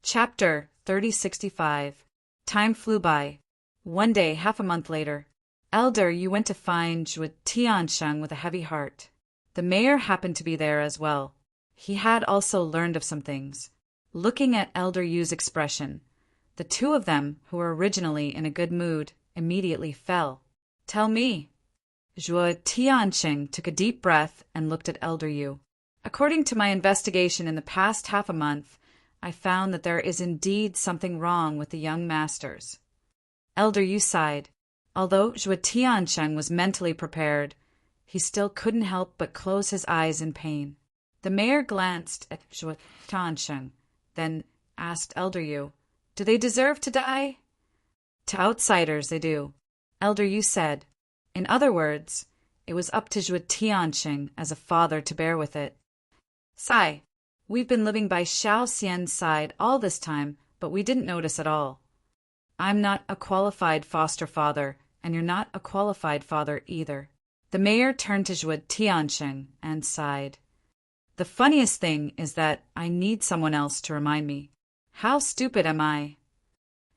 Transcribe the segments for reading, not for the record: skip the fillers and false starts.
Chapter 3065. Time flew by. One day, half a month later, Elder Yu went to find Zhuo Tiansheng with a heavy heart. The mayor happened to be there as well. He had also learned of some things. Looking at Elder Yu's expression, the two of them, who were originally in a good mood, immediately fell. "Tell me." Zhuo Tiansheng took a deep breath and looked at Elder Yu. "According to my investigation in the past half a month, I found that there is indeed something wrong with the young masters." Elder Yu sighed. Although Zhuo Tiansheng was mentally prepared, he still couldn't help but close his eyes in pain. The mayor glanced at Zhuo Tiansheng, then asked Elder Yu, "Do they deserve to die?" "To outsiders, they do," Elder Yu said. In other words, it was up to Zhuo Tiansheng as a father to bear with it. "Sai, we've been living by Xiao Xian's side all this time, but we didn't notice at all. I'm not a qualified foster father, and you're not a qualified father either." The mayor turned to Zhuo Tiansheng and sighed. "The funniest thing is that I need someone else to remind me. How stupid am I?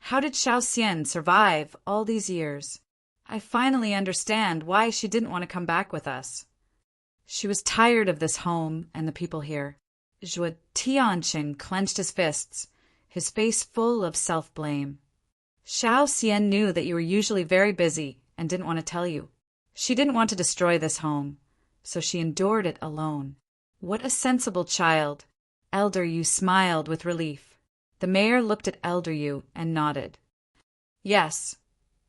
How did Xiao Xian survive all these years? I finally understand why she didn't want to come back with us. She was tired of this home and the people here." Zhuo Tiansheng clenched his fists, his face full of self-blame. "Xiao Xian knew that you were usually very busy and didn't want to tell you. She didn't want to destroy this home, so she endured it alone. What a sensible child." Elder Yu smiled with relief. The mayor looked at Elder Yu and nodded. "Yes,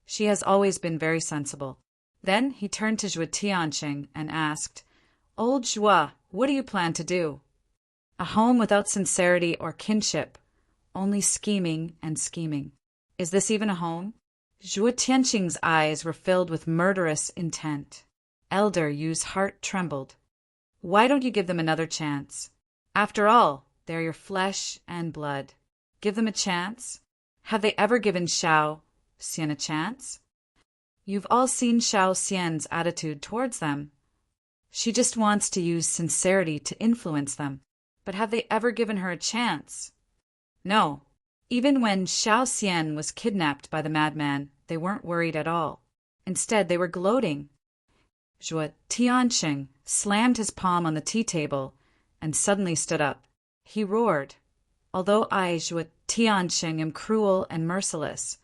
she has always been very sensible." Then he turned to Zhuo Tiansheng and asked, "Old Zhuo, what do you plan to do?" "A home without sincerity or kinship, only scheming and scheming. Is this even a home?" Zhuo Tiansheng's eyes were filled with murderous intent. Elder Yu's heart trembled. "Why don't you give them another chance? After all, they're your flesh and blood. Give them a chance? Have they ever given Xiao Xian a chance? You've all seen Xiao Xian's attitude towards them. She just wants to use sincerity to influence them. But have they ever given her a chance? No. Even when Xiao Xian was kidnapped by the madman, they weren't worried at all. Instead, they were gloating." Zhuo Tiansheng slammed his palm on the tea table and suddenly stood up. He roared, "Although I, Zhuo Tiansheng, am cruel and merciless,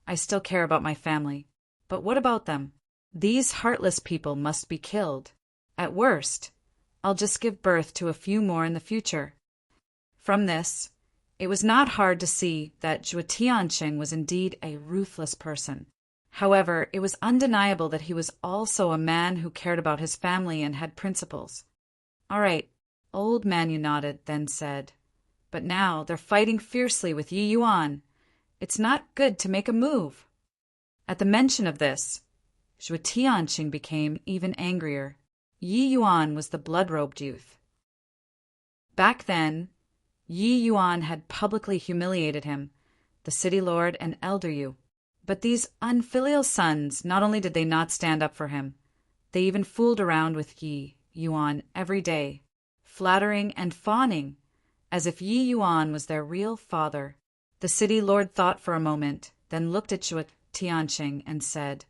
I still care about my family. But what about them? These heartless people must be killed. At worst, I'll just give birth to a few more in the future." From this, it was not hard to see that Zhuo Tiansheng was indeed a ruthless person. However, it was undeniable that he was also a man who cared about his family and had principles. "All right," Old Man Yu nodded, then said, "But now they're fighting fiercely with Yi Yuan. It's not good to make a move." At the mention of this, Zhuo Tiansheng became even angrier. Yi Yuan was the blood-robed youth. Back then, Yi Yuan had publicly humiliated him, the city lord and Elder Yu. But these unfilial sons, not only did they not stand up for him, they even fooled around with Yi Yuan every day, flattering and fawning, as if Yi Yuan was their real father. The city lord thought for a moment, then looked at Zhuo Tiansheng and said,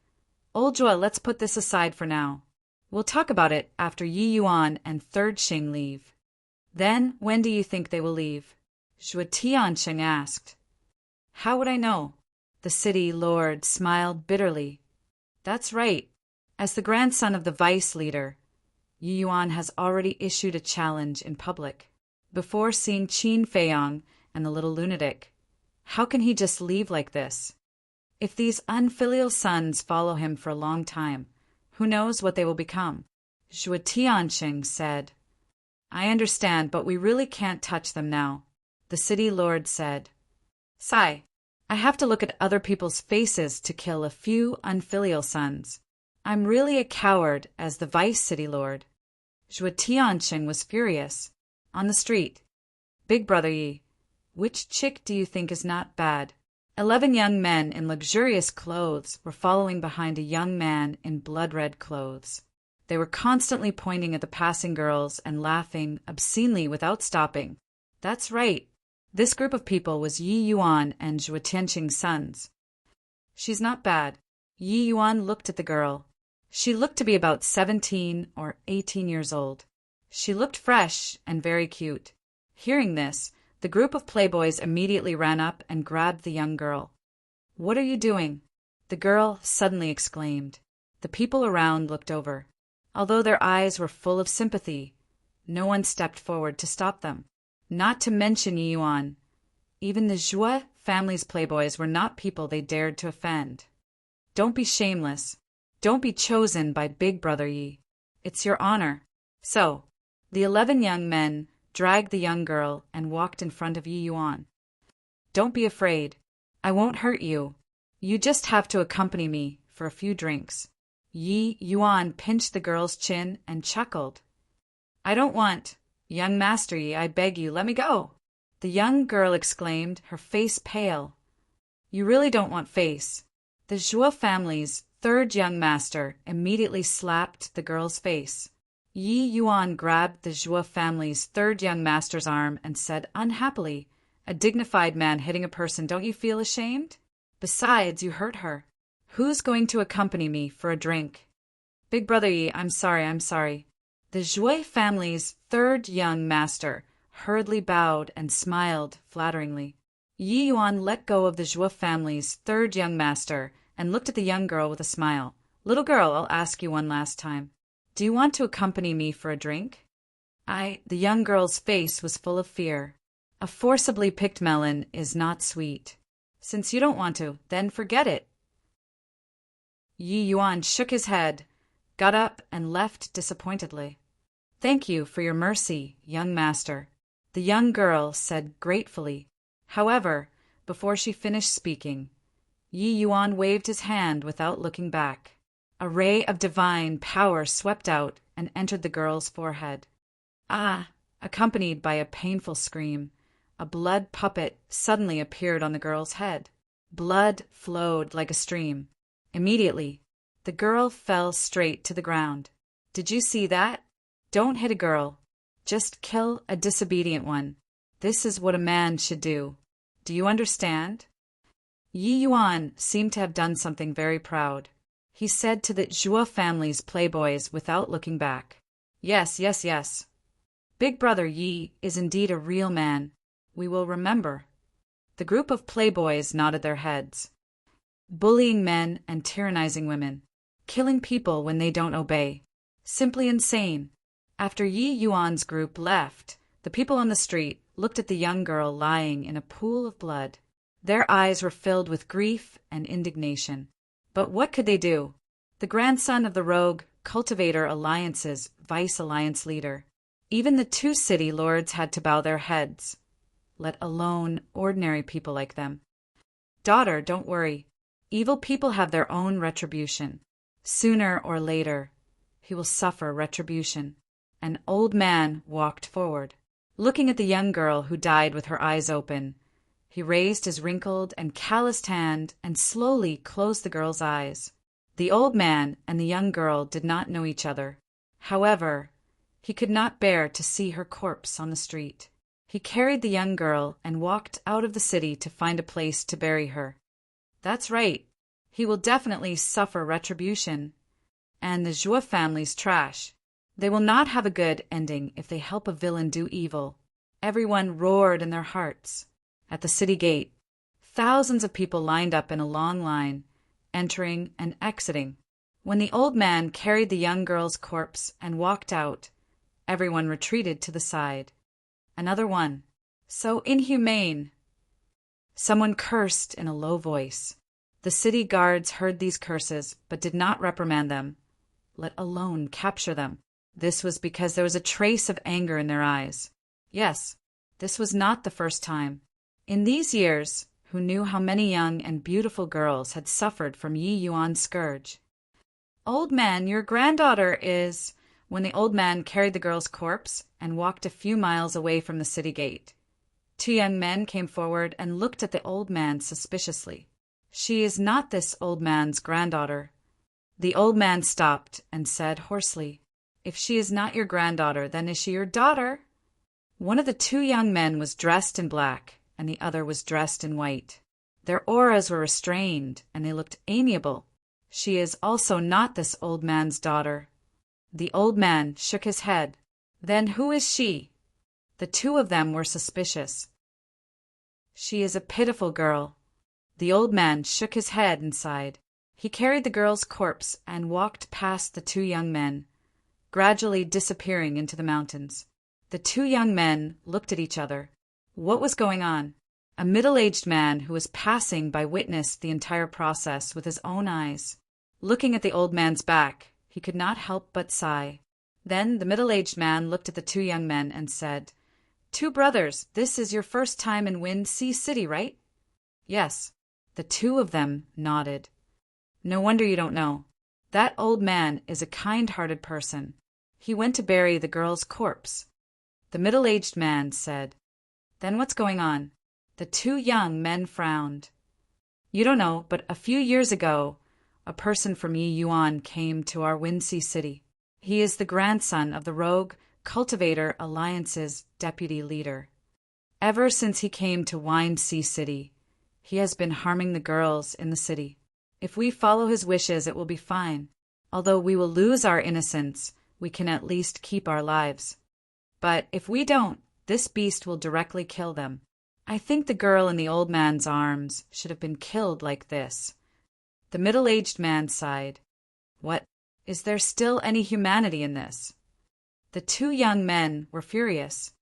"Old Zhuo, let's put this aside for now. We'll talk about it after Yi Yuan and Third Xing leave." "Then, when do you think they will leave?" Zhuo Tiansheng asked. "How would I know?" The city lord smiled bitterly. "That's right. As the grandson of the vice leader, Yi Yuan has already issued a challenge in public. Before seeing Qin Feiyang and the little lunatic, how can he just leave like this? If these unfilial sons follow him for a long time, who knows what they will become?" Zhuo Tiansheng said, "I understand, but we really can't touch them now." The city lord said, "Sai, I have to look at other people's faces to kill a few unfilial sons. I'm really a coward as the vice city lord." Zhuo Tiansheng was furious. On the street, "Big brother Yi, which chick do you think is not bad?" 11 young men in luxurious clothes were following behind a young man in blood-red clothes. They were constantly pointing at the passing girls and laughing obscenely without stopping. That's right. This group of people was Yi Yuan and Zhuo Tianqing's sons. She's not bad. Yi Yuan looked at the girl. She looked to be about 17 or 18 years old. She looked fresh and very cute. Hearing this, the group of playboys immediately ran up and grabbed the young girl. "What are you doing?" the girl suddenly exclaimed. The people around looked over. Although their eyes were full of sympathy, no one stepped forward to stop them. Not to mention Yi Yuan. Even the Zhuo family's playboys were not people they dared to offend. "Don't be shameless. Don't be chosen by Big Brother Yi. It's your honor." So, the 11 young men dragged the young girl and walked in front of Yi Yuan. "Don't be afraid. I won't hurt you. You just have to accompany me for a few drinks." Yi Yuan pinched the girl's chin and chuckled. "I don't want. Young Master Yi, I beg you, let me go." The young girl exclaimed, her face pale. "You really don't want face." The Zhuo family's third young master immediately slapped the girl's face. Yi Yuan grabbed the Zhuo family's third young master's arm and said unhappily, "A dignified man hitting a person, don't you feel ashamed? Besides, you hurt her. Who's going to accompany me for a drink?" "Big Brother Yi, I'm sorry. The Zhuo family's third young master hurriedly bowed and smiled flatteringly. Yi Yuan let go of the Zhuo family's third young master and looked at the young girl with a smile. "Little girl, I'll ask you one last time. Do you want to accompany me for a drink?" The young girl's face was full of fear. A forcibly picked melon is not sweet. "Since you don't want to, then forget it." Yi Yuan shook his head, got up, and left disappointedly. "Thank you for your mercy, young master," the young girl said gratefully. However, before she finished speaking, Yi Yuan waved his hand without looking back. A ray of divine power swept out and entered the girl's forehead. Accompanied by a painful scream, a blood puppet suddenly appeared on the girl's head. Blood flowed like a stream. Immediately, the girl fell straight to the ground. "Did you see that? Don't hit a girl. Just kill a disobedient one. This is what a man should do. Do you understand?" Yi Yuan seemed to have done something very proud. He said to the Zhuo family's playboys without looking back, Yes. Big Brother Yi is indeed a real man. We will remember." The group of playboys nodded their heads. Bullying men and tyrannizing women. Killing people when they don't obey. Simply insane. After Yi Yuan's group left, the people on the street looked at the young girl lying in a pool of blood. Their eyes were filled with grief and indignation. But what could they do? The grandson of the rogue Cultivator Alliance's Vice Alliance leader. Even the two city lords had to bow their heads, let alone ordinary people like them. "Daughter, don't worry. Evil people have their own retribution. Sooner or later, he will suffer retribution." An old man walked forward. Looking at the young girl who died with her eyes open, he raised his wrinkled and calloused hand and slowly closed the girl's eyes. The old man and the young girl did not know each other. However, he could not bear to see her corpse on the street. He carried the young girl and walked out of the city to find a place to bury her. That's right. He will definitely suffer retribution. And the Zhuo family's trash. They will not have a good ending if they help a villain do evil. Everyone roared in their hearts. At the city gate, thousands of people lined up in a long line, entering and exiting. When the old man carried the young girl's corpse and walked out, everyone retreated to the side. Another one. So inhumane. Someone cursed in a low voice. The city guards heard these curses but did not reprimand them, let alone capture them. This was because there was a trace of anger in their eyes. Yes, this was not the first time. In these years, who knew how many young and beautiful girls had suffered from Yi Yuan's scourge? "Old man, your granddaughter is—" when the old man carried the girl's corpse and walked a few miles away from the city gate. Two young men came forward and looked at the old man suspiciously. "She is not this old man's granddaughter." The old man stopped and said hoarsely, "If she is not your granddaughter, then is she your daughter?" One of the two young men was dressed in black, and the other was dressed in white. Their auras were restrained, and they looked amiable. She is also not this old man's daughter. The old man shook his head. Then who is she? The two of them were suspicious. She is a pitiful girl. The old man shook his head and sighed. He carried the girl's corpse and walked past the two young men, gradually disappearing into the mountains. The two young men looked at each other. What was going on? A middle-aged man who was passing by witnessed the entire process with his own eyes. Looking at the old man's back, he could not help but sigh. Then the middle-aged man looked at the two young men and said, "Two brothers, this is your first time in Wind Sea City, right?" "Yes." The two of them nodded. "No wonder you don't know. That old man is a kind-hearted person. He went to bury the girl's corpse." The middle-aged man said, "Then what's going on?" The two young men frowned. "You don't know, but a few years ago, a person from Yuan came to our Windsea City. He is the grandson of the Rogue Cultivator Alliance's deputy leader. Ever since he came to Windsea City, he has been harming the girls in the city. If we follow his wishes, it will be fine. Although we will lose our innocence, we can at least keep our lives. But if we don't, this beast will directly kill them. I think the girl in the old man's arms should have been killed like this." The middle-aged man sighed. "What? Is there still any humanity in this?" The two young men were furious.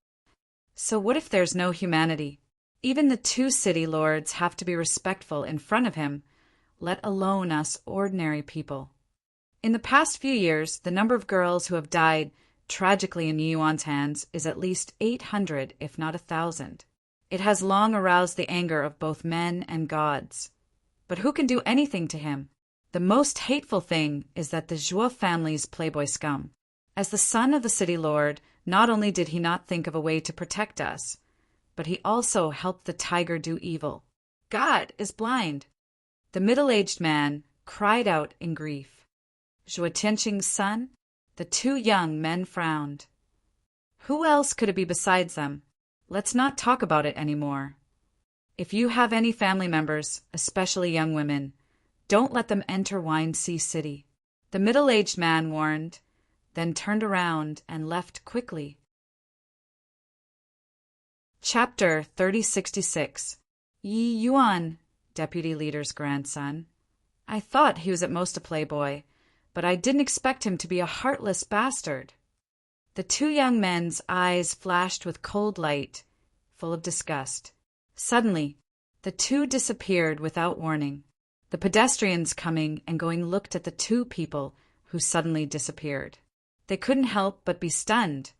"So what if there's no humanity? Even the two city lords have to be respectful in front of him, let alone us ordinary people. In the past few years, the number of girls who have died tragically in Yuan's hands is at least 800, if not 1,000. It has long aroused the anger of both men and gods. But who can do anything to him? The most hateful thing is that the Zhuo family's playboy scum. As the son of the city lord, not only did he not think of a way to protect us, but he also helped the tiger do evil. God is blind." The middle-aged man cried out in grief. Zhuo Tianqing's son? The two young men frowned. Who else could it be besides them? Let's not talk about it anymore. If you have any family members, especially young women, don't let them enter Windsea City. The middle-aged man warned, then turned around and left quickly. Chapter 3066. Yi Yuan, deputy leader's grandson. I thought he was at most a playboy, but I didn't expect him to be a heartless bastard. The two young men's eyes flashed with cold light, full of disgust. Suddenly, the two disappeared without warning. The pedestrians coming and going looked at the two people who suddenly disappeared. They couldn't help but be stunned,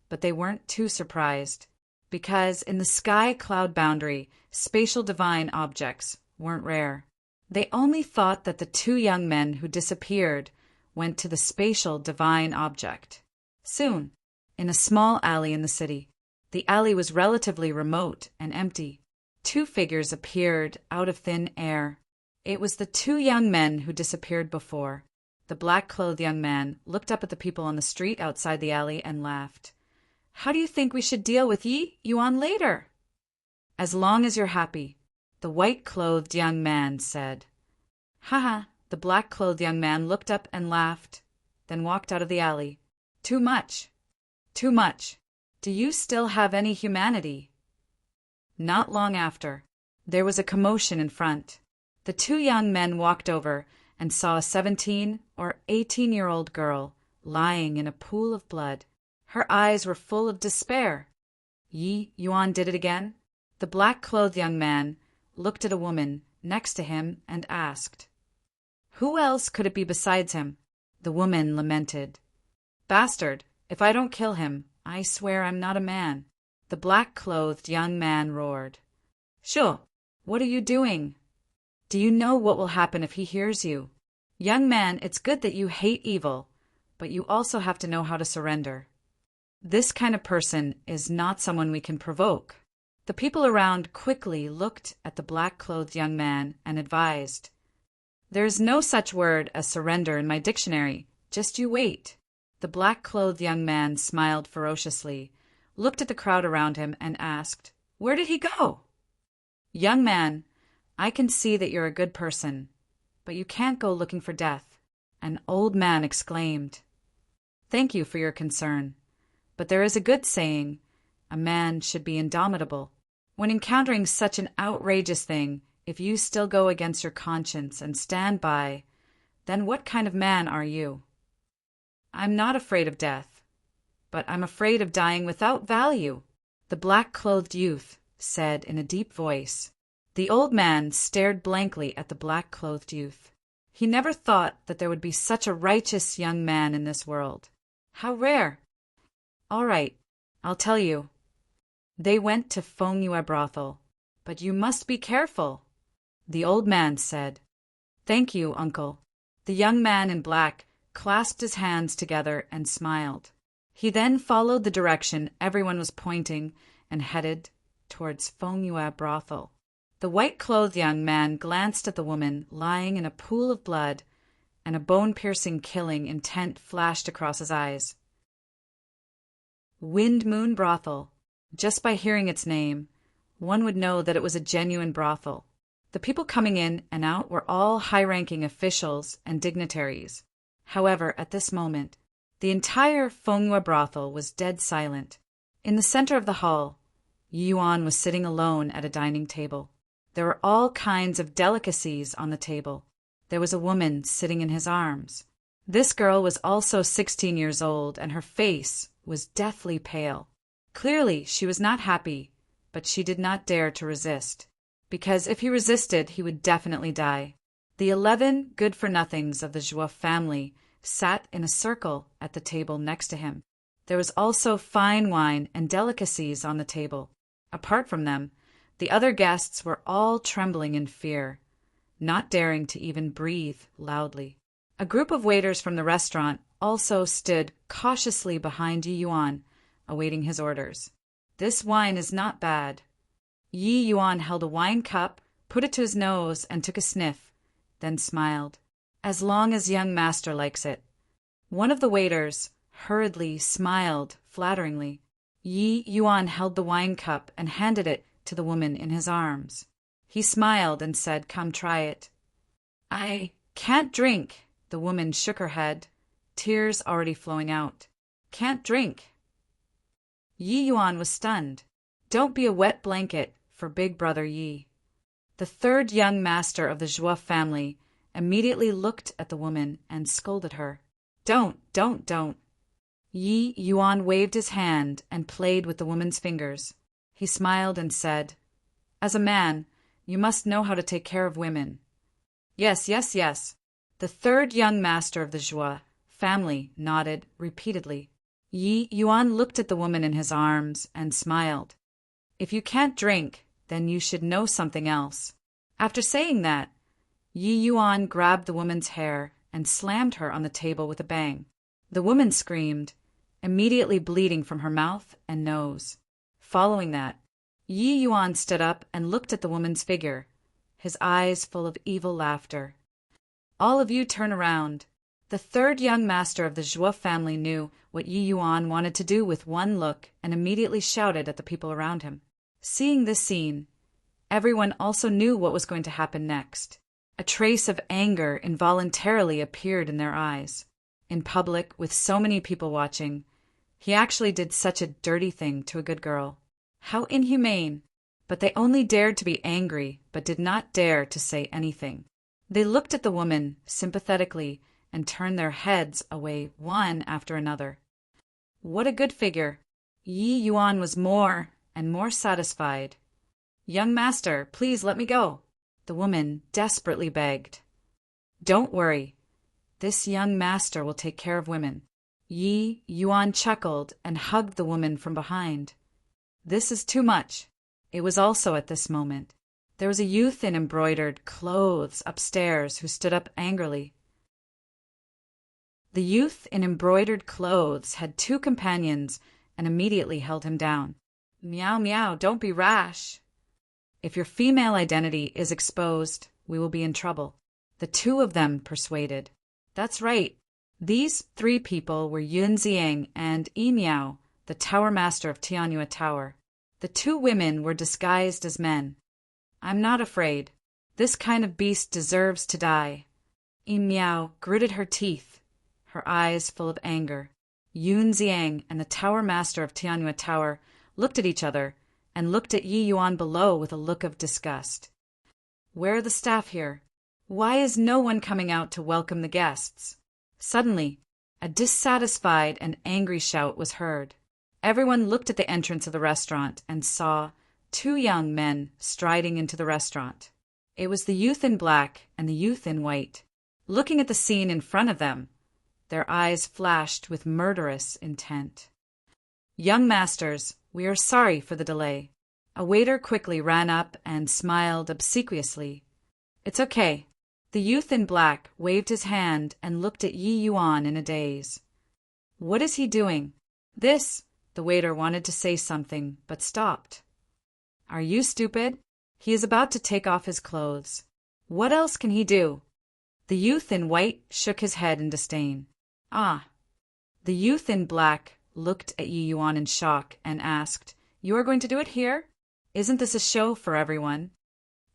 but they weren't too surprised, because in the sky cloud boundary, spatial divine objects weren't rare. They only thought that the two young men who disappeared went to the spatial divine object. Soon, in a small alley in the city, the alley was relatively remote and empty. Two figures appeared out of thin air. It was the two young men who disappeared before. The black-clothed young man looked up at the people on the street outside the alley and laughed. "How do you think we should deal with Yi Yuan later?" "As long as you're happy," the white-clothed young man said. "Ha-ha," the black-clothed young man looked up and laughed, then walked out of the alley. "Too much. Too much. Do you still have any humanity?" Not long after, there was a commotion in front. The two young men walked over and saw a 17 or 18-year-old girl lying in a pool of blood. Her eyes were full of despair. Yi Yuan did it again. The black-clothed young man looked at a woman next to him and asked, "Who else could it be besides him?" The woman lamented. "Bastard, if I don't kill him, I swear I'm not a man." The black-clothed young man roared. "Sure, what are you doing? Do you know what will happen if he hears you? Young man, it's good that you hate evil, but you also have to know how to surrender. This kind of person is not someone we can provoke." The people around quickly looked at the black-clothed young man and advised, "There's no such word as surrender in my dictionary. Just you wait." The black-clothed young man smiled ferociously, looked at the crowd around him, and asked, "Where did he go?" Young man, I can see that you're a good person, but you can't go looking for death. An old man exclaimed. Thank you for your concern, but there is a good saying, a man should be indomitable. When encountering such an outrageous thing, if you still go against your conscience and stand by, then what kind of man are you? I'm not afraid of death, but I'm afraid of dying without value, the black-clothed youth said in a deep voice. The old man stared blankly at the black-clothed youth. He never thought that there would be such a righteous young man in this world. How rare! All right, I'll tell you. They went to Fengyue brothel, but you must be careful, the old man said. Thank you, uncle. The young man in black clasped his hands together and smiled. He then followed the direction everyone was pointing and headed towards Fengyue brothel. The white-clothed young man glanced at the woman lying in a pool of blood, and a bone-piercing killing intent flashed across his eyes. Wind Moon Brothel. Just by hearing its name, one would know that it was a genuine brothel. The people coming in and out were all high-ranking officials and dignitaries. However, at this moment, the entire Fengyue brothel was dead silent. In the center of the hall, Yuan was sitting alone at a dining table. There were all kinds of delicacies on the table. There was a woman sitting in his arms. This girl was also 16 years old, and her face was deathly pale. Clearly, she was not happy, but she did not dare to resist, because if he resisted, he would definitely die. The 11 good-for-nothings of the Zhuo family sat in a circle at the table next to him. There was also fine wine and delicacies on the table. Apart from them, the other guests were all trembling in fear, not daring to even breathe loudly. A group of waiters from the restaurant also stood cautiously behind Yi Yuan, awaiting his orders. This wine is not bad. Yi Yuan held a wine cup, put it to his nose, and took a sniff, then smiled. As long as young master likes it. One of the waiters hurriedly smiled flatteringly. Yi Yuan held the wine cup and handed it to the woman in his arms. He smiled and said, "Come try it." "I can't drink." The woman shook her head, tears already flowing out. "Can't drink." Yi Yuan was stunned. Don't be a wet blanket for big brother Yi. The third young master of the Zhuo family immediately looked at the woman and scolded her. Don't. Yi Yuan waved his hand and played with the woman's fingers. He smiled and said, "As a man, you must know how to take care of women." Yes. The third young master of the Zhuo family nodded repeatedly. Yi Yuan looked at the woman in his arms and smiled. "If you can't drink, then you should know something else." After saying that, Yi Yuan grabbed the woman's hair and slammed her on the table with a bang. The woman screamed, immediately bleeding from her mouth and nose. Following that, Yi Yuan stood up and looked at the woman's figure, his eyes full of evil laughter. "All of you turn around." The third young master of the Zhuo family knew what Yi Yuan wanted to do with one look and immediately shouted at the people around him. Seeing this scene, everyone also knew what was going to happen next. A trace of anger involuntarily appeared in their eyes. In public, with so many people watching, he actually did such a dirty thing to a good girl. How inhumane! But they only dared to be angry, but did not dare to say anything. They looked at the woman sympathetically and turned their heads away one after another. What a good figure! Yi Yuan was more and more satisfied. "Young master, please let me go," the woman desperately begged. "Don't worry. This young master will take care of women." Yi Yuan chuckled and hugged the woman from behind. This is too much. It was also at this moment. There was a youth in embroidered clothes upstairs who stood up angrily. The youth in embroidered clothes had 2 companions and immediately held him down. "Meow, meow, don't be rash. If your female identity is exposed, we will be in trouble," the 2 of them persuaded. That's right. These 3 people were Yun Ziang and Yi Miao, the tower master of Tianyue Tower. The 2 women were disguised as men. I'm not afraid. This kind of beast deserves to die. Miao gritted her teeth, her eyes full of anger. Yun Ziang and the tower master of Tianyue Tower looked at each other and looked at Yi Yuan below with a look of disgust. Where are the staff here? Why is no one coming out to welcome the guests? Suddenly, a dissatisfied and angry shout was heard. Everyone looked at the entrance of the restaurant and saw 2 young men striding into the restaurant. It was the youth in black and the youth in white. Looking at the scene in front of them, their eyes flashed with murderous intent. Young masters, we are sorry for the delay. A waiter quickly ran up and smiled obsequiously. It's okay. The youth in black waved his hand and looked at Yi Yuan in a daze. What is he doing? The waiter wanted to say something, but stopped. Are you stupid? He is about to take off his clothes. What else can he do? The youth in white shook his head in disdain. Ah. The youth in black looked at Yi Yuan in shock and asked, You are going to do it here? Isn't this a show for everyone?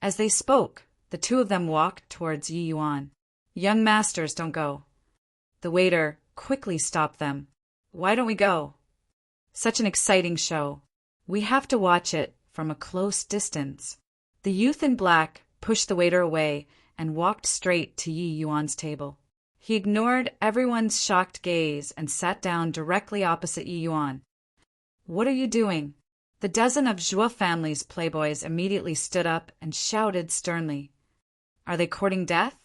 As they spoke, the 2 of them walked towards Yi Yuan. Young masters, don't go. The waiter quickly stopped them. Why don't we go? Such an exciting show. We have to watch it from a close distance. The youth in black pushed the waiter away and walked straight to Yi Yuan's table. He ignored everyone's shocked gaze and sat down directly opposite Yi Yuan. What are you doing? The dozen of Zhuo family's playboys immediately stood up and shouted sternly. Are they courting death?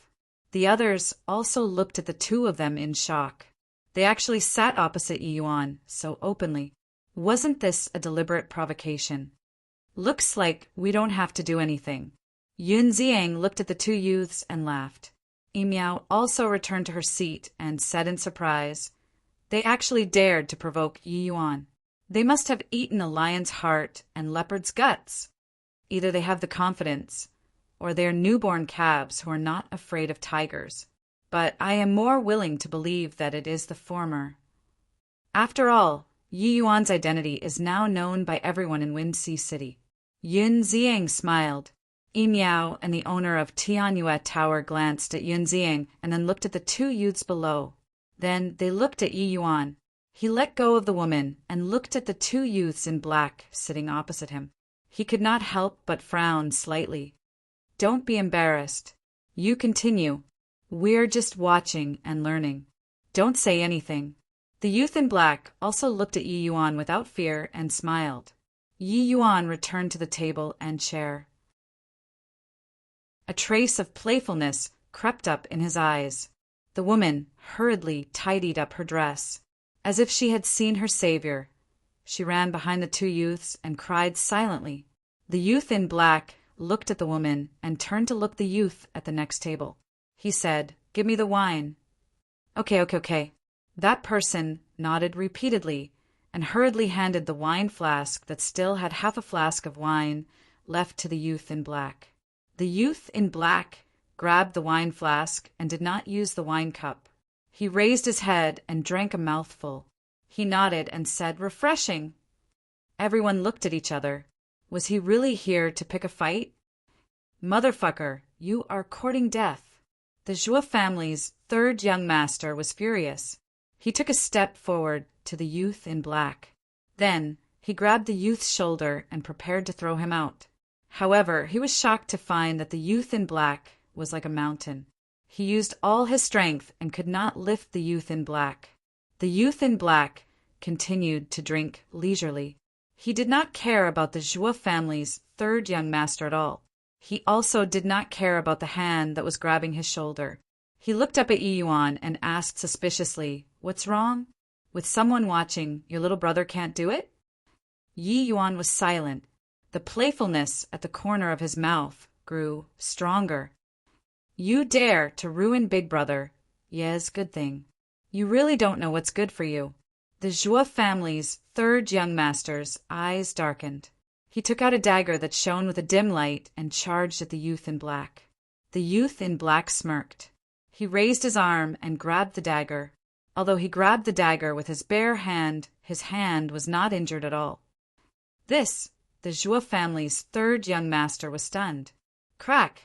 The others also looked at the 2 of them in shock. They actually sat opposite Yi Yuan so openly. Wasn't this a deliberate provocation? Looks like we don't have to do anything. Yun Ziang looked at the 2 youths and laughed. Miao also returned to her seat and said in surprise, They actually dared to provoke Yi Yuan. They must have eaten a lion's heart and leopard's guts. Either they have the confidence, or they are newborn calves who are not afraid of tigers. But I am more willing to believe that it is the former. After all, Yi Yuan's identity is now known by everyone in Windsea City. Yun Ziang smiled. Miao and the owner of Tianyue Tower glanced at Yun Ziang and then looked at the 2 youths below. Then they looked at Yi Yuan. He let go of the woman and looked at the 2 youths in black sitting opposite him. He could not help but frown slightly. Don't be embarrassed. You continue. We're just watching and learning. Don't say anything. The youth in black also looked at Yi Yuan without fear and smiled. Yi Yuan returned to the table and chair. A trace of playfulness crept up in his eyes. The woman hurriedly tidied up her dress, as if she had seen her savior. She ran behind the 2 youths and cried silently. The youth in black looked at the woman and turned to look the youth at the next table. He said, Give me the wine. Okay. That person nodded repeatedly and hurriedly handed the wine flask that still had half a flask of wine left to the youth in black. The youth in black grabbed the wine flask and did not use the wine cup. He raised his head and drank a mouthful. He nodded and said, Refreshing. Everyone looked at each other. Was he really here to pick a fight? Motherfucker, you are courting death. The Zhuo family's 3rd young master was furious. He took a step forward to the youth in black. Then he grabbed the youth's shoulder and prepared to throw him out. However, he was shocked to find that the youth in black was like a mountain. He used all his strength and could not lift the youth in black. The youth in black continued to drink leisurely. He did not care about the Zhuo family's 3rd young master at all. He also did not care about the hand that was grabbing his shoulder. He looked up at Yi Yuan and asked suspiciously, What's wrong? With someone watching, your little brother can't do it? Yi Yuan was silent. The playfulness at the corner of his mouth grew stronger. You dare to ruin Big Brother. Yes, good thing. You really don't know what's good for you. The Zhuo family's 3rd young master's eyes darkened. He took out a dagger that shone with a dim light and charged at the youth in black. The youth in black smirked. He raised his arm and grabbed the dagger. Although he grabbed the dagger with his bare hand, his hand was not injured at all. This the Zhua family's third young master was stunned. Crack!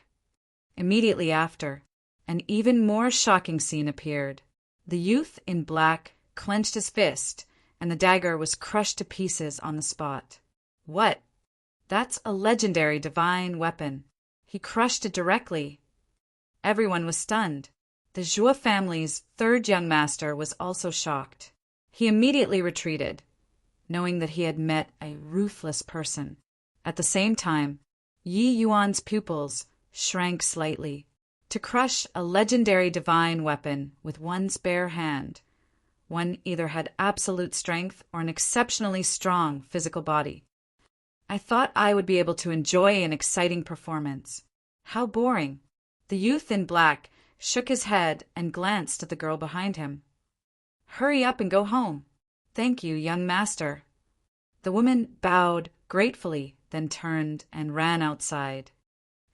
Immediately after, an even more shocking scene appeared. The youth in black clenched his fist, and the dagger was crushed to pieces on the spot. What? That's a legendary divine weapon. He crushed it directly. Everyone was stunned. The Zhua family's third young master was also shocked. He immediately retreated, knowing that he had met a ruthless person. At the same time, Yi Yuan's pupils shrank slightly. To crush a legendary divine weapon with one's bare hand, one either had absolute strength or an exceptionally strong physical body. I thought I would be able to enjoy an exciting performance. How boring. The youth in black shook his head and glanced at the girl behind him. Hurry up and go home. Thank you, young master. The woman bowed gratefully, then turned and ran outside.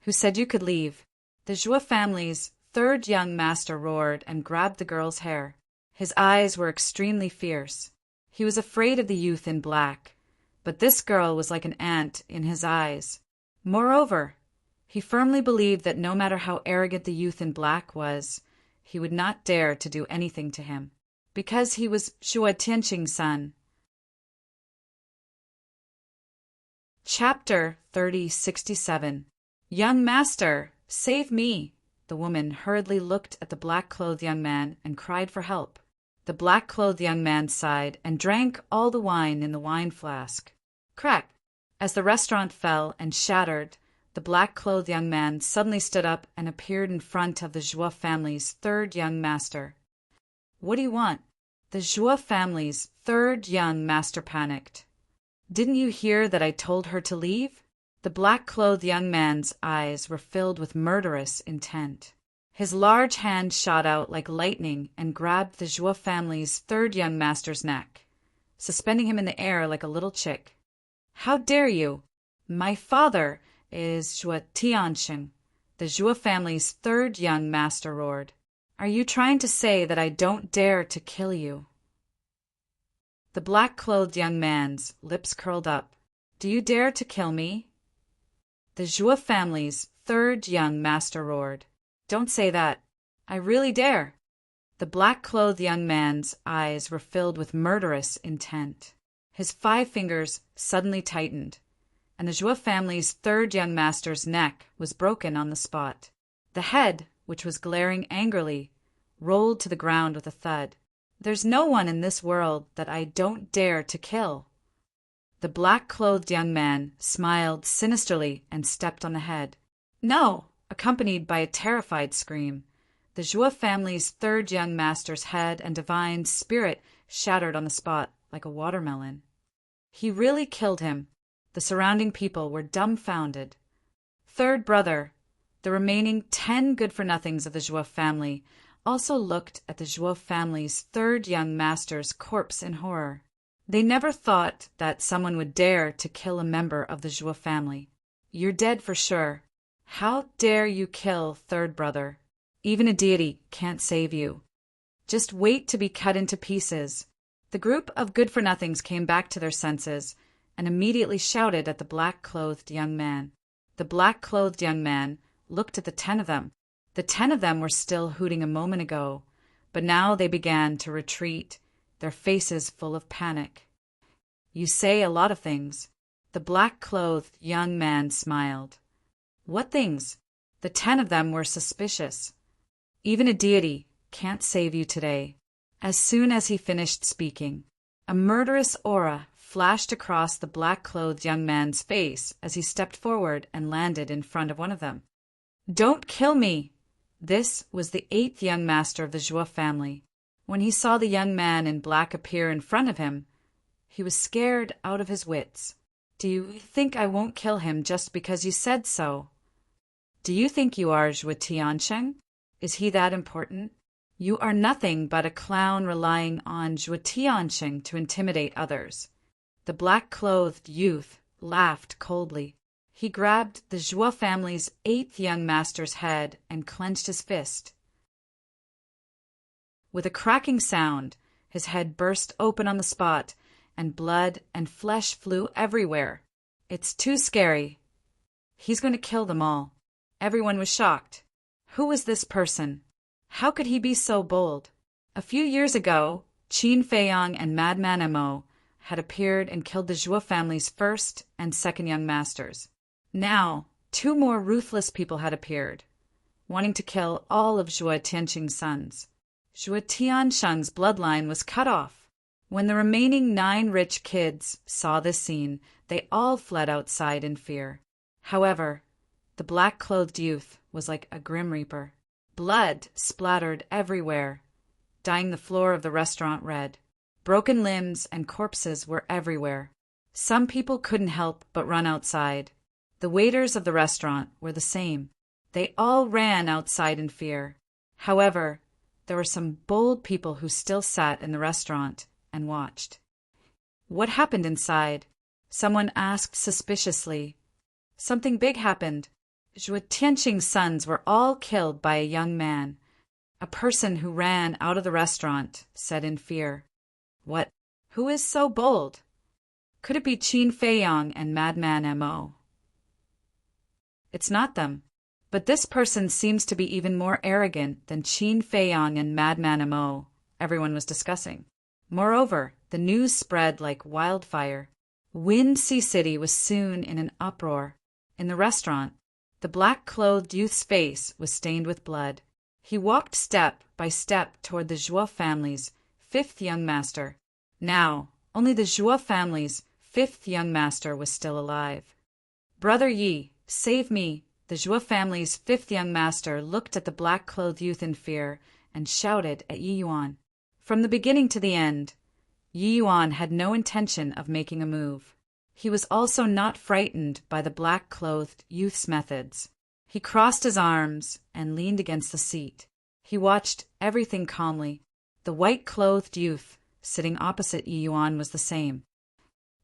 Who said you could leave? The Zhua family's third young master roared and grabbed the girl's hair. His eyes were extremely fierce. He was afraid of the youth in black, but this girl was like an ant in his eyes. Moreover, he firmly believed that no matter how arrogant the youth in black was, he would not dare to do anything to him, because he was Zhua Tianqing's son. Chapter 3067. Young master, save me! The woman hurriedly looked at the black-clothed young man and cried for help. The black-clothed young man sighed and drank all the wine in the wine flask. Crack! As the restaurant fell and shattered, the black-clothed young man suddenly stood up and appeared in front of the Zhua family's third young master. What do you want? The Zhua family's third young master panicked. Didn't you hear that I told her to leave? The black-clothed young man's eyes were filled with murderous intent. His large hand shot out like lightning and grabbed the Zhua family's third young master's neck, suspending him in the air like a little chick. How dare you? My father is Zhua Tianqing, the Zhua family's third young master roared. Are you trying to say that I don't dare to kill you? The black-clothed young man's lips curled up. Do you dare to kill me? The Zhua family's third young master roared. Don't say that. I really dare. The black-clothed young man's eyes were filled with murderous intent. His 5 fingers suddenly tightened, and the Zhua family's third young master's neck was broken on the spot. The head, which was glaring angrily, rolled to the ground with a thud. There's no one in this world that I don't dare to kill. The black-clothed young man smiled sinisterly and stepped on the head. No! Accompanied by a terrified scream. The Zhua family's third young master's head and divine spirit shattered on the spot like a watermelon. He really killed him. The surrounding people were dumbfounded. Third brother, the remaining 10 good-for-nothings of the Zhua family, also looked at the Zhua family's third young master's corpse in horror. They never thought that someone would dare to kill a member of the Zhua family. You're dead for sure. How dare you kill third brother? Even a deity can't save you. Just wait to be cut into pieces. The group of good-for-nothings came back to their senses and immediately shouted at the black-clothed young man. The black-clothed young man looked at the 10 of them. The 10 of them were still hooting a moment ago, but now they began to retreat, their faces full of panic. You say a lot of things. The black-clothed young man smiled. What things? The 10 of them were suspicious. Even a deity can't save you today. As soon as he finished speaking, a murderous aura flashed across the black-clothed young man's face as he stepped forward and landed in front of one of them. Don't kill me! This was the 8th young master of the Zhua family. When he saw the young man in black appear in front of him, he was scared out of his wits. Do you think I won't kill him just because you said so? Do you think you are Zhua Tianqing? Is he that important? You are nothing but a clown relying on Zhua Tianqing to intimidate others. The black-clothed youth laughed coldly. He grabbed the Zhua family's 8th young master's head and clenched his fist. With a cracking sound, his head burst open on the spot, and blood and flesh flew everywhere. It's too scary. He's going to kill them all. Everyone was shocked. Who was this person? How could he be so bold? A few years ago, Qin Feiyang and Madman Mo had appeared and killed the Zhuo family's first and second young masters. Now, two more ruthless people had appeared, wanting to kill all of Zhuo Tianqing's sons. Zhuo Tiansheng's bloodline was cut off. When the remaining 9 rich kids saw this scene, they all fled outside in fear. However, the black-clothed youth was like a grim reaper. Blood splattered everywhere, dyeing the floor of the restaurant red. Broken limbs and corpses were everywhere. Some people couldn't help but run outside. The waiters of the restaurant were the same. They all ran outside in fear. However, there were some bold people who still sat in the restaurant and watched. What happened inside? Someone asked suspiciously. Something big happened. Zhuo Tianqing's sons were all killed by a young man. A person who ran out of the restaurant said in fear. What? Who is so bold? Could it be Qin Feiyang and Madman Mo? It's not them. But this person seems to be even more arrogant than Qin Feiyang and Madman Mo, everyone was discussing. Moreover, the news spread like wildfire. Wind Sea City was soon in an uproar. In the restaurant, the black-clothed youth's face was stained with blood. He walked step by step toward the Zhuo family's 5th young master. Now, only the Zhuo family's 5th young master was still alive. Brother Yi, save me! The Zhuo family's 5th young master looked at the black-clothed youth in fear and shouted at Yi Yuan. From the beginning to the end, Yi Yuan had no intention of making a move. He was also not frightened by the black-clothed youth's methods. He crossed his arms and leaned against the seat. He watched everything calmly. The white-clothed youth sitting opposite Yi Yuan was the same.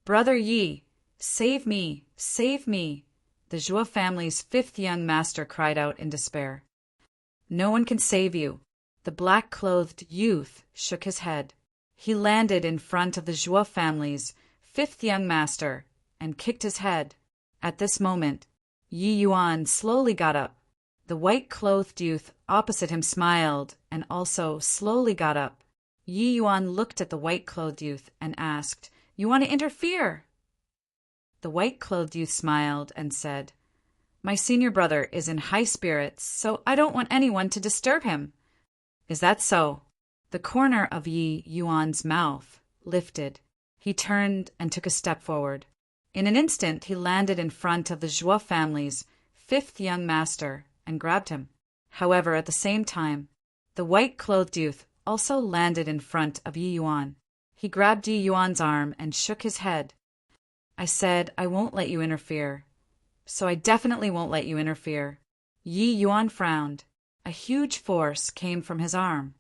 Brother Yi, save me, save me! The Zhuo family's 5th young master cried out in despair. No one can save you. The black-clothed youth shook his head. He landed in front of the Zhuo family's 5th young master and kicked his head. At this moment, Yi Yuan slowly got up. The white-clothed youth opposite him smiled and also slowly got up. Yi Yuan looked at the white-clothed youth and asked, "You want to interfere?" The white-clothed youth smiled and said, "My senior brother is in high spirits, so I don't want anyone to disturb him." "Is that so?" The corner of Yi Yuan's mouth lifted. He turned and took a step forward. In an instant, he landed in front of the Zhuo family's 5th young master and grabbed him. However, at the same time, the white-clothed youth also landed in front of Yi Yuan. He grabbed Yi Yuan's arm and shook his head. "I said I won't let you interfere, so I definitely won't let you interfere." Yi Yuan frowned. A huge force came from his arm.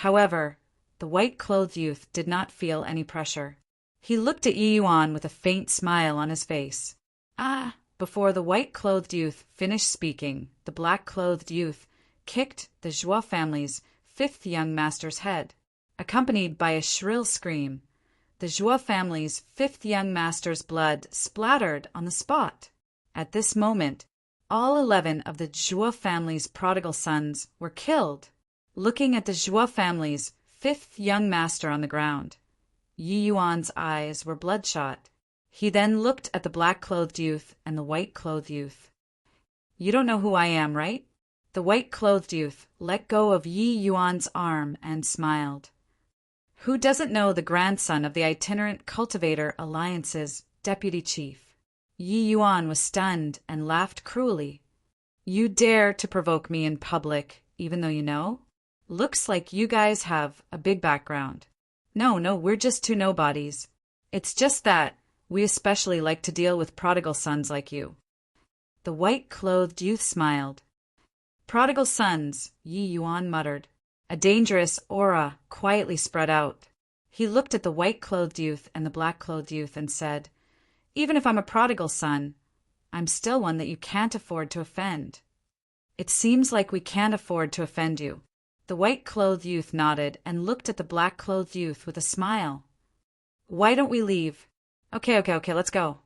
However, the white-clothed youth did not feel any pressure. He looked at Yi Yuan with a faint smile on his face. "Ah!" Before the white-clothed youth finished speaking, the black-clothed youth kicked the Zhuo family's 5th young master's head. Accompanied by a shrill scream, the Zhuo family's 5th young master's blood splattered on the spot. At this moment, all 11 of the Zhuo family's prodigal sons were killed. Looking at the Zhuo family's 5th young master on the ground, Yi Yuan's eyes were bloodshot. He then looked at the black-clothed youth and the white-clothed youth. "You don't know who I am, right?" The white-clothed youth let go of Yi Yuan's arm and smiled. "Who doesn't know the grandson of the Itinerant Cultivator Alliance's deputy chief?" Yi Yuan was stunned and laughed cruelly. "You dare to provoke me in public, even though you know? Looks like you guys have a big background." No, we're just two nobodies. It's just that we especially like to deal with prodigal sons like you." The white-clothed youth smiled. "Prodigal sons," Yi Yuan muttered. A dangerous aura quietly spread out. He looked at the white-clothed youth and the black-clothed youth and said, "Even if I'm a prodigal son, I'm still one that you can't afford to offend." "It seems like we can't afford to offend you." The white-clothed youth nodded and looked at the black-clothed youth with a smile. "Why don't we leave? Okay, let's go.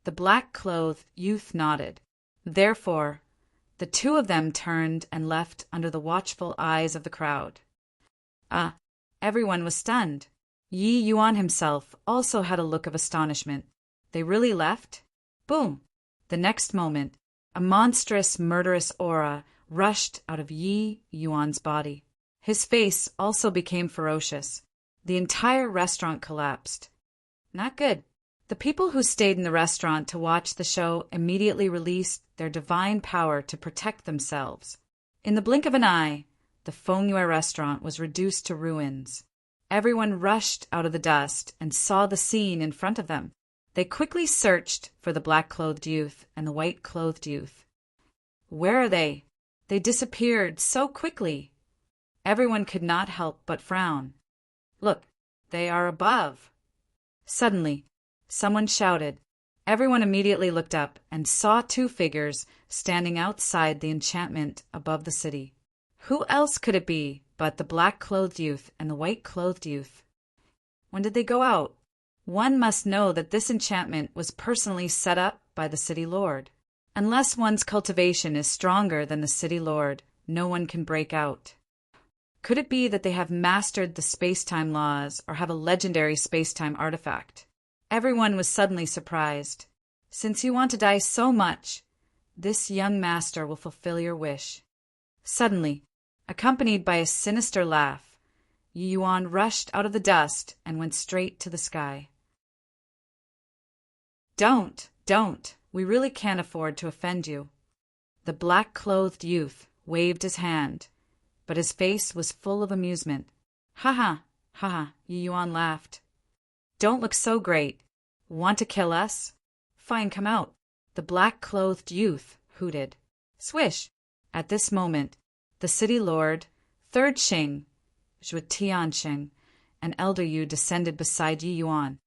The black-clothed youth nodded. Therefore, the two of them turned and left under the watchful eyes of the crowd. Everyone was stunned. Yi Yuan himself also had a look of astonishment. They really left? Boom! The next moment, a monstrous, murderous aura rushed out of Yi Yuan's body. His face also became ferocious. The entire restaurant collapsed. Not good. The people who stayed in the restaurant to watch the show immediately released their divine power to protect themselves. In the blink of an eye, the Fengyue restaurant was reduced to ruins. Everyone rushed out of the dust and saw the scene in front of them. They quickly searched for the black-clothed youth and the white-clothed youth. Where are they? They disappeared so quickly. Everyone could not help but frown. Look, they are above. Suddenly, someone shouted. Everyone immediately looked up and saw two figures standing outside the enchantment above the city. Who else could it be but the black-clothed youth and the white-clothed youth? When did they go out? One must know that this enchantment was personally set up by the city lord. Unless one's cultivation is stronger than the city lord, no one can break out. Could it be that they have mastered the space-time laws or have a legendary space-time artifact? Everyone was suddenly surprised. Since you want to die so much, this young master will fulfill your wish. Suddenly, accompanied by a sinister laugh, Yi Yuan rushed out of the dust and went straight to the sky. Don't. We really can't afford to offend you. The black-clothed youth waved his hand, but his face was full of amusement. Ha ha, Yi Yuan laughed. Don't look so great. Want to kill us? Fine, come out. The black-clothed youth hooted. Swish! At this moment, the city lord, Third Xing, Zhuo Tianxing, and Elder Yu descended beside Yi Yuan.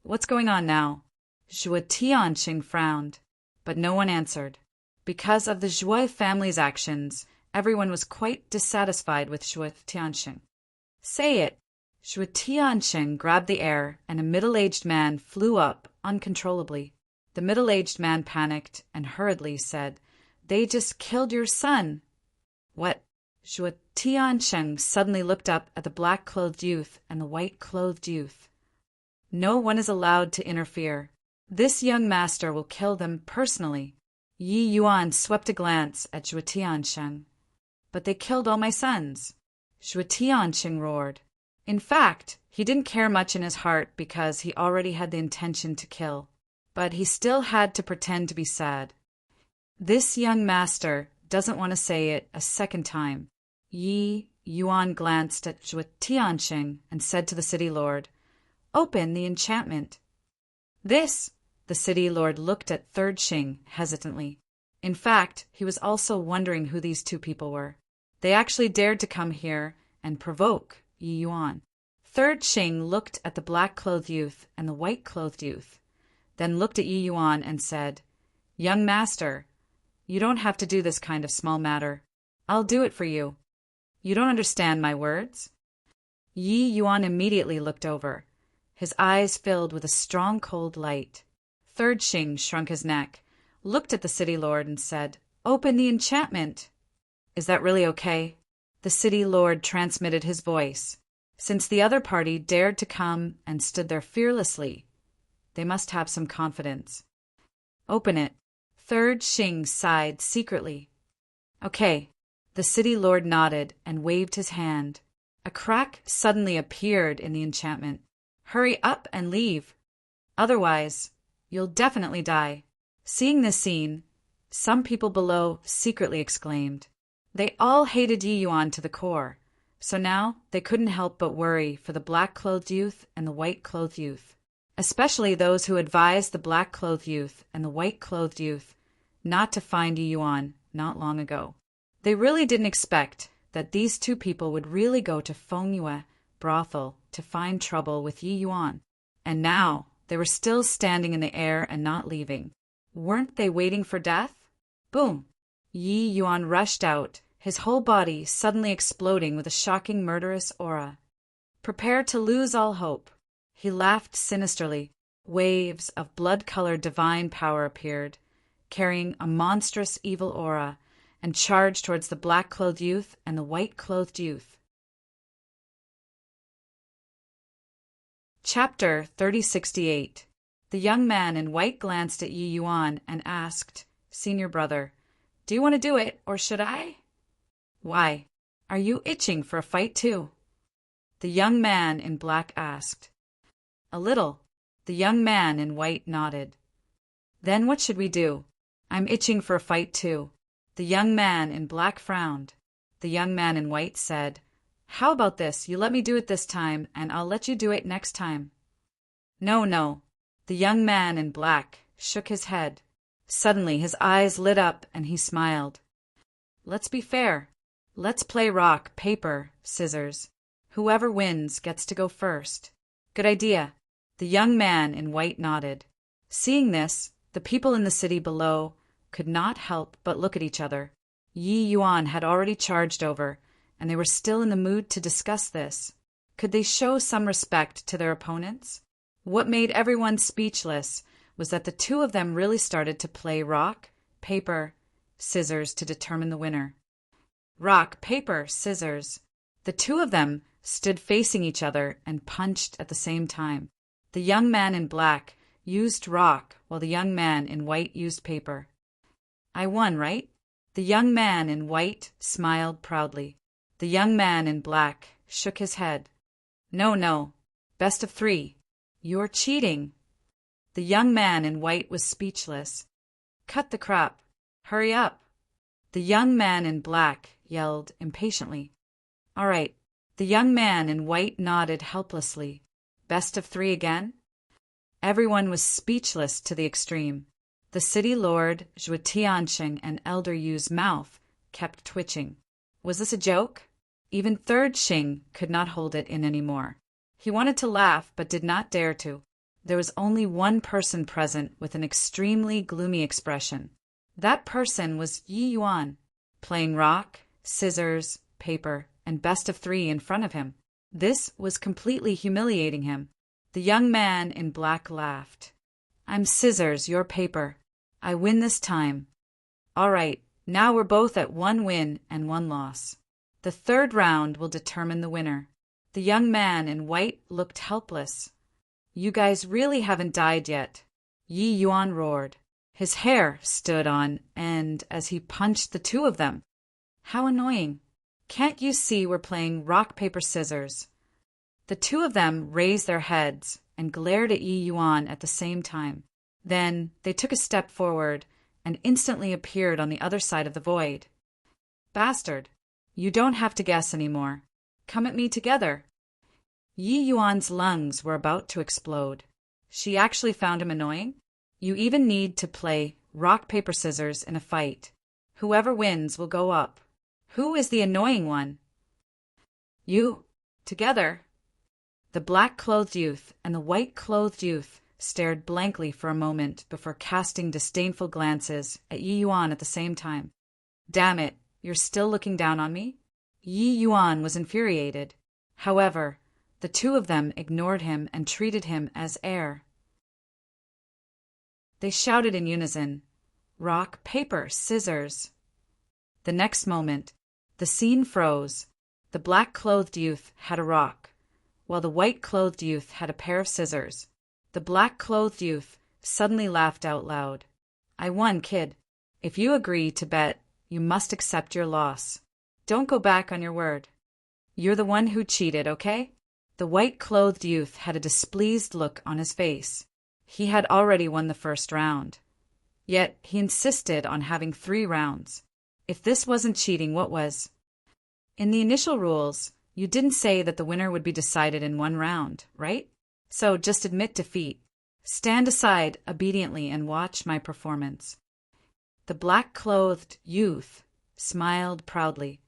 What's going on now? Zhuo Tianxing frowned, but no one answered. Because of the Zhuo family's actions, everyone was quite dissatisfied with Zhuo Tianxing. Say it! Zhuo Tianxing grabbed the air, and a middle-aged man flew up uncontrollably. The middle-aged man panicked and hurriedly said, They just killed your son. What? Zhuo Tianxing suddenly looked up at the black-clothed youth and the white-clothed youth. No one is allowed to interfere. This young master will kill them personally. Yi Yuan swept a glance at Zhuo Tianxing. But they killed all my sons. Zhuo Tianxing roared. In fact, he didn't care much in his heart because he already had the intention to kill. But he still had to pretend to be sad. This young master doesn't want to say it a second time. Yi Yuan glanced at Zhuo Tianxing and said to the city lord, Open the enchantment. This, the city lord looked at Third Xing hesitantly. In fact, he was also wondering who these two people were. They actually dared to come here and provoke Yi Yuan. Third Xing looked at the black-clothed youth and the white-clothed youth, then looked at Yi Yuan and said, Young master, you don't have to do this kind of small matter. I'll do it for you. You don't understand my words? Yi Yuan immediately looked over. His eyes filled with a strong cold light. Third Xing shrunk his neck, looked at the city lord and said, Open the enchantment. Is that really okay? The city lord transmitted his voice. Since the other party dared to come and stood there fearlessly, they must have some confidence. Open it. Third Xing sighed secretly. Okay. The city lord nodded and waved his hand. A crack suddenly appeared in the enchantment. Hurry up and leave. Otherwise, you'll definitely die. Seeing this scene, some people below secretly exclaimed. They all hated Yi Yuan to the core, so now they couldn't help but worry for the black-clothed youth and the white-clothed youth, especially those who advised the black-clothed youth and the white-clothed youth not to find Yi Yuan not long ago. They really didn't expect that these two people would really go to Fengyue brothel to find trouble with Yi Yuan. And now they were still standing in the air and not leaving. Weren't they waiting for death? Boom! Yi Yuan rushed out, his whole body suddenly exploding with a shocking murderous aura. Prepare to lose all hope. He laughed sinisterly. waves of blood-colored divine power appeared, carrying a monstrous evil aura, and charged towards the black-clothed youth and the white-clothed youth. Chapter 3068. The young man in white glanced at Yi Yuan and asked, "Senior brother, do you want to do it, or should I?" "Why? Are you itching for a fight too?" the young man in black asked. "A little." The young man in white nodded. "Then what should we do? I'm itching for a fight too." The young man in black frowned. The young man in white said, "How about this? You let me do it this time, and I'll let you do it next time." "No, no." The young man in black shook his head. Suddenly his eyes lit up and he smiled. "Let's be fair. Let's play rock, paper, scissors. Whoever wins gets to go first." "Good idea." The young man in white nodded. Seeing this, the people in the city below could not help but look at each other. Yi Yuan had already charged over, and they were still in the mood to discuss this. Could they show some respect to their opponents? What made everyone speechless was that the two of them really started to play rock, paper, scissors to determine the winner. Rock, paper, scissors. The two of them stood facing each other and punched at the same time. The young man in black used rock while the young man in white used paper. "I won, right?" The young man in white smiled proudly. The young man in black shook his head. "No, no. Best of 3. You're cheating." The young man in white was speechless. "Cut the crap. Hurry up." The young man in black yelled impatiently. "All right." The young man in white nodded helplessly. "Best of 3 again?" Everyone was speechless to the extreme. The city lord, Zhuo Tiansheng, and Elder Yu's mouth kept twitching. Was this a joke? Even Third Xing could not hold it in anymore. He wanted to laugh, but did not dare to. There was only one person present with an extremely gloomy expression. That person was Yi Yuan, playing rock, scissors, paper, and best of 3 in front of him. This was completely humiliating him. The young man in black laughed. "I'm scissors, you're paper. I win this time." "All right, now we're both at 1 win and 1 loss. The 3rd round will determine the winner." The young man in white looked helpless. "You guys really haven't died yet." Yi Yuan roared. His hair stood on end as he punched the two of them. "How annoying. Can't you see we're playing rock, paper, scissors?" The two of them raised their heads and glared at Yi Yuan at the same time. Then they took a step forward and instantly appeared on the other side of the void. "Bastard, you don't have to guess anymore. Come at me together." Yi Yuan's lungs were about to explode. She actually found him annoying. You even need to play rock, paper, scissors in a fight. Whoever wins will go up. Who is the annoying one? You. Together. The black-clothed youth and the white-clothed youth stared blankly for a moment before casting disdainful glances at Yi Yuan at the same time. "Damn it, you're still looking down on me?" Yi Yuan was infuriated. However, the two of them ignored him and treated him as air. They shouted in unison, "Rock, paper, scissors." The next moment, the scene froze. The black-clothed youth had a rock, while the white-clothed youth had a pair of scissors. The black-clothed youth suddenly laughed out loud. "I won, kid. If you agree to bet, you must accept your loss. Don't go back on your word. You're the one who cheated, okay?" The white-clothed youth had a displeased look on his face. He had already won the 1st round. Yet he insisted on having 3 rounds. If this wasn't cheating, what was? In the initial rules, you didn't say that the winner would be decided in 1 round, right? So just admit defeat. Stand aside obediently and watch my performance. The black-clothed youth smiled proudly.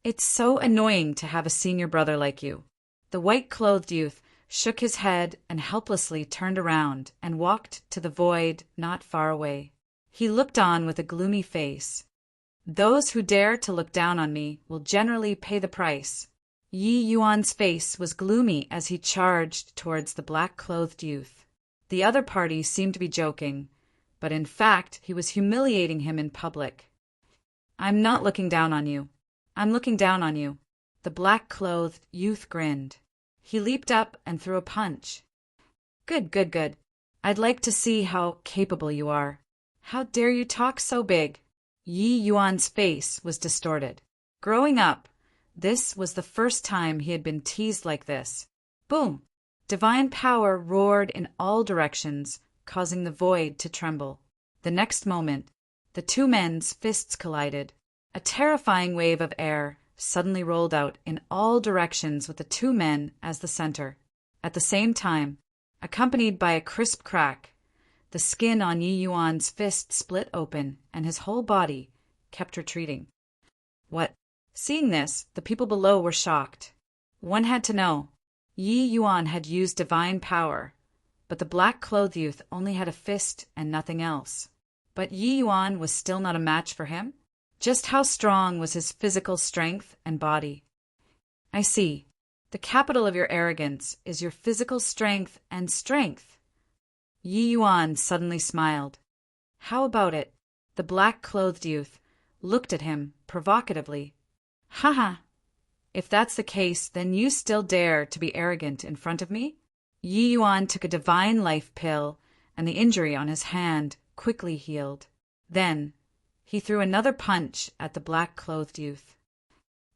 "It's so annoying to have a senior brother like you." The white-clothed youth shook his head and helplessly turned around and walked to the void not far away. He looked on with a gloomy face. "Those who dare to look down on me will generally pay the price." Yi Yuan's face was gloomy as he charged towards the black-clothed youth. The other party seemed to be joking, but in fact he was humiliating him in public. "I'm not looking down on you. I'm looking down on you." The black-clothed youth grinned. He leaped up and threw a punch. "Good, good, good. I'd like to see how capable you are. How dare you talk so big?" Yi Yuan's face was distorted. Growing up, this was the first time he had been teased like this. Boom! Divine power roared in all directions, causing the void to tremble. The next moment, the two men's fists collided. A terrifying wave of air suddenly rolled out in all directions with the two men as the center. At the same time, accompanied by a crisp crack, the skin on Yi Yuan's fist split open, and his whole body kept retreating. What? Seeing this, the people below were shocked. One had to know. Yi Yuan had used divine power, but the black-clothed youth only had a fist and nothing else. But Yi Yuan was still not a match for him? Just how strong was his physical strength and body? "I see. The capital of your arrogance is your physical strength and strength." Yi Yuan suddenly smiled. "How about it?" The black-clothed youth looked at him provocatively. "Haha! If that's the case, then you still dare to be arrogant in front of me?" Yi Yuan took a divine life pill, and the injury on his hand quickly healed. Then he threw another punch at the black-clothed youth.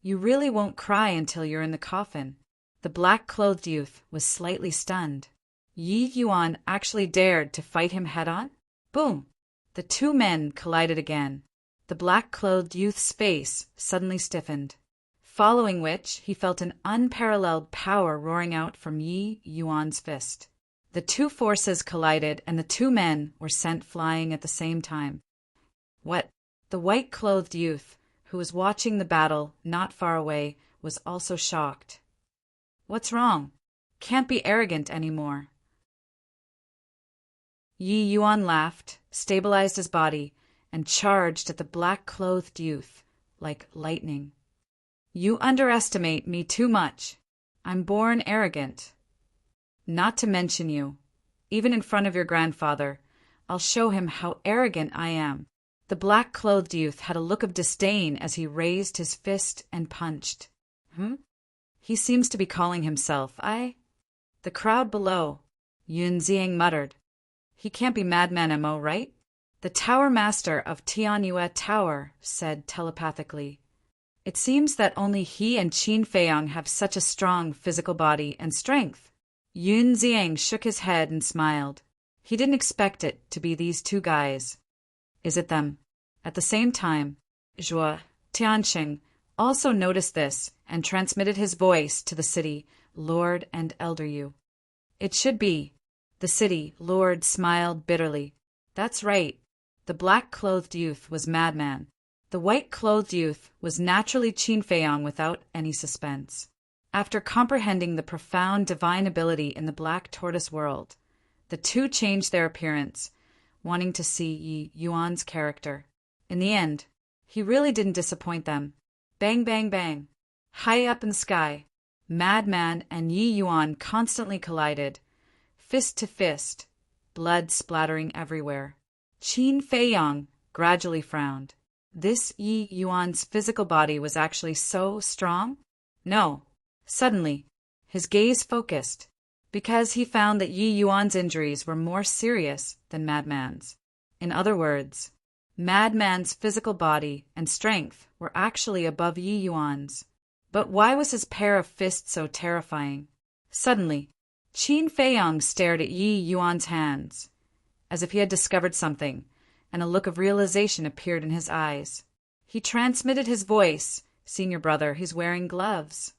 "You really won't cry until you're in the coffin." The black-clothed youth was slightly stunned. Yi Yuan actually dared to fight him head-on? Boom! The two men collided again. The black-clothed youth's face suddenly stiffened, following which he felt an unparalleled power roaring out from Yi Yuan's fist. The two forces collided, and the two men were sent flying at the same time. What? The white-clothed youth, who was watching the battle not far away, was also shocked. "What's wrong? Can't be arrogant anymore." Yi Yuan laughed, stabilized his body, and charged at the black-clothed youth like lightning. "You underestimate me too much. I'm born arrogant. Not to mention you. Even in front of your grandfather, I'll show him how arrogant I am." The black-clothed youth had a look of disdain as he raised his fist and punched. He seems to be calling himself, The crowd below, Yun Ziang muttered. "He can't be Madman Mo, right?" The Tower Master of Tianyue Tower said telepathically. "It seems that only he and Qin Feiyang have such a strong physical body and strength." Yun Ziang shook his head and smiled. He didn't expect it to be these two guys. "Is it them?" At the same time, Zhuo Tianxing also noticed this and transmitted his voice to the city Lord and Elder Yu. "It should be." The city Lord smiled bitterly. "That's right. The black-clothed youth was Madman. The white-clothed youth was naturally Qin Feiyang without any suspense." After comprehending the profound divine ability in the Black Tortoise world, the two changed their appearance, wanting to see Yi Yuan's character. In the end, he really didn't disappoint them. Bang, bang, bang. High up in the sky, Madman and Yi Yuan constantly collided, fist to fist, blood splattering everywhere. Qin Feiyang gradually frowned. This Yi Yuan's physical body was actually so strong? No. Suddenly, his gaze focused, because he found that Yi Yuan's injuries were more serious than Madman's. In other words, Madman's physical body and strength were actually above Yi Yuan's. But why was his pair of fists so terrifying? Suddenly, Qin Feiyang stared at Yi Yuan's hands, as if he had discovered something, and a look of realization appeared in his eyes. He transmitted his voice. "Senior brother, he's wearing gloves."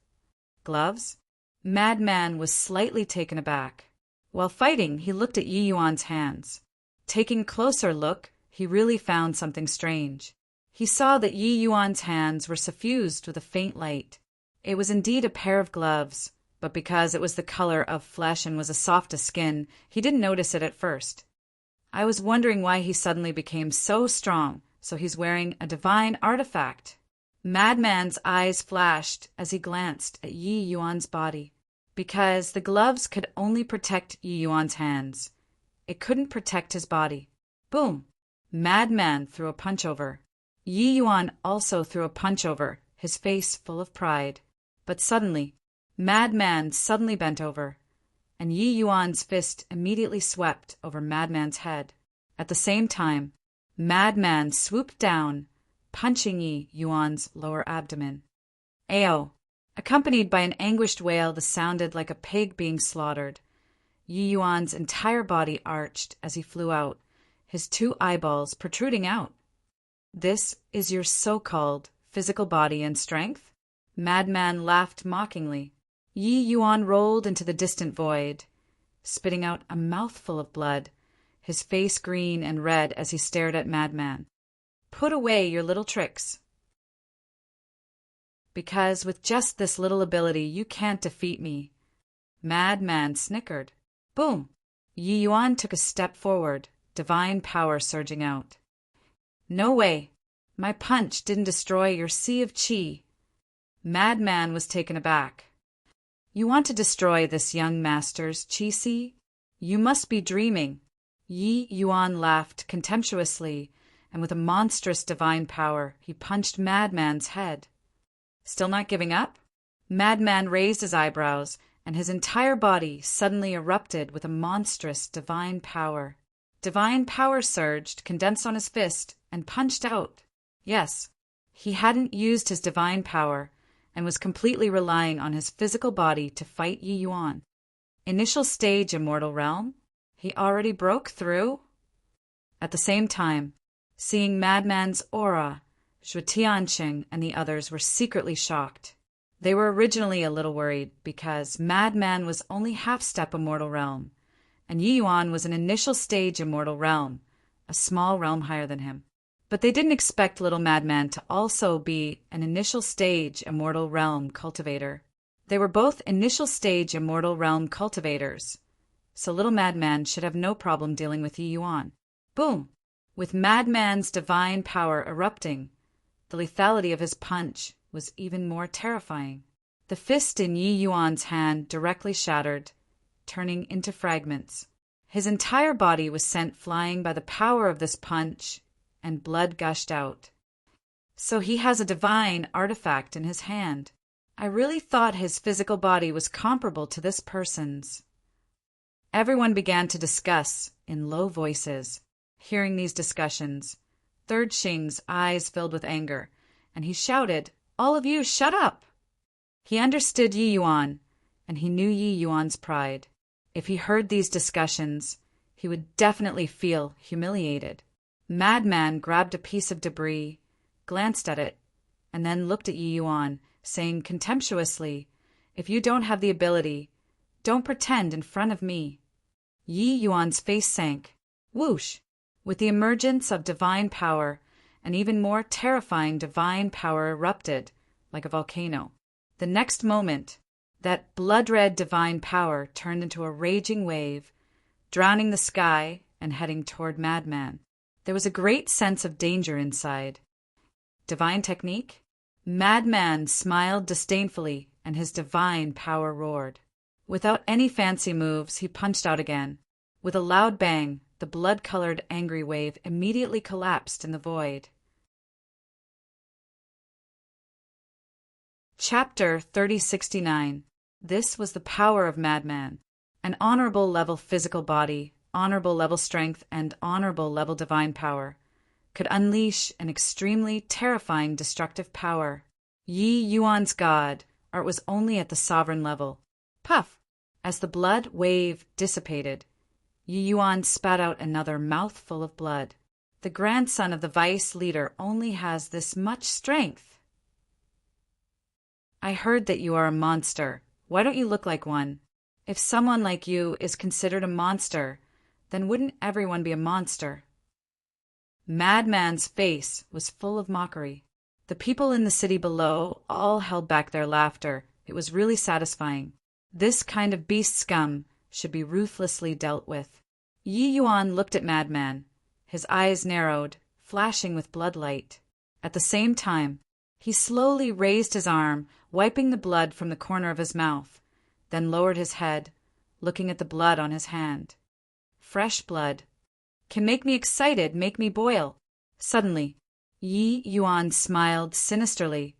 "Gloves?" Madman was slightly taken aback. While fighting, he looked at Yi Yuan's hands. Taking a closer look, he really found something strange. He saw that Yi Yuan's hands were suffused with a faint light. It was indeed a pair of gloves, but because it was the color of flesh and was as soft as skin, he didn't notice it at first. "I was wondering why he suddenly became so strong, so he's wearing a divine artifact." Madman's eyes flashed as he glanced at Yi Yuan's body. Because the gloves could only protect Yi Yuan's hands, It couldn't protect his body. Boom! Madman threw a punch over. Yi Yuan also threw a punch over, his face full of pride. But suddenly, Madman suddenly bent over, and Yi Yuan's fist immediately swept over Madman's head. At the same time, Madman swooped down, punching Yi Yuan's lower abdomen. Ayo! Accompanied by an anguished wail that sounded like a pig being slaughtered. Yi Yuan's entire body arched as he flew out, his 2 eyeballs protruding out. This is your so-called physical body and strength? Madman laughed mockingly. Yi Yuan rolled into the distant void, spitting out a mouthful of blood, his face green and red as he stared at Madman. Put away your little tricks. Because with just this little ability you can't defeat me. Madman snickered. Boom! Yi Yuan took a step forward, divine power surging out. No way! My punch didn't destroy your sea of qi. Madman was taken aback. You want to destroy this young master's qi sea? You must be dreaming. Yi Yuan laughed contemptuously, and with a monstrous divine power, he punched Madman's head. Still not giving up? Madman raised his eyebrows, and his entire body suddenly erupted with a monstrous divine power. Divine power surged, condensed on his fist, and punched out. Yes, he hadn't used his divine power, and was completely relying on his physical body to fight Yi Yuan. Initial stage Immortal Realm? He already broke through? At the same time, seeing Madman's aura, Zhuo Tianqing and the others were secretly shocked. They were originally a little worried because Madman was only half-step Immortal Realm, and Yi Yuan was an initial stage Immortal Realm, a small realm higher than him. But they didn't expect little Madman to also be an initial stage Immortal Realm cultivator. They were both initial stage Immortal Realm cultivators, so little Madman should have no problem dealing with Yi Yuan. Boom! With Madman's divine power erupting, the lethality of his punch was even more terrifying. The fist in Yi Yuan's hand directly shattered, turning into fragments. His entire body was sent flying by the power of this punch, and blood gushed out. So he has a divine artifact in his hand. I really thought his physical body was comparable to this person's. Everyone began to discuss in low voices. Hearing these discussions, Third Xing's eyes filled with anger, and he shouted, "All of you, shut up!" He understood Yi Yuan, and he knew Yi Yuan's pride. If he heard these discussions, he would definitely feel humiliated. Madman grabbed a piece of debris, glanced at it, and then looked at Yi Yuan, saying contemptuously, "If you don't have the ability, don't pretend in front of me." Yi Yuan's face sank. Whoosh! With the emergence of divine power, an even more terrifying divine power erupted, like a volcano. The next moment, that blood-red divine power turned into a raging wave, drowning the sky and heading toward Madman. There was a great sense of danger inside. Divine technique? Madman smiled disdainfully, and his divine power roared. Without any fancy moves, he punched out again. With a loud bang, the blood-colored angry wave immediately collapsed in the void. Chapter 3069. This was the power of Madman. An honorable level physical body, honorable level strength, and honorable level divine power could unleash an extremely terrifying destructive power. Yi Yuan's god, or it was only at the sovereign level. Puff! As the blood wave dissipated, Yi Yuan spat out another mouthful of blood. The grandson of the vice leader only has this much strength. I heard that you are a monster. Why don't you look like one? If someone like you is considered a monster, then wouldn't everyone be a monster? Madman's face was full of mockery. The people in the city below all held back their laughter. It was really satisfying. This kind of beast scum should be ruthlessly dealt with. Yi Yuan looked at Madman. His eyes narrowed, flashing with bloodlight. At the same time, he slowly raised his arm, wiping the blood from the corner of his mouth, then lowered his head, looking at the blood on his hand. fresh blood. Can make me excited, make me boil. Suddenly, Yi Yuan smiled sinisterly.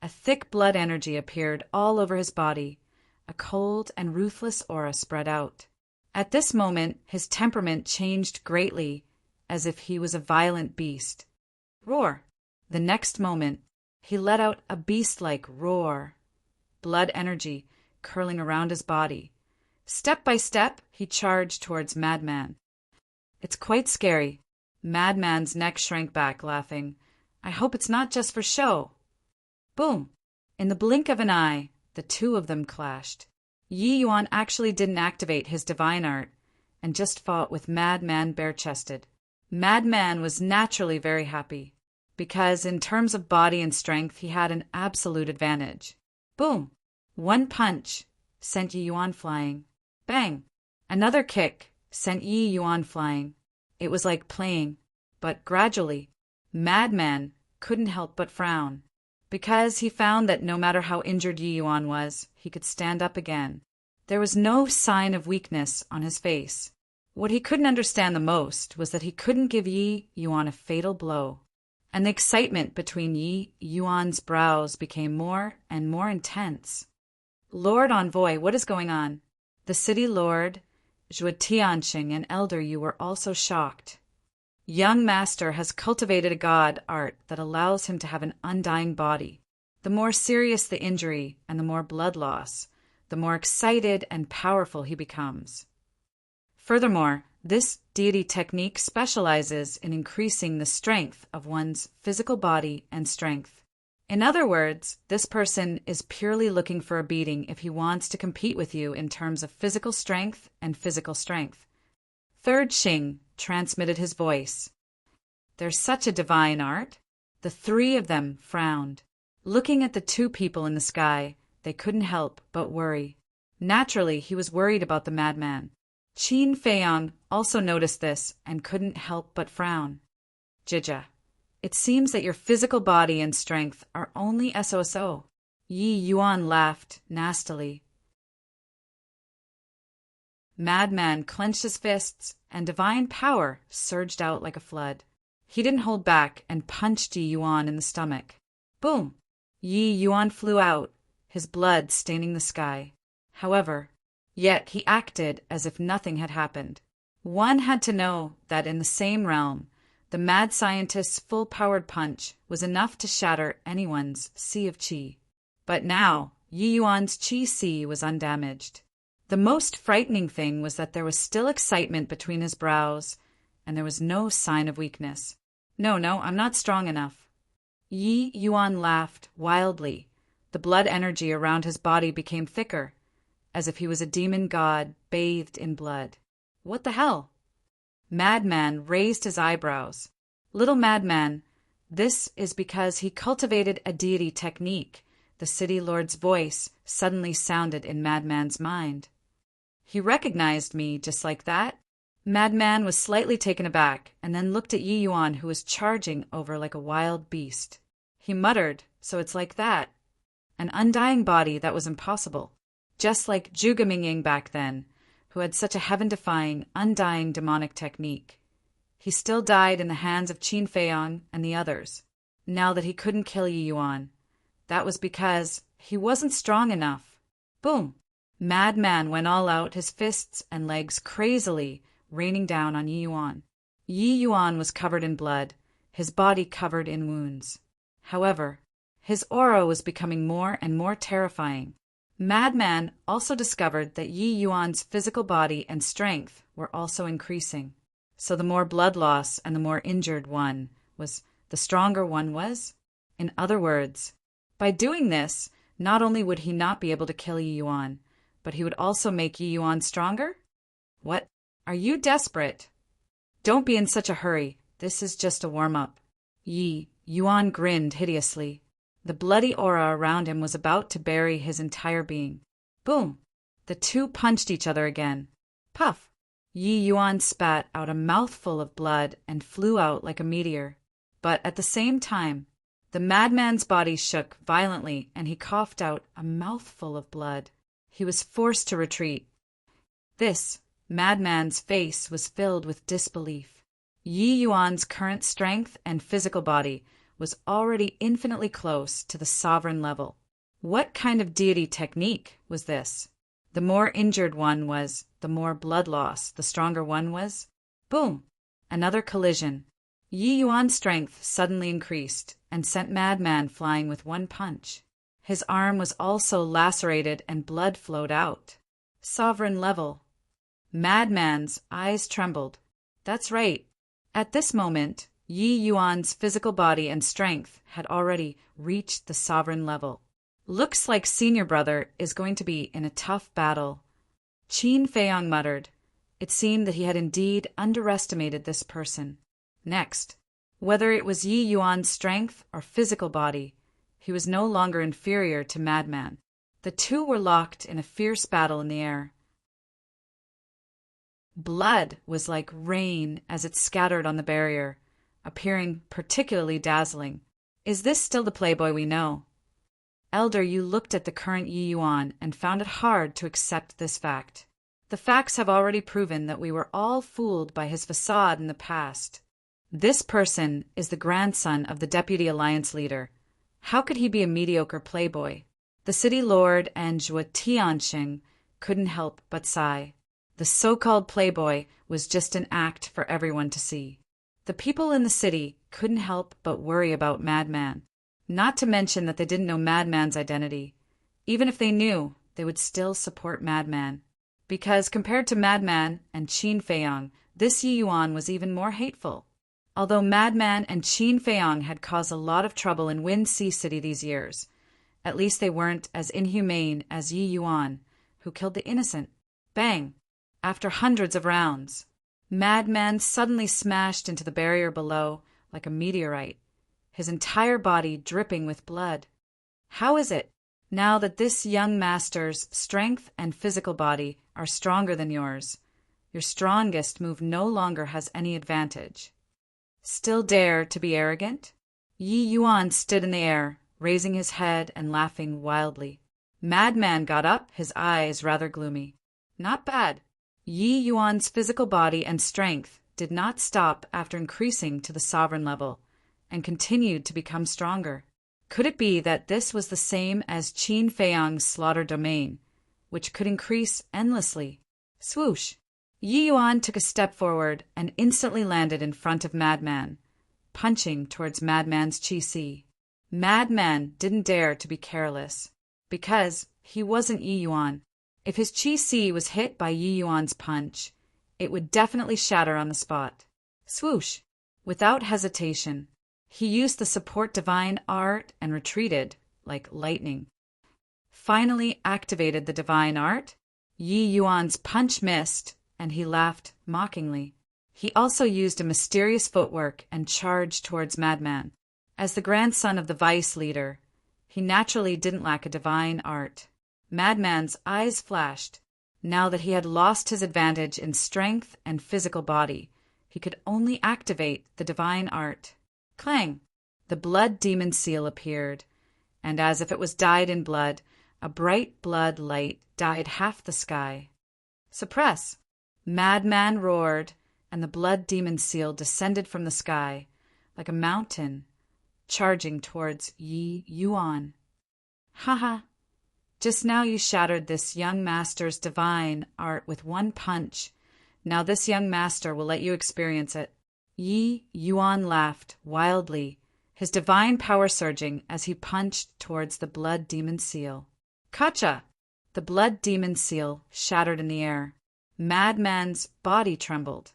A thick blood energy appeared all over his body. A cold and ruthless aura spread out. At this moment, his temperament changed greatly, as if he was a violent beast. Roar! The next moment, he let out a beast-like roar. Blood energy curling around his body. Step by step, he charged towards Madman. It's quite scary. Madman's neck shrank back, laughing. I hope it's not just for show. Boom! In the blink of an eye, the two of them clashed. Yi Yuan actually didn't activate his divine art, and just fought with Madman bare-chested. Madman was naturally very happy, because in terms of body and strength he had an absolute advantage. Boom! One punch sent Yi Yuan flying. Bang! Another kick sent Yi Yuan flying. It was like playing, but gradually, Madman couldn't help but frown, because he found that no matter how injured Yi Yuan was, he could stand up again. There was no sign of weakness on his face. What he couldn't understand the most was that he couldn't give Yi Yuan a fatal blow, and the excitement between Yi Yuan's brows became more and more intense. Lord Envoy, what is going on? The city lord, Zhuo Tianqing, and Elder Yu were also shocked. Young master has cultivated a god art that allows him to have an undying body. The more serious the injury and the more blood loss, the more excited and powerful he becomes. Furthermore, this deity technique specializes in increasing the strength of one's physical body and strength. In other words, this person is purely looking for a beating if he wants to compete with you in terms of physical strength and physical strength. Third Xing transmitted his voice. There's such a divine art. The three of them frowned. Looking at the two people in the sky, they couldn't help but worry. Naturally, he was worried about the madman. Qin Feiyang also noticed this and couldn't help but frown. Jija, it seems that your physical body and strength are only so. Yi Yuan laughed nastily. Madman clenched his fists, and divine power surged out like a flood. He didn't hold back and punched Yi Yuan in the stomach. Boom! Yi Yuan flew out, his blood staining the sky. However, yet he acted as if nothing had happened. One had to know that in the same realm, the mad scientist's full-powered punch was enough to shatter anyone's sea of qi. But now, Yi Yuan's qi sea was undamaged. The most frightening thing was that there was still excitement between his brows, and there was no sign of weakness. No, I'm not strong enough. Yi Yuan laughed wildly. The blood energy around his body became thicker, as if he was a demon god bathed in blood. What the hell? Madman raised his eyebrows. Little Madman, this is because he cultivated a deity technique. The city lord's voice suddenly sounded in Madman's mind. He recognized me just like that. Madman was slightly taken aback and then looked at Yi Yuan, who was charging over like a wild beast. He muttered, so it's like that. An undying body that was impossible. Just like Zhuge Mingying back then, who had such a heaven-defying, undying demonic technique. He still died in the hands of Qin Feiyang and the others, now that he couldn't kill Yi Yuan. That was because he wasn't strong enough. Boom! Madman went all out, his fists and legs crazily raining down on Yi Yuan. Yi Yuan was covered in blood, his body covered in wounds. However, his aura was becoming more and more terrifying. Madman also discovered that Yi Yuan's physical body and strength were also increasing. So the more blood loss and the more injured one was, the stronger one was. In other words, by doing this, not only would he not be able to kill Yi Yuan, but he would also make Yi Yuan stronger? What? Are you desperate? Don't be in such a hurry. This is just a warm-up. Yi Yuan grinned hideously. The bloody aura around him was about to bury his entire being. Boom! The two punched each other again. Puff! Yi Yuan spat out a mouthful of blood and flew out like a meteor. But at the same time, the madman's body shook violently and he coughed out a mouthful of blood. He was forced to retreat. This Madman's face was filled with disbelief. Yi Yuan's current strength and physical body was already infinitely close to the sovereign level. What kind of deity technique was this? The more injured one was, the more blood loss the stronger one was. Boom! Another collision. Yi Yuan's strength suddenly increased and sent Madman flying with one punch. His arm was also lacerated and blood flowed out. Sovereign level. Madman's eyes trembled. That's right. At this moment, Yi Yuan's physical body and strength had already reached the sovereign level. Looks like senior brother is going to be in a tough battle. Qin Feiyong muttered. It seemed that he had indeed underestimated this person. Next, whether it was Yi Yuan's strength or physical body, he was no longer inferior to Madman. The two were locked in a fierce battle in the air. Blood was like rain as it scattered on the barrier, appearing particularly dazzling. Is this still the playboy we know? Elder, you looked at the current Yi Yuan and found it hard to accept this fact. The facts have already proven that we were all fooled by his facade in the past. This person is the grandson of the Deputy Alliance leader. How could he be a mediocre playboy? The city lord and Zhuo Tianxing couldn't help but sigh. The so-called playboy was just an act for everyone to see. The people in the city couldn't help but worry about Madman. Not to mention that they didn't know Madman's identity. Even if they knew, they would still support Madman. Because compared to Madman and Qin Feiyong, this Yi Yuan was even more hateful. Although Madman and Qin Feiyong had caused a lot of trouble in Wind Sea City these years, at least they weren't as inhumane as Yi Yuan, who killed the innocent. Bang! After hundreds of rounds, Madman suddenly smashed into the barrier below like a meteorite, his entire body dripping with blood. How is it, now that this young master's strength and physical body are stronger than yours, your strongest move no longer has any advantage? Still dare to be arrogant? Yi Yuan stood in the air, raising his head and laughing wildly. Madman got up, his eyes rather gloomy. Not bad. Yi Yuan's physical body and strength did not stop after increasing to the sovereign level, and continued to become stronger. Could it be that this was the same as Qin Feiyong's slaughter domain, which could increase endlessly? Swoosh! Yi Yuan took a step forward and instantly landed in front of Madman, punching towards Madman's Qi. Madman didn't dare to be careless, because he wasn't Yi Yuan. If his Qi was hit by Yi Yuan's punch, it would definitely shatter on the spot. Swoosh! Without hesitation, he used the support divine art and retreated like lightning. Finally activated the divine art, Yi Yuan's punch missed, and he laughed mockingly. He also used a mysterious footwork and charged towards Madman. As the grandson of the vice leader, he naturally didn't lack a divine art. Madman's eyes flashed. Now that he had lost his advantage in strength and physical body, he could only activate the divine art. Clang! The blood demon seal appeared, and as if it was dyed in blood, a bright blood light dyed half the sky. Suppress! Madman roared, and the blood demon seal descended from the sky like a mountain, charging towards Yi Yuan. Ha! Just now you shattered this young master's divine art with one punch. Now this young master will let you experience it. Yi Yuan laughed wildly, his divine power surging as he punched towards the blood demon seal. Kacha! The blood demon seal shattered in the air. Madman's body trembled,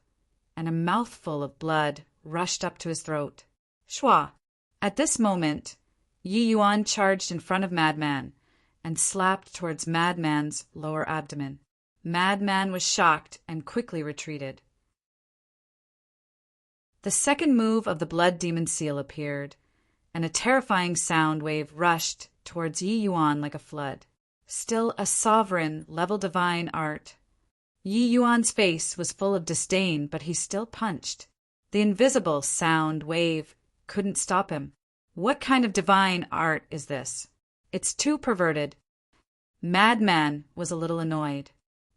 and a mouthful of blood rushed up to his throat. Shwa! At this moment, Yi Yuan charged in front of Madman and slapped towards Madman's lower abdomen. Madman was shocked and quickly retreated. The second move of the blood demon seal appeared, and a terrifying sound wave rushed towards Yi Yuan like a flood. Still a sovereign level divine art. Yi Yuan's face was full of disdain, but he still punched. The invisible sound wave couldn't stop him. What kind of divine art is this? It's too perverted. Madman was a little annoyed.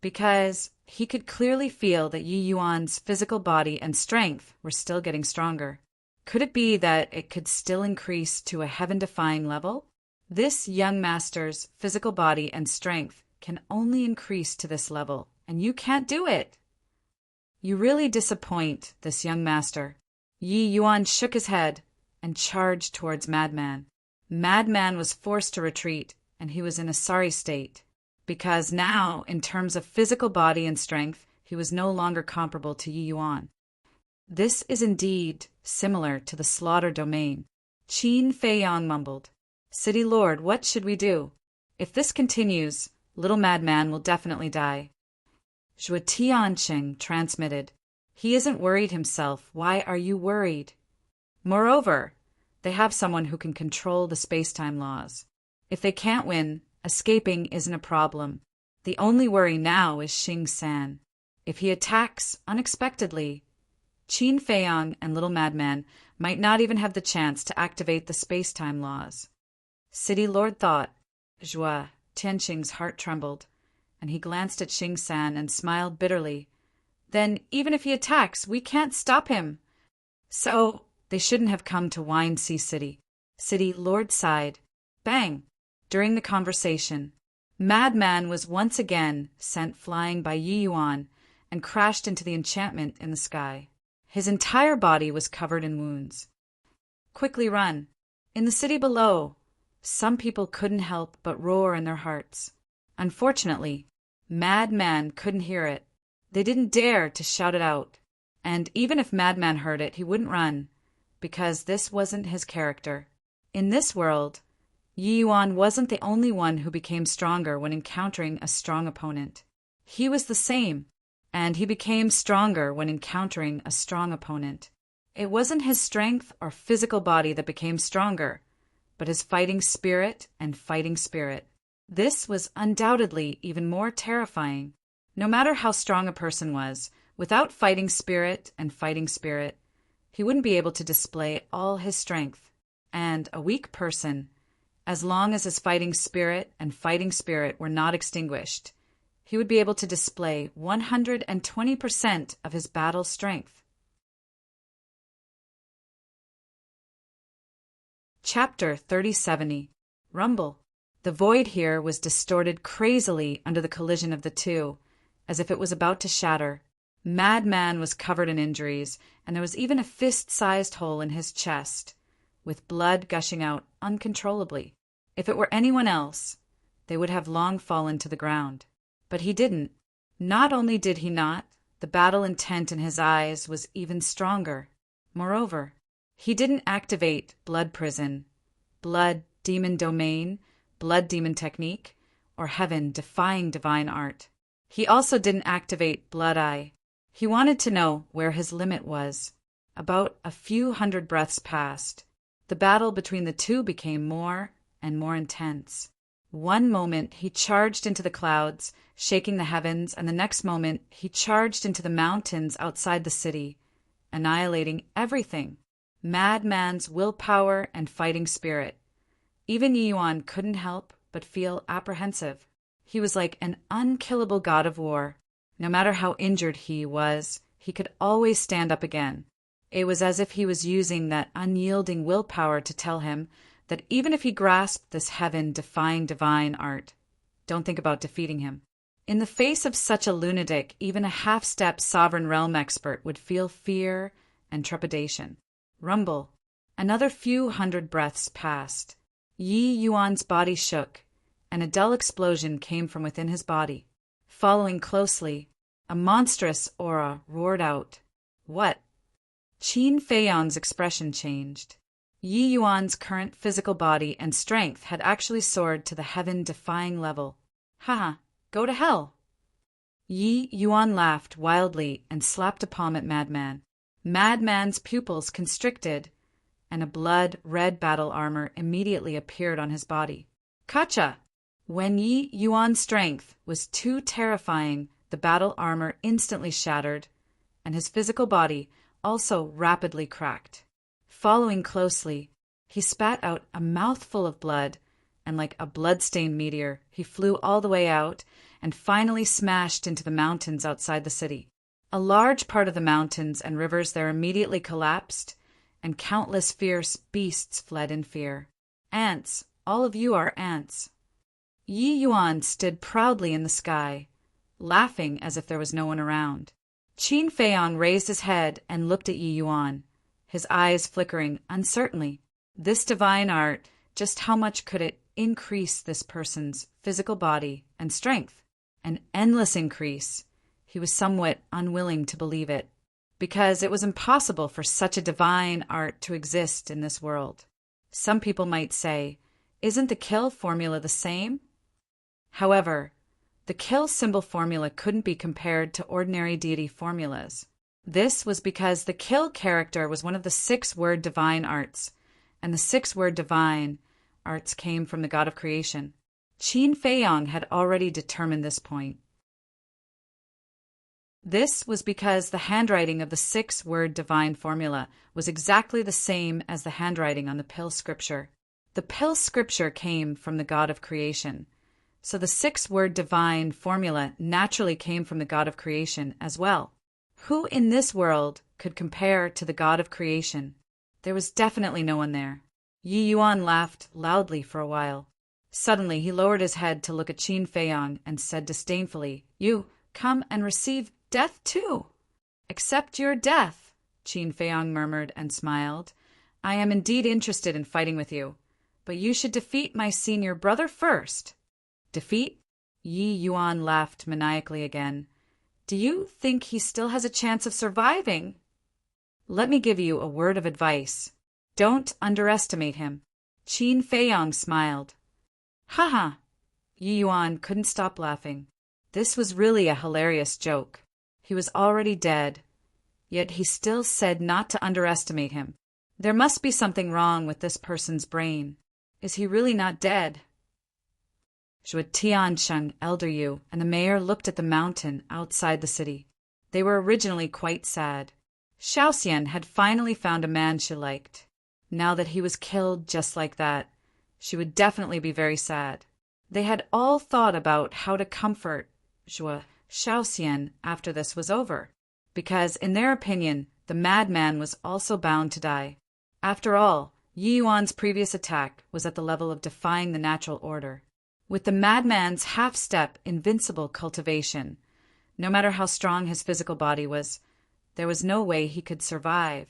because he could clearly feel that Yi Yuan's physical body and strength were still getting stronger. Could it be that it could still increase to a heaven-defying level? This young master's physical body and strength can only increase to this level, and you can't do it. You really disappoint this young master. Yi Yuan shook his head and charged towards Madman. Madman was forced to retreat, and he was in a sorry state, because now, in terms of physical body and strength, he was no longer comparable to Yi Yuan. This is indeed similar to the slaughter domain. Qin Feiyang mumbled, "City Lord, what should we do? If this continues, little Madman will definitely die." Zhuo Tianqing transmitted, "He isn't worried himself. Why are you worried? Moreover, they have someone who can control the space-time laws. If they can't win, escaping isn't a problem. The only worry now is Xing San. If he attacks unexpectedly, Qin Feiyang and Little Madman might not even have the chance to activate the space-time laws." City Lord thought. Zhuo Tianqing's heart trembled, and he glanced at Xing San and smiled bitterly. "Then even if he attacks, we can't stop him. So they shouldn't have come to Wine Sea City." City Lord sighed. Bang! During the conversation, Madman was once again sent flying by Yi Yuan and crashed into the enchantment in the sky. His entire body was covered in wounds. Quickly run. In the city below, some people couldn't help but roar in their hearts. Unfortunately, Madman couldn't hear it. They didn't dare to shout it out. And even if Madman heard it, he wouldn't run, because this wasn't his character. In this world, Yi Yuan wasn't the only one who became stronger when encountering a strong opponent. He was the same, and he became stronger when encountering a strong opponent. It wasn't his strength or physical body that became stronger, but his fighting spirit and fighting spirit. This was undoubtedly even more terrifying. No matter how strong a person was, without fighting spirit and fighting spirit, he wouldn't be able to display all his strength. And a weak person, as long as his fighting spirit and fighting spirit were not extinguished, he would be able to display 120% of his battle strength. Chapter 3070. Rumble. The void here was distorted crazily under the collision of the two, as if it was about to shatter. Madman was covered in injuries, and there was even a fist-sized hole in his chest, with blood gushing out uncontrollably. If it were anyone else, they would have long fallen to the ground. But he didn't. Not only did he not, the battle intent in his eyes was even stronger. Moreover, he didn't activate Blood Prison, Blood Demon Domain, Blood Demon Technique, or Heaven-defying divine art. He also didn't activate Blood Eye. He wanted to know where his limit was. About a few hundred breaths passed. The battle between the two became more and more intense. One moment he charged into the clouds, shaking the heavens, and the next moment he charged into the mountains outside the city, annihilating everything. Madman's willpower and fighting spirit. Even Yi Yuan couldn't help but feel apprehensive. He was like an unkillable god of war. No matter how injured he was, he could always stand up again. It was as if he was using that unyielding willpower to tell him that even if he grasped this heaven-defying divine art, don't think about defeating him. In the face of such a lunatic, even a half-step sovereign realm expert would feel fear and trepidation. Rumble. Another few hundred breaths passed. Yi Yuan's body shook, and a dull explosion came from within his body. Following closely, a monstrous aura roared out. What? Qin Feiyang's expression changed. Yi Yuan's current physical body and strength had actually soared to the heaven-defying level. Haha, go to hell! Yi Yuan laughed wildly and slapped a palm at Madman. Madman's pupils constricted, and a blood-red battle armor immediately appeared on his body. Kacha! When Yi Yuan's strength was too terrifying, the battle armor instantly shattered, and his physical body also rapidly cracked. Following closely, he spat out a mouthful of blood, and like a blood-stained meteor, he flew all the way out and finally smashed into the mountains outside the city. A large part of the mountains and rivers there immediately collapsed, and countless fierce beasts fled in fear. Ants, all of you are ants. Yi Yuan stood proudly in the sky, laughing as if there was no one around. Qin Feiyang raised his head and looked at Yi Yuan, his eyes flickering uncertainly. This divine art, just how much could it increase this person's physical body and strength? An endless increase. He was somewhat unwilling to believe it, because it was impossible for such a divine art to exist in this world. Some people might say, isn't the kill formula the same? However, the kill symbol formula couldn't be compared to ordinary deity formulas. This was because the kill character was one of the 6-word divine arts, and the 6-word divine arts came from the god of creation. Qin Feiyang had already determined this point. This was because the handwriting of the 6-word divine formula was exactly the same as the handwriting on the pill scripture. The pill scripture came from the god of creation, so the 6-word divine formula naturally came from the god of creation as well. Who in this world could compare to the god of creation? There was definitely no one there. Yi Yuan laughed loudly for a while. Suddenly he lowered his head to look at Qin Feiyang and said disdainfully, "You come and receive death too." "Accept your death," Qin Feiyang murmured and smiled. "I am indeed interested in fighting with you, but you should defeat my senior brother first." "Defeat?" Yi Yuan laughed maniacally again. "Do you think he still has a chance of surviving?" "Let me give you a word of advice. Don't underestimate him." Qin Feiyang smiled. "Ha ha!" Yi Yuan couldn't stop laughing. This was really a hilarious joke. He was already dead, yet he still said not to underestimate him. There must be something wrong with this person's brain. Is he really not dead? Zhuo Tiansheng, Elder Yu, and the mayor looked at the mountain outside the city. They were originally quite sad. Xiaoxian had finally found a man she liked. Now that he was killed just like that, she would definitely be very sad. They had all thought about how to comfort Zhuo Xiaoxian after this was over, because in their opinion, the madman was also bound to die. After all, Yi Yuan's previous attack was at the level of defying the natural order. With the madman's half-step invincible cultivation, no matter how strong his physical body was, there was no way he could survive.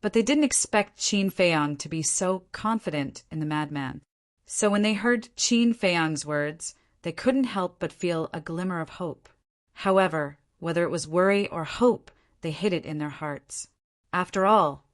But they didn't expect Qin Feiyang to be so confident in the madman. So when they heard Qin Feiyang's words, they couldn't help but feel a glimmer of hope. However, whether it was worry or hope, they hid it in their hearts. After all,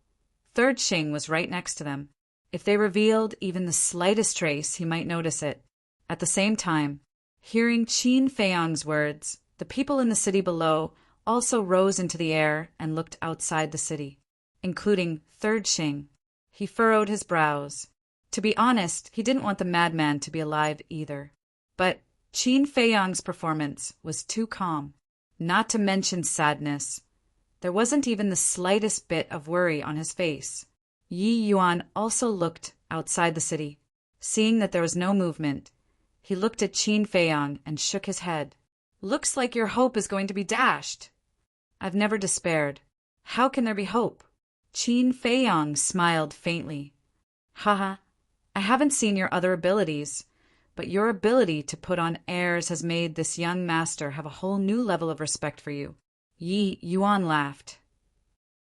Third Xing was right next to them. If they revealed even the slightest trace, he might notice it. At the same time, hearing Qin Feiyang's words, the people in the city below also rose into the air and looked outside the city, including Third Xing. He furrowed his brows. To be honest, he didn't want the madman to be alive either. But Qin Feiyang's performance was too calm, not to mention sadness. There wasn't even the slightest bit of worry on his face. Yi Yuan also looked outside the city. Seeing that there was no movement, he looked at Qin Feiyang and shook his head. "Looks like your hope is going to be dashed." "I've never despaired. How can there be hope?" Qin Feiyang smiled faintly. "Haha, I haven't seen your other abilities, but your ability to put on airs has made this young master have a whole new level of respect for you." Yi Yuan laughed.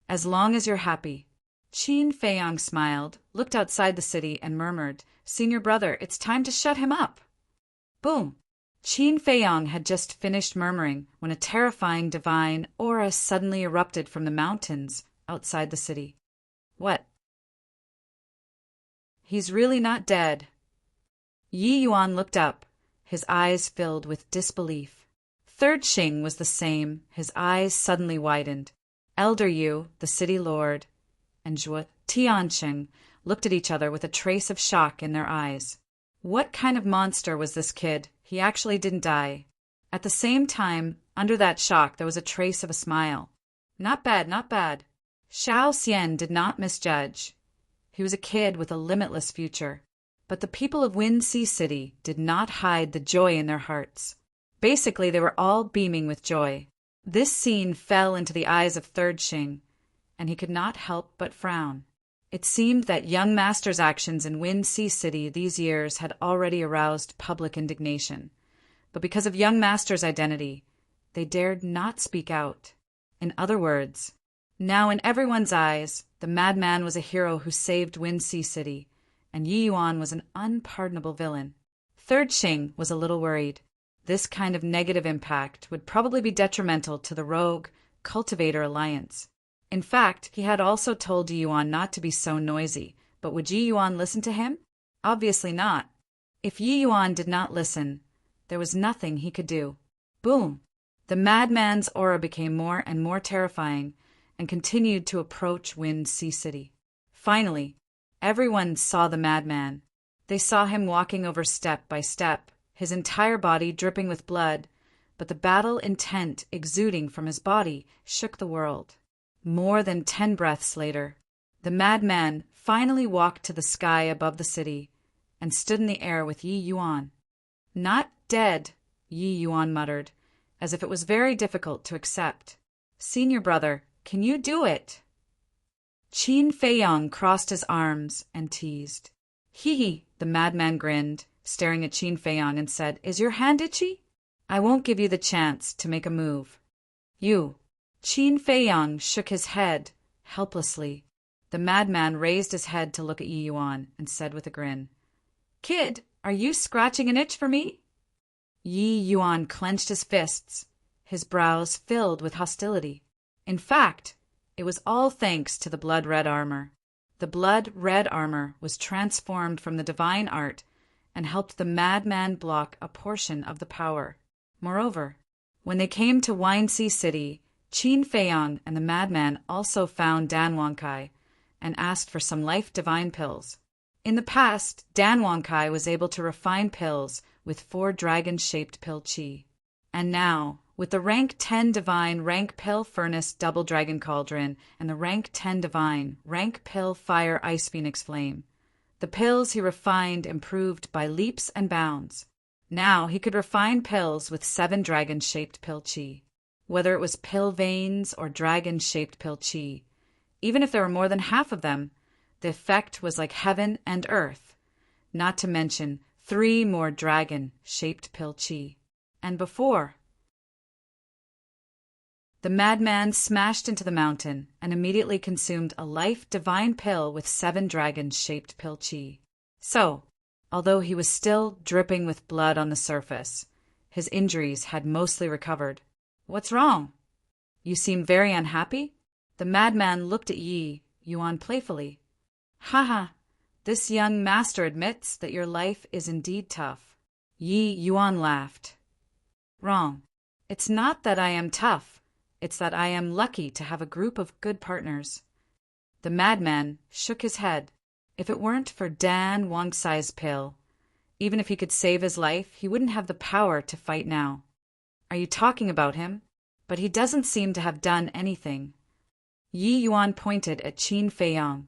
"As long as you're happy." Qin Feiyang smiled, looked outside the city, and murmured, "Senior brother, it's time to shut him up." Boom! Qin Feiyang had just finished murmuring when a terrifying divine aura suddenly erupted from the mountains outside the city. "What? He's really not dead." Yi Yuan looked up, his eyes filled with disbelief. Third Xing was the same, his eyes suddenly widened. Elder Yu, the city lord, and Zhuo Tiansheng looked at each other with a trace of shock in their eyes. What kind of monster was this kid? He actually didn't die. At the same time, under that shock, there was a trace of a smile. Not bad, not bad. Xiaoxian did not misjudge. He was a kid with a limitless future. But the people of Wind Sea City did not hide the joy in their hearts. Basically, they were all beaming with joy. This scene fell into the eyes of Third Xing, and he could not help but frown. It seemed that young master's actions in Wind Sea City these years had already aroused public indignation. But because of young master's identity, they dared not speak out. In other words, now in everyone's eyes, the madman was a hero who saved Wind Sea City, and Yi Yuan was an unpardonable villain. Third Xing was a little worried. This kind of negative impact would probably be detrimental to the rogue cultivator alliance. In fact, he had also told Yi Yuan not to be so noisy, but would Yi Yuan listen to him? Obviously not. If Yi Yuan did not listen, there was nothing he could do. Boom! The madman's aura became more and more terrifying and continued to approach Wind Sea City. Finally, everyone saw the madman. They saw him walking over step by step, his entire body dripping with blood, but the battle intent exuding from his body shook the world. More than 10 breaths later, the madman finally walked to the sky above the city and stood in the air with Yi Yuan. Not dead, Yi Yuan muttered, as if it was very difficult to accept. Senior brother, can you do it? Qin Feiyang crossed his arms and teased. Hee hee, the madman grinned, staring at Qin Feiyang and said, Is your hand itchy? I won't give you the chance to make a move. You. Qin Feiyang shook his head helplessly. The madman raised his head to look at Yi Yuan and said with a grin, Kid, are you scratching an itch for me? Yi Yuan clenched his fists, his brows filled with hostility. In fact, it was all thanks to the blood-red armor. The blood-red armor was transformed from the divine art and helped the madman block a portion of the power. Moreover, when they came to Wind Sea City, Qin Feiyang and the madman also found Dan Wangkai and asked for some life divine pills. In the past, Dan Wangkai was able to refine pills with 4 dragon-shaped pill chi. And now, with the rank 10 divine rank pill furnace double dragon cauldron and the rank 10 divine rank pill fire ice phoenix flame, the pills he refined improved by leaps and bounds. Now he could refine pills with 7 dragon-shaped pill chi. Whether it was pill veins or dragon-shaped pill chi, even if there were more than half of them, the effect was like heaven and earth, not to mention 3 more dragon-shaped pill chi. And before, the madman smashed into the mountain and immediately consumed a life divine pill with 7 dragon-shaped pill chi. So, although he was still dripping with blood on the surface, his injuries had mostly recovered. What's wrong? You seem very unhappy? The madman looked at Yi Yuan playfully. Haha, this young master admits that your life is indeed tough. Yi Yuan laughed. Wrong. It's not that I am tough. It's that I am lucky to have a group of good partners. The madman shook his head. If it weren't for Dan Wangkai's pill, even if he could save his life, he wouldn't have the power to fight now. Are you talking about him? But he doesn't seem to have done anything. Yi Yuan pointed at Qin Feiyang.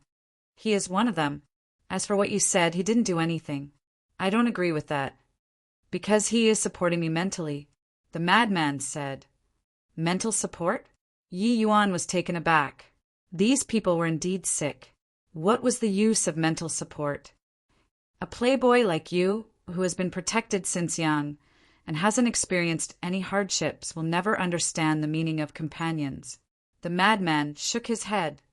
He is one of them. As for what you said, he didn't do anything. I don't agree with that. Because he is supporting me mentally, the madman said. Mental support? Yi Yuan was taken aback. These people were indeed sick. What was the use of mental support? A playboy like you, who has been protected since young, and hasn't experienced any hardships, will never understand the meaning of companions. The madman shook his head.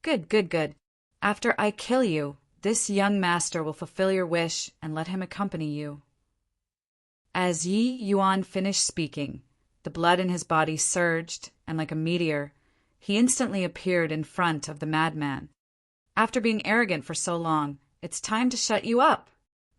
Good, good, good. After I kill you, this young master will fulfill your wish and let him accompany you. As Yi Yuan finished speaking, the blood in his body surged, and like a meteor, he instantly appeared in front of the madman. After being arrogant for so long, it's time to shut you up.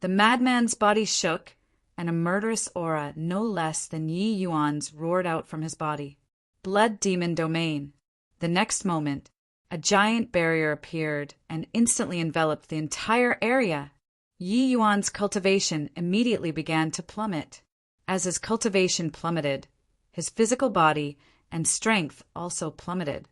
The madman's body shook, and a murderous aura no less than Yi Yuan's roared out from his body. Blood demon domain. The next moment, a giant barrier appeared and instantly enveloped the entire area. Yi Yuan's cultivation immediately began to plummet. As his cultivation plummeted, his physical body and strength also plummeted.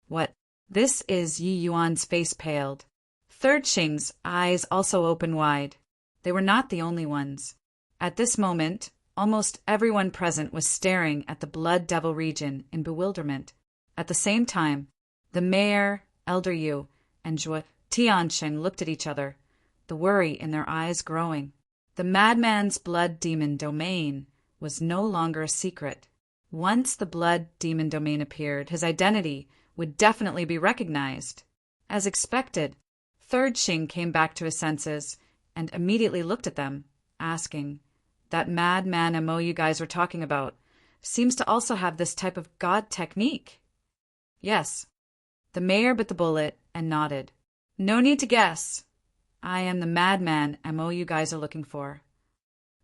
What? This is Yi Yuan's face paled. Third Xing's eyes also opened wide. They were not the only ones. At this moment, Almost everyone present was staring at the Blood Devil region in bewilderment. At the same time, the mayor, Elder Yu, and Zhuo Tiansheng looked at each other, the worry in their eyes growing. The madman's blood demon domain was no longer a secret. Once the blood demon domain appeared, his identity would definitely be recognized. As expected, Third Xing came back to his senses and immediately looked at them, asking, "That madman MO you guys were talking about seems to also have this type of god technique." "Yes." The mayor bit the bullet and nodded. "No need to guess. I am the madman MO you guys are looking for."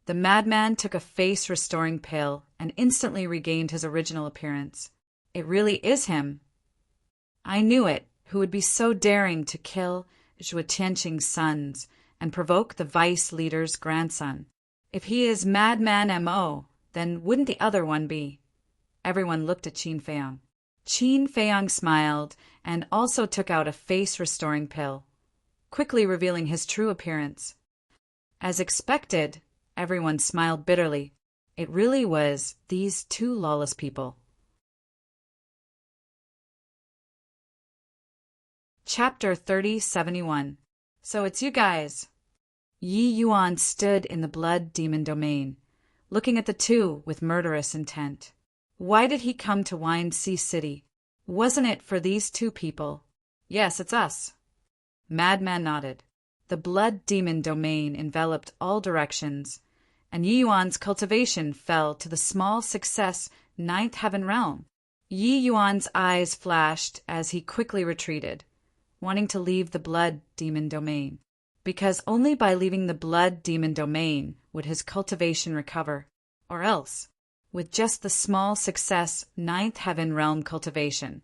The madman took a face-restoring pill and instantly regained his original appearance. "It really is him. I knew it, who would be so daring to kill Zhuo Tianqing's sons and provoke the vice leader's grandson. If he is madman MO, then wouldn't the other one be?" Everyone looked at Qin Feiyang. Qin Feiyang smiled and also took out a face-restoring pill, quickly revealing his true appearance. As expected, everyone smiled bitterly. It really was these two lawless people. Chapter 3071. So it's you guys. Yi Yuan stood in the blood demon domain, looking at the two with murderous intent. Why did he come to Wine Sea City? Wasn't it for these two people? "Yes, it's us." Madman nodded. The blood demon domain enveloped all directions, and Yi Yuan's cultivation fell to the small success ninth heaven realm. Yi Yuan's eyes flashed as he quickly retreated, wanting to leave the blood demon domain, because only by leaving the blood demon domain would his cultivation recover, or else, with just the small success ninth heaven realm cultivation,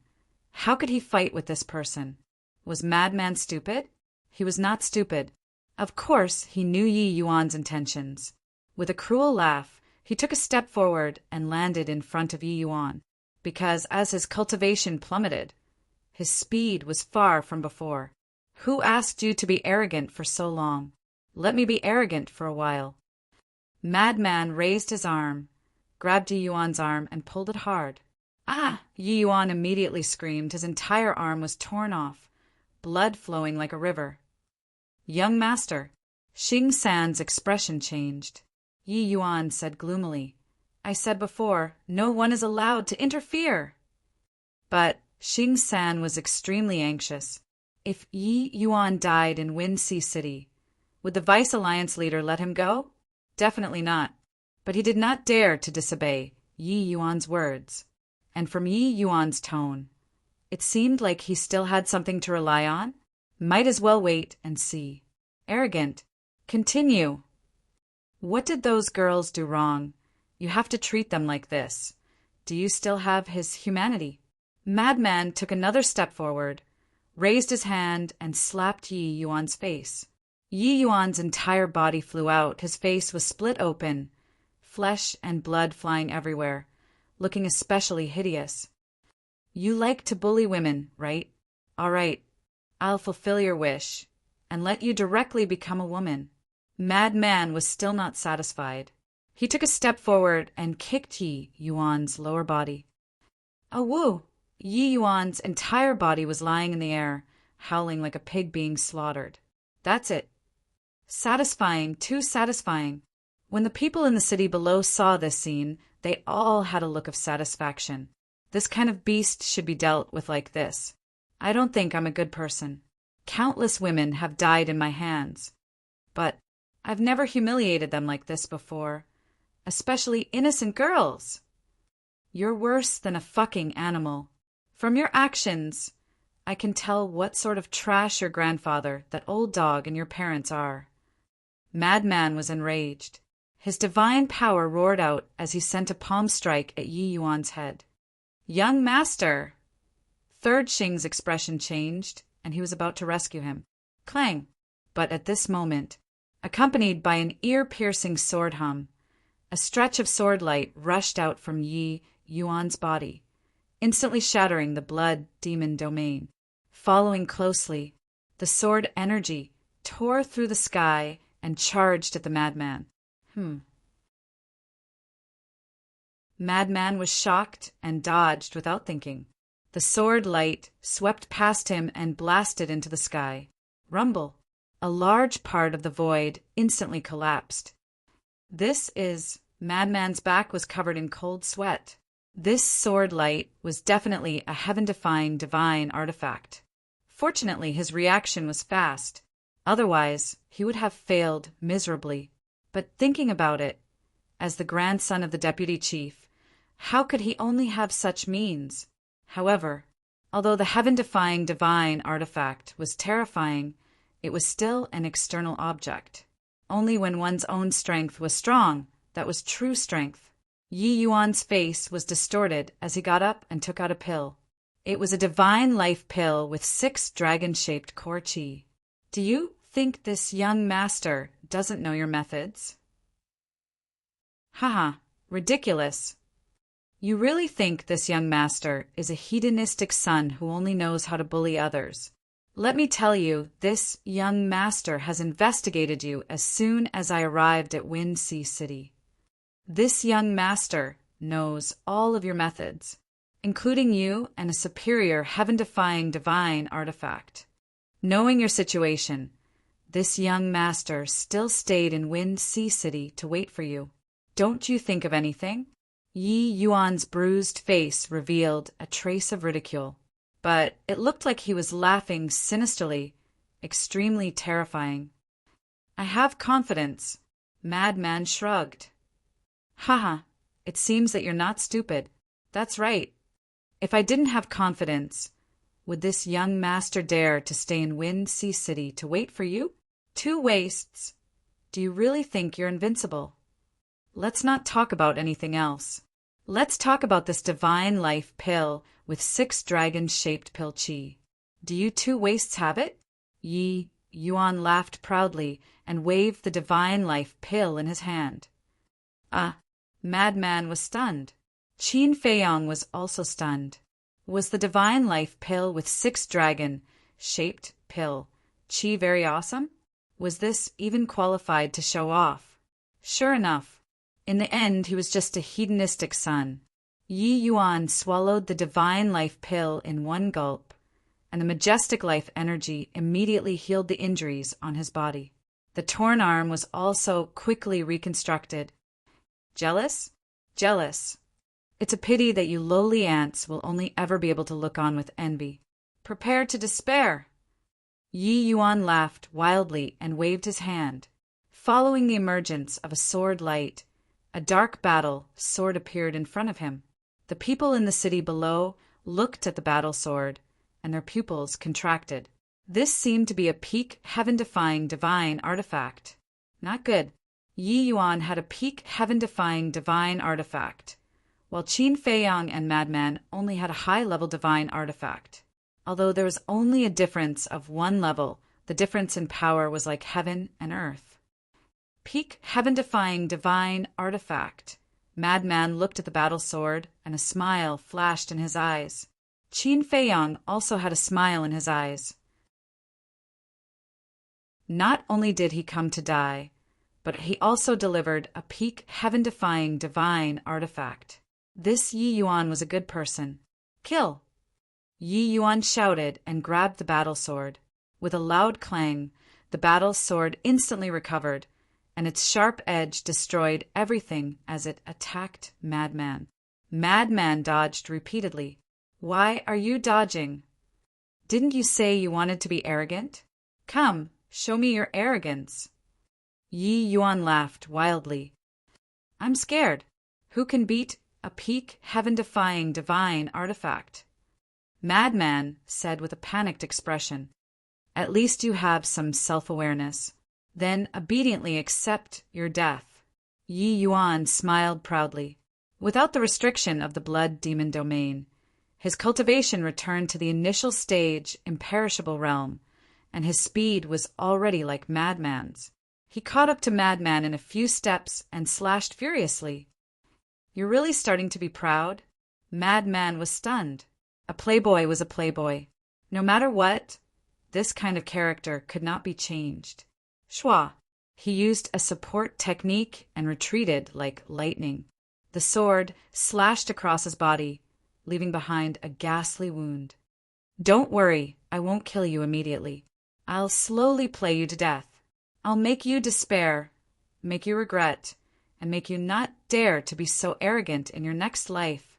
how could he fight with this person? Was Madman stupid? He was not stupid. Of course, he knew Yi Yuan's intentions. With a cruel laugh, he took a step forward and landed in front of Yi Yuan, because as his cultivation plummeted, his speed was far from before. "Who asked you to be arrogant for so long? Let me be arrogant for a while." Madman raised his arm, grabbed Yi Yuan's arm, and pulled it hard. "Ah!" Yi Yuan immediately screamed. His entire arm was torn off, blood flowing like a river. "Young master." Xing San's expression changed. Yi Yuan said gloomily, "I said before, no one is allowed to interfere." But Xing San was extremely anxious. If Yi Yuan died in Wind Sea City, would the Vice Alliance leader let him go? Definitely not. But he did not dare to disobey Yi Yuan's words. And from Yi Yuan's tone, it seemed like he still had something to rely on. Might as well wait and see. Arrogant. Continue. What did those girls do wrong? You have to treat them like this. Do you still have his humanity? Madman took another step forward, raised his hand, and slapped Yi Yuan's face. Yi Yuan's entire body flew out. His face was split open, flesh and blood flying everywhere, looking especially hideous. "You like to bully women, right? All right, I'll fulfill your wish and let you directly become a woman." Madman was still not satisfied. He took a step forward and kicked Yi Yuan's lower body. "Oh, woo!" Yi Yuan's entire body was lying in the air, howling like a pig being slaughtered. That's it. Satisfying, too satisfying. When the people in the city below saw this scene, they all had a look of satisfaction. This kind of beast should be dealt with like this. I don't think I'm a good person. Countless women have died in my hands. But I've never humiliated them like this before. Especially innocent girls. You're worse than a fucking animal. From your actions, I can tell what sort of trash your grandfather, that old dog, and your parents are. Madman was enraged. His divine power roared out as he sent a palm strike at Yi Yuan's head. "Young master!" Third Xing's expression changed, and he was about to rescue him. Clang! But at this moment, accompanied by an ear-piercing sword hum, a stretch of sword light rushed out from Yi Yuan's body, instantly shattering the blood demon domain. Following closely, the sword energy tore through the sky and charged at the madman. Madman was shocked and dodged without thinking. The sword light swept past him and blasted into the sky. Rumble. A large part of the void instantly collapsed. Madman's back was covered in cold sweat. This sword light was definitely a heaven-defying divine artifact. Fortunately, his reaction was fast. Otherwise, he would have failed miserably. But thinking about it, as the grandson of the deputy chief, how could he only have such means? However, although the heaven-defying divine artifact was terrifying, it was still an external object. Only when one's own strength was strong, that was true strength. Yi Yuan's face was distorted as he got up and took out a pill. It was a divine life pill with 6 dragon-shaped core chi. Do you think this young master doesn't know your methods? Haha, ridiculous. You really think this young master is a hedonistic son who only knows how to bully others? Let me tell you, this young master has investigated you as soon as I arrived at Wind Sea City. This young master knows all of your methods, including you and a superior heaven-defying divine artifact. Knowing your situation, this young master still stayed in Wind Sea City to wait for you. Don't you think of anything? Yi Yuan's bruised face revealed a trace of ridicule, but it looked like he was laughing sinisterly, extremely terrifying. I have confidence. Madman shrugged. Haha, it seems that you're not stupid. That's right. If I didn't have confidence, would this young master dare to stay in Wind Sea City to wait for you? 2 wastes. Do you really think you're invincible? Let's not talk about anything else. Let's talk about this divine life pill with 6 dragon-shaped pill chi. Do you 2 wastes have it? Yi Yuan laughed proudly and waved the divine life pill in his hand. Madman was stunned. Qin Feiyong was also stunned. Was the divine life pill with 6 dragon-shaped pill chi very awesome? Was this even qualified to show off? Sure enough, in the end he was just a hedonistic son. Yi Yuan swallowed the divine life pill in one gulp, and the majestic life energy immediately healed the injuries on his body. The torn arm was also quickly reconstructed. Jealous? Jealous. It's a pity that you lowly ants will only ever be able to look on with envy. Prepare to despair. Yi Yuan laughed wildly and waved his hand. Following the emergence of a sword light, a dark battle sword appeared in front of him. The people in the city below looked at the battle sword, and their pupils contracted. This seemed to be a peak heaven-defying divine artifact. Not good. Yi Yuan had a peak heaven-defying divine artifact, while Qin Feiyong and Madman only had a high-level divine artifact. Although there was only a difference of 1 level, the difference in power was like heaven and earth. Peak heaven-defying divine artifact. Madman looked at the battle sword, and a smile flashed in his eyes. Qin Feiyong also had a smile in his eyes. Not only did he come to die, but he also delivered a peak heaven-defying divine artifact. This Yi Yuan was a good person. Kill! Yi Yuan shouted and grabbed the battle sword. With a loud clang, the battle sword instantly recovered, and its sharp edge destroyed everything as it attacked Madman. Madman dodged repeatedly. Why are you dodging? Didn't you say you wanted to be arrogant? Come, show me your arrogance. Yi Yuan laughed wildly. I'm scared. Who can beat a peak heaven-defying divine artifact? Madman said with a panicked expression. At least you have some self-awareness. Then obediently accept your death. Yi Yuan smiled proudly. Without the restriction of the blood demon domain, his cultivation returned to the initial stage imperishable realm, and his speed was already like Madman's. He caught up to Madman in a few steps and slashed furiously. You're really starting to be proud? Madman was stunned. A playboy was a playboy. No matter what, this kind of character could not be changed. Schwa. He used a support technique and retreated like lightning. The sword slashed across his body, leaving behind a ghastly wound. "Don't worry, I won't kill you immediately. I'll slowly play you to death. I'll make you despair, make you regret, and make you not dare to be so arrogant in your next life."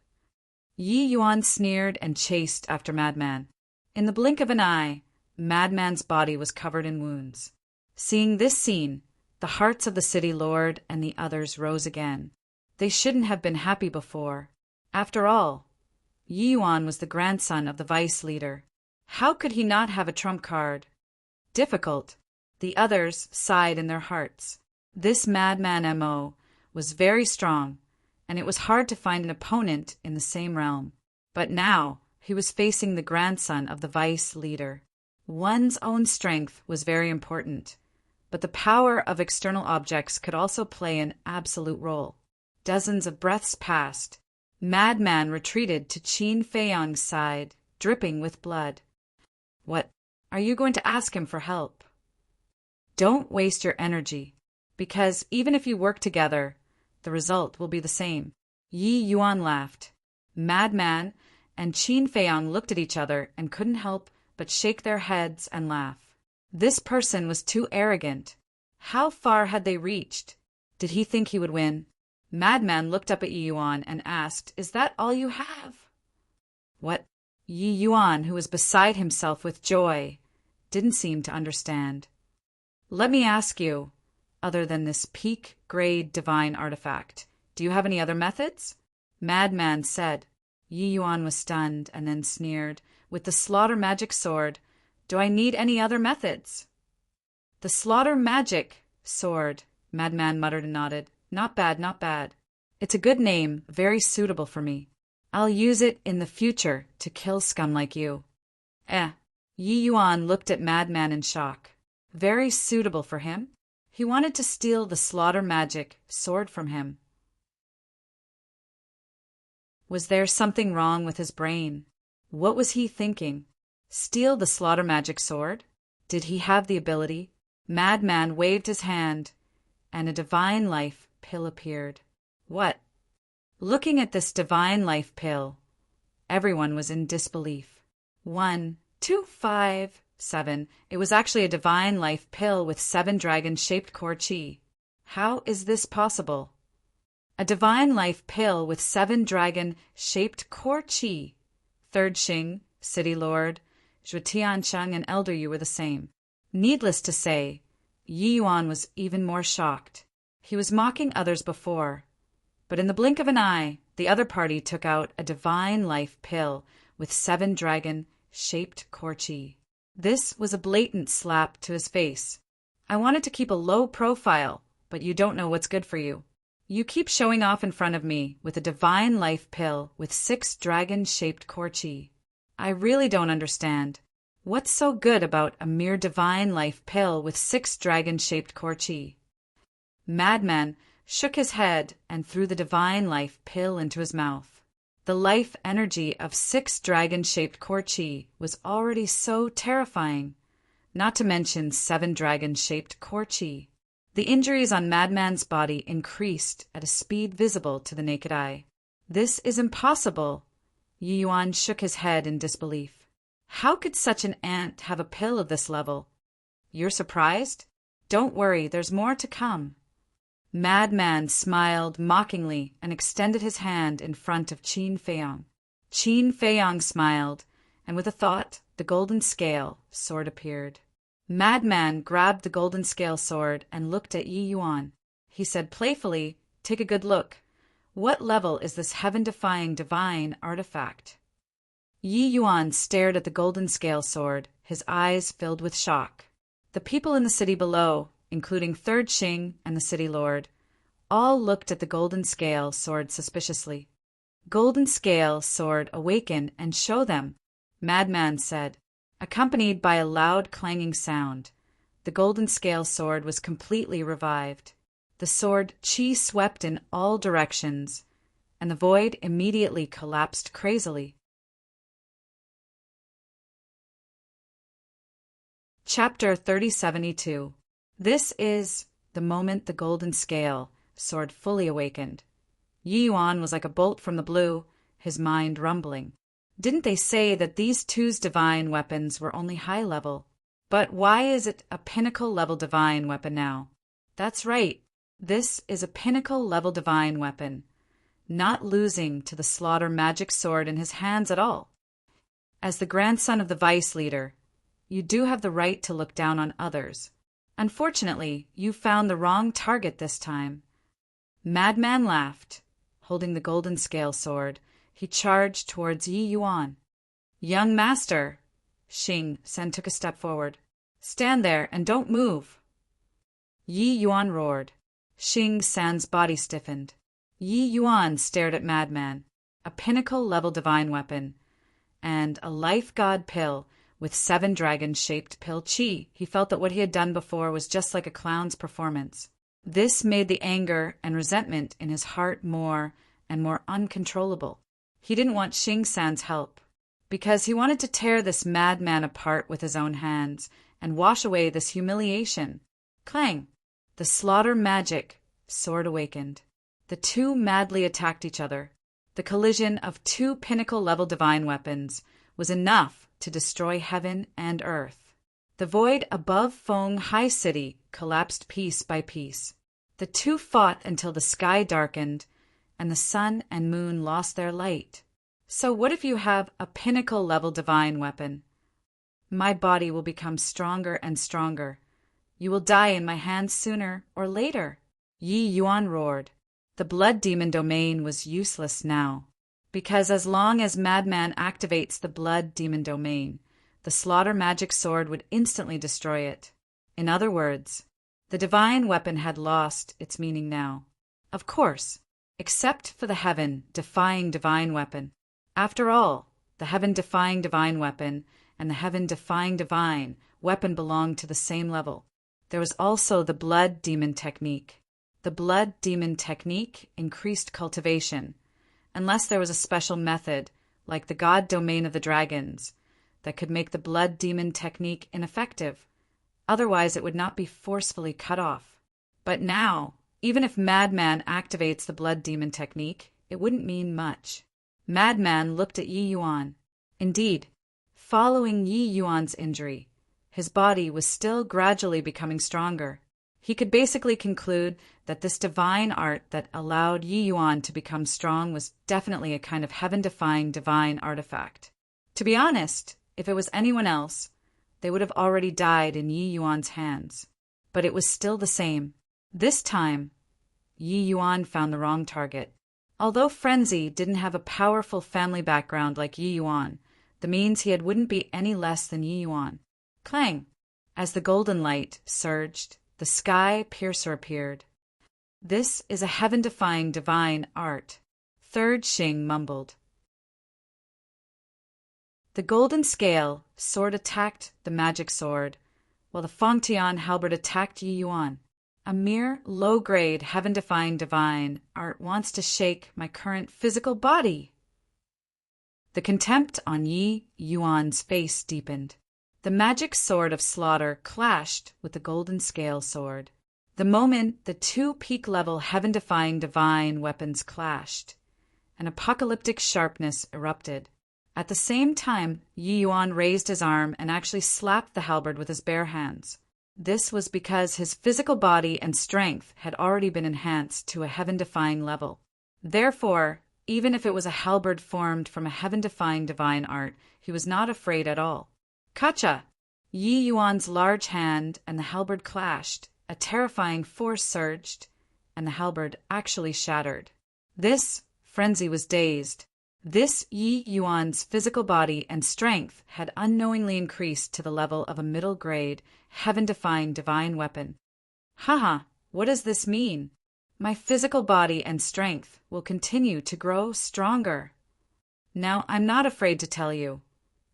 Yi Yuan sneered and chased after Madman. In the blink of an eye, Madman's body was covered in wounds. Seeing this scene, the hearts of the city lord and the others rose again. They shouldn't have been happy before. After all, Yi Yuan was the grandson of the vice leader. How could he not have a trump card? Difficult. The others sighed in their hearts. This Madman M.O. was very strong, and it was hard to find an opponent in the same realm. But now he was facing the grandson of the vice leader. One's own strength was very important, but the power of external objects could also play an absolute role. Dozens of breaths passed. Madman retreated to Qin Feiyang's side, dripping with blood. "What? Are you going to ask him for help?" "Don't waste your energy, because even if you work together, the result will be the same." Yi Yuan laughed. Madman and Qin Feiyang looked at each other and couldn't help but shake their heads and laugh. This person was too arrogant. How far had they reached? Did he think he would win? Madman looked up at Yi Yuan and asked, "Is that all you have?" What? Yi Yuan, who was beside himself with joy, didn't seem to understand. "Let me ask you, other than this peak-grade divine artifact, do you have any other methods?" Madman said. Yi Yuan was stunned and then sneered, "With the slaughter magic sword, do I need any other methods?" "The slaughter magic sword," Madman muttered and nodded. "Not bad, not bad. It's a good name, very suitable for me. I'll use it in the future to kill scum like you." Yi Yuan looked at Madman in shock. Very suitable for him? He wanted to steal the slaughter magic sword from him. Was there something wrong with his brain? What was he thinking? Steal the slaughter magic sword? Did he have the ability? Madman waved his hand, and a divine life pill appeared. What? Looking at this divine life pill, everyone was in disbelief. 1, 2, 5, 7. It was actually a divine life pill with 7 dragon-shaped core chi. How is this possible? A divine life pill with 7 dragon-shaped core chi. Third Xing, City Lord, Zhuotiansheng, and Elder Yu were the same. Needless to say, Yi Yuan was even more shocked. He was mocking others before, but in the blink of an eye, the other party took out a divine life pill with 7 dragon-shaped core chi. This was a blatant slap to his face. "I wanted to keep a low profile, but you don't know what's good for you. You keep showing off in front of me with a divine life pill with 6 dragon-shaped core chi. I really don't understand. What's so good about a mere divine life pill with 6 dragon-shaped core chi?" Madman shook his head and threw the divine life pill into his mouth. The life energy of 6 dragon-shaped core chi was already so terrifying, not to mention 7 dragon-shaped core chi. The injuries on Madman's body increased at a speed visible to the naked eye. "This is impossible." Yi Yuan shook his head in disbelief. "How could such an ant have a pill of this level?" "You're surprised? Don't worry, there's more to come." Madman smiled mockingly and extended his hand in front of Qin Feiyang. Qin Feiyang smiled, and with a thought, the golden scale sword appeared. Madman grabbed the golden scale sword and looked at Yi Yuan. He said playfully, "Take a good look. What level is this heaven-defying divine artifact?" Yi Yuan stared at the golden scale sword, his eyes filled with shock. The people in the city below, including Third Xing and the city lord, all looked at the golden scale sword suspiciously. "Golden scale sword, awaken and show them," Madman said. Accompanied by a loud clanging sound, the golden scale sword was completely revived. The sword chi swept in all directions, and the void immediately collapsed crazily. Chapter 3072. This is the moment the golden scale sword fully awakened. Yi Yuan was like a bolt from the blue, his mind rumbling. Didn't they say that these two's divine weapons were only high level? But why is it a pinnacle level divine weapon now? That's right, this is a pinnacle level divine weapon, not losing to the slaughter magic sword in his hands at all. As the grandson of the vice leader, you do have the right to look down on others. Unfortunately, you found the wrong target this time. Madman laughed. Holding the golden scale sword, he charged towards Yi Yuan. Young master, Xing Sen took a step forward. Stand there and don't move. Yi Yuan roared. Xing San's body stiffened. Yi Yuan stared at Madman, a pinnacle-level divine weapon, and a life god pill with 7 dragon-shaped pill chi. He felt that what he had done before was just like a clown's performance. This made the anger and resentment in his heart more and more uncontrollable. He didn't want Xing San's help, because he wanted to tear this madman apart with his own hands and wash away this humiliation. Clang! The slaughter magic sword awakened. The two madly attacked each other. The collision of 2 pinnacle-level divine weapons was enough to destroy heaven and earth. The void above Feng High City collapsed piece by piece. The two fought until the sky darkened and the sun and moon lost their light. So what if you have a pinnacle-level divine weapon? My body will become stronger and stronger. You will die in my hands sooner or later. Yi Yuan roared. The blood demon domain was useless now, because as long as Madman activates the blood demon domain, the slaughter magic sword would instantly destroy it. In other words, the divine weapon had lost its meaning now. Of course, except for the heaven-defying divine weapon. After all, the heaven-defying divine weapon and the heaven-defying divine weapon belonged to the same level. There was also the blood demon technique. The blood demon technique increased cultivation, unless there was a special method, like the god domain of the dragons, that could make the blood demon technique ineffective. Otherwise, it would not be forcefully cut off. But now, even if Madman activates the blood demon technique, it wouldn't mean much. Madman looked at Yi Yuan. Indeed, following Yi Yuan's injury, his body was still gradually becoming stronger. He could basically conclude that this divine art that allowed Yi Yuan to become strong was definitely a kind of heaven-defying divine artifact. To be honest, if it was anyone else, they would have already died in Yi Yuan's hands. But it was still the same. This time, Yi Yuan found the wrong target. Although Frenzy didn't have a powerful family background like Yi Yuan, the means he had wouldn't be any less than Yi Yuan. Clang! As the golden light surged, the sky piercer appeared. This is a heaven-defying divine art, Third Xing mumbled. The golden scale sword attacked the magic sword, while the Fengtian halberd attacked Yi Yuan. A mere low-grade heaven-defying divine art wants to shake my current physical body. The contempt on Yi Yuan's face deepened. The magic sword of slaughter clashed with the golden scale sword. The moment the 2 peak-level heaven-defying divine weapons clashed, an apocalyptic sharpness erupted. At the same time, Yi Yuan raised his arm and actually slapped the halberd with his bare hands. This was because his physical body and strength had already been enhanced to a heaven-defying level. Therefore, even if it was a halberd formed from a heaven-defying divine art, he was not afraid at all. Kacha! Yi Yuan's large hand and the halberd clashed. A terrifying force surged, and the halberd actually shattered. This, Frenzy was dazed. This Yi Yuan's physical body and strength had unknowingly increased to the level of a middle-grade, heaven-defying divine weapon. Haha, what does this mean? My physical body and strength will continue to grow stronger. Now, I'm not afraid to tell you.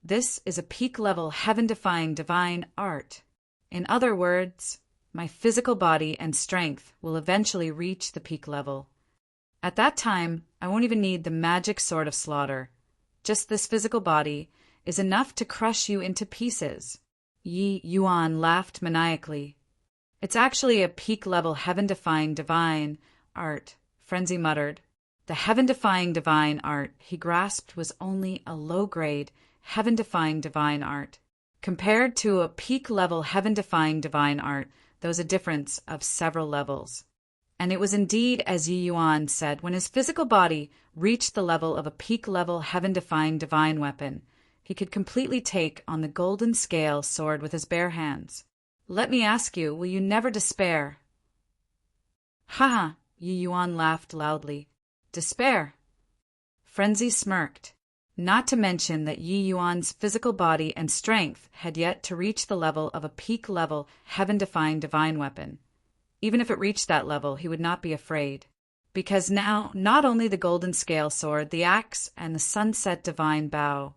This is a peak-level, heaven-defying divine art. In other words, my physical body and strength will eventually reach the peak level. At that time, I won't even need the magic sword of slaughter. Just this physical body is enough to crush you into pieces. Yi Yuan laughed maniacally. It's actually a peak-level, heaven-defying divine art, Frenzy muttered. The heaven-defying divine art he grasped was only a low-grade, heaven-defying divine art. Compared to a peak-level heaven-defying divine art, there was a difference of several levels. And it was indeed as Yi Yuan said, when his physical body reached the level of a peak-level heaven-defying divine weapon, he could completely take on the golden scale sword with his bare hands. Let me ask you, will you never despair? Ha ha, Yi Yuan laughed loudly. Despair? Frenzy smirked. Not to mention that Yi Yuan's physical body and strength had yet to reach the level of a peak-level, heaven-defying divine weapon. Even if it reached that level, he would not be afraid. Because now, not only the golden scale sword, the axe, and the sunset divine bow,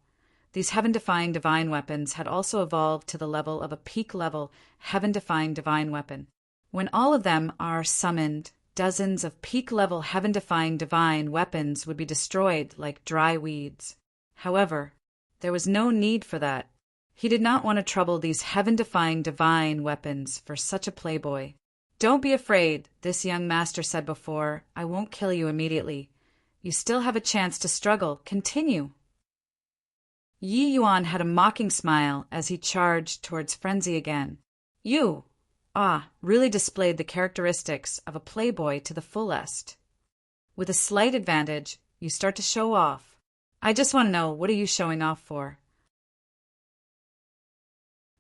these heaven-defying divine weapons had also evolved to the level of a peak-level, heaven-defying divine weapon. When all of them are summoned, dozens of peak-level heaven-defying divine weapons would be destroyed like dry weeds. However, there was no need for that. He did not want to trouble these heaven-defying divine weapons for such a playboy. Don't be afraid, this young master said before. I won't kill you immediately. You still have a chance to struggle. Continue. Yi Yuan had a mocking smile as he charged towards Frenzy again. You, really displayed the characteristics of a playboy to the fullest. With a slight advantage, you start to show off. I just want to know, what are you showing off for?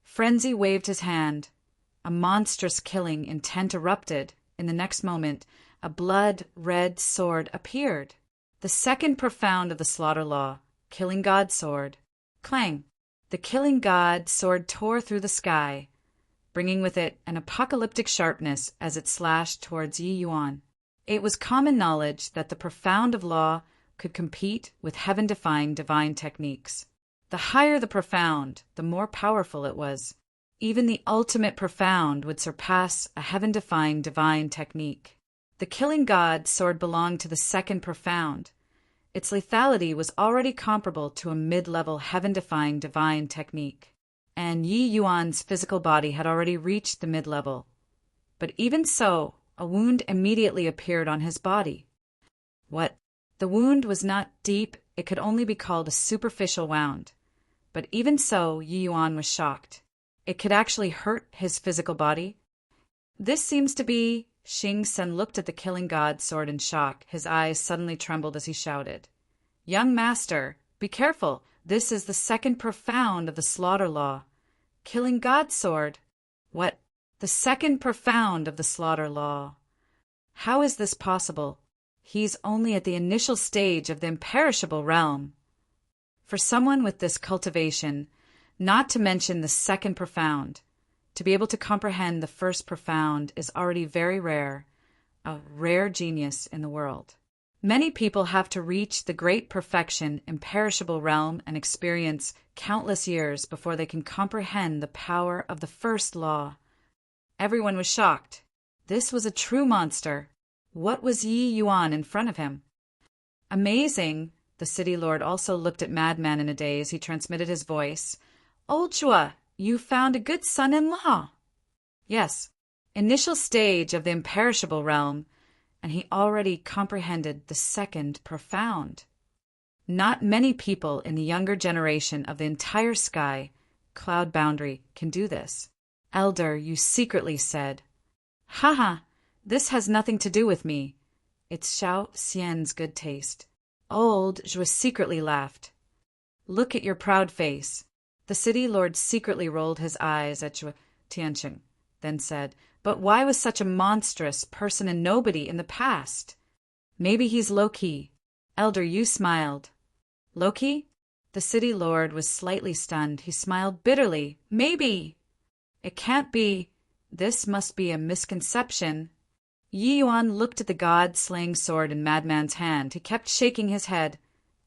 Frenzy waved his hand. A monstrous killing intent erupted. In the next moment, a blood-red sword appeared. The second profound of the slaughter law, Killing God sword. Clang! The Killing God sword tore through the sky, bringing with it an apocalyptic sharpness as it slashed towards Yi Yuan. It was common knowledge that the profound of law could compete with heaven-defying divine techniques. The higher the profound, the more powerful it was. Even the ultimate profound would surpass a heaven-defying divine technique. The Killing God sword belonged to the second profound. Its lethality was already comparable to a mid-level heaven-defying divine technique. And Yi Yuan's physical body had already reached the mid-level. But even so, a wound immediately appeared on his body. What? The wound was not deep, it could only be called a superficial wound. But even so, Yi Yuan was shocked. It could actually hurt his physical body? This seems to be... Xing Sen looked at the Killing God sword in shock. His eyes suddenly trembled as he shouted. Young master, be careful. This is the second profound of the slaughter law. Killing God sword? What? The second profound of the slaughter law. How is this possible? He's only at the initial stage of the imperishable realm. For someone with this cultivation, not to mention the second profound, to be able to comprehend the first profound is already very rare, a rare genius in the world. Many people have to reach the great perfection, imperishable realm and experience countless years before they can comprehend the power of the first law. Everyone was shocked. This was a true monster. What was Yi Yuan in front of him? Amazing! The city lord also looked at Madman in a daze. He transmitted his voice. Old Chua, you found a good son-in-law. Yes, initial stage of the imperishable realm, and he already comprehended the second profound. Not many people in the younger generation of the entire sky, cloud boundary, can do this. Elder, you secretly said. Ha, this has nothing to do with me. It's Xiao Xian's good taste. Old Zhou secretly laughed. Look at your proud face. The city lord secretly rolled his eyes at Zhou Tianqing, then said, But why was such a monstrous person a nobody in the past? Maybe he's low-key. Elder, you smiled. Low-key? The city lord was slightly stunned. He smiled bitterly. Maybe. It can't be. This must be a misconception. Yi Yuan looked at the god-slaying sword in Madman's hand. He kept shaking his head,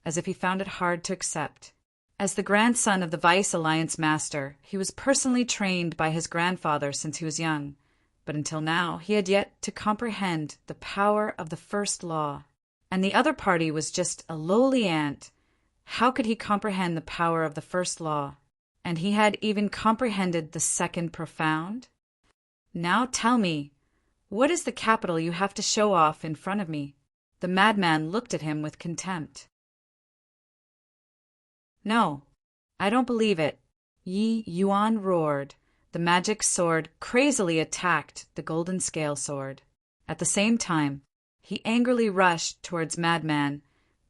as if he found it hard to accept. As the grandson of the Vice Alliance Master, he was personally trained by his grandfather since he was young, but until now he had yet to comprehend the power of the first law. And the other party was just a lowly ant. How could he comprehend the power of the first law? And he had even comprehended the second profound? Now tell me, what is the capital you have to show off in front of me? The madman looked at him with contempt. No, I don't believe it. Yi Yuan roared. The magic sword crazily attacked the golden scale sword. At the same time, he angrily rushed towards Madman,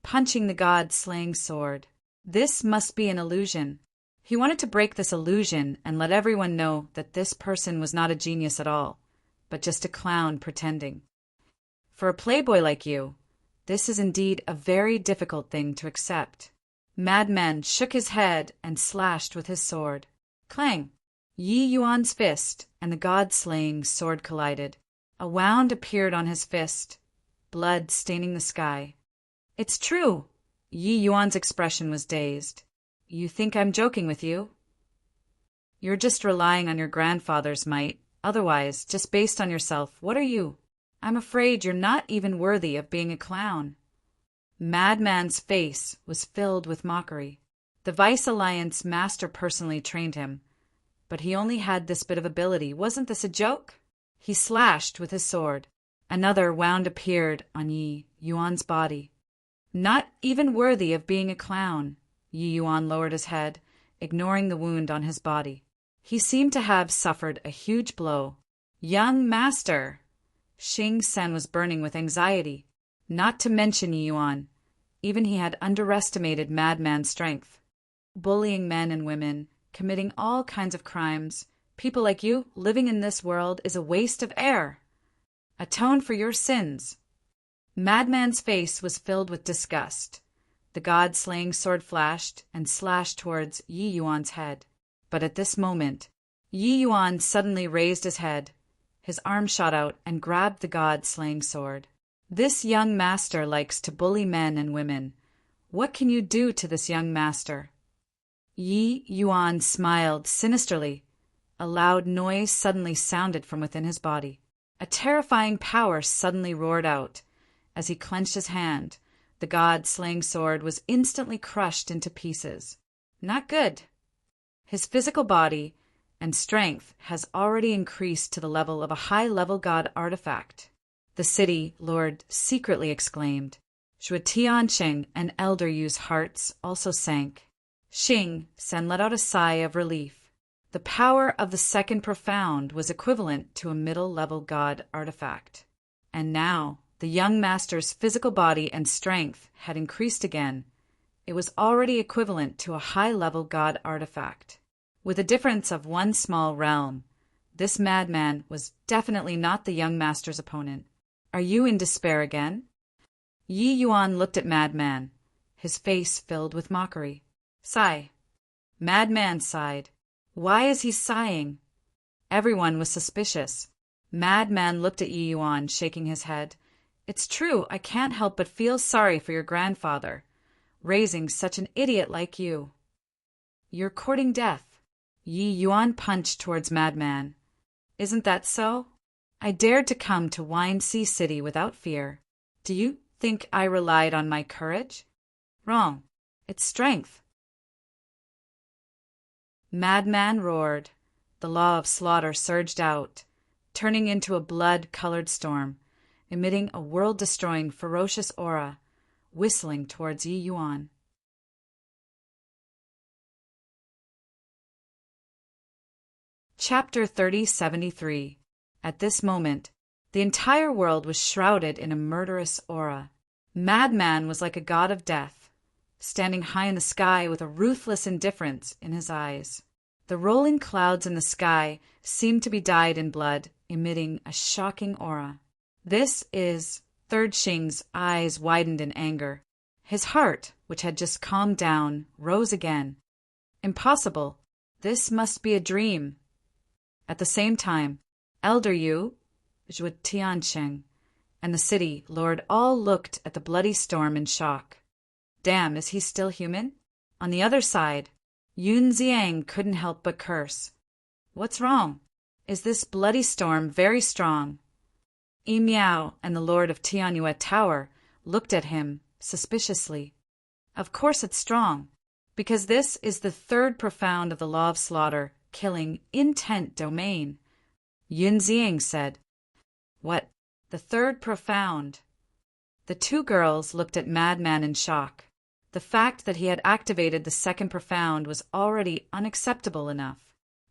punching the god-slaying sword. This must be an illusion. He wanted to break this illusion and let everyone know that this person was not a genius at all, but just a clown pretending. For a playboy like you, this is indeed a very difficult thing to accept. Madman shook his head and slashed with his sword. Clang! Yi Yuan's fist and the god-slaying sword collided. A wound appeared on his fist, blood staining the sky. It's true! Yi Yuan's expression was dazed. You think I'm joking with you? You're just relying on your grandfather's might. Otherwise, just based on yourself, what are you? I'm afraid you're not even worthy of being a clown. Madman's face was filled with mockery. The Vice Alliance master personally trained him, but he only had this bit of ability. Wasn't this a joke? He slashed with his sword. Another wound appeared on Yi Yuan's body. Not even worthy of being a clown. Yi Yuan lowered his head, ignoring the wound on his body. He seemed to have suffered a huge blow. Young master! Xing Sen was burning with anxiety. Not to mention Yi Yuan. Even he had underestimated Madman's strength. Bullying men and women, committing all kinds of crimes. People like you living in this world is a waste of air. Atone for your sins. Madman's face was filled with disgust. The god-slaying sword flashed and slashed towards Yi Yuan's head. But at this moment, Yi Yuan suddenly raised his head. His arm shot out and grabbed the god-slaying sword. This young master likes to bully men and women. What can you do to this young master? Yi Yuan smiled sinisterly. A loud noise suddenly sounded from within his body. A terrifying power suddenly roared out. As he clenched his hand, the god-slaying sword was instantly crushed into pieces. Not good. His physical body and strength has already increased to the level of a high-level god artifact. The city lord secretly exclaimed. Zhuo Tiansheng and Elder Yu's hearts also sank. Xing Sen let out a sigh of relief. The power of the second profound was equivalent to a middle-level god artifact. And now, the young master's physical body and strength had increased again. It was already equivalent to a high-level god artifact. With a difference of one small realm, this madman was definitely not the young master's opponent. Are you in despair again? Yi Yuan looked at Madman, his face filled with mockery. Sigh. Madman sighed. Why is he sighing? Everyone was suspicious. Madman looked at Yi Yuan, shaking his head. It's true, I can't help but feel sorry for your grandfather, raising such an idiot like you. You're courting death. Yi Yuan punched towards Madman. Isn't that so? I dared to come to Wine Sea City without fear. Do you think I relied on my courage? Wrong. It's strength. Madman roared. The law of slaughter surged out, turning into a blood-colored storm, emitting a world-destroying ferocious aura, whistling towards Yi Yuan. Chapter 3073. At this moment, the entire world was shrouded in a murderous aura. Madman was like a god of death, standing high in the sky with a ruthless indifference in his eyes. The rolling clouds in the sky seemed to be dyed in blood, emitting a shocking aura. This is... Third Xing's eyes widened in anger. His heart, which had just calmed down, rose again. Impossible. This must be a dream. At the same time, Elder Yu, Zhuo Tiansheng, and the city lord all looked at the bloody storm in shock. Damn, is he still human? On the other side, Yun Ziang couldn't help but curse. What's wrong? Is this bloody storm very strong? Yi Miao and the lord of Tianyue Tower looked at him suspiciously. Of course it's strong, because this is the third profound of the law of slaughter, killing intent domain. Yun Ziang said. What? The third profound? The two girls looked at Madman in shock. The fact that he had activated the second profound was already unacceptable enough.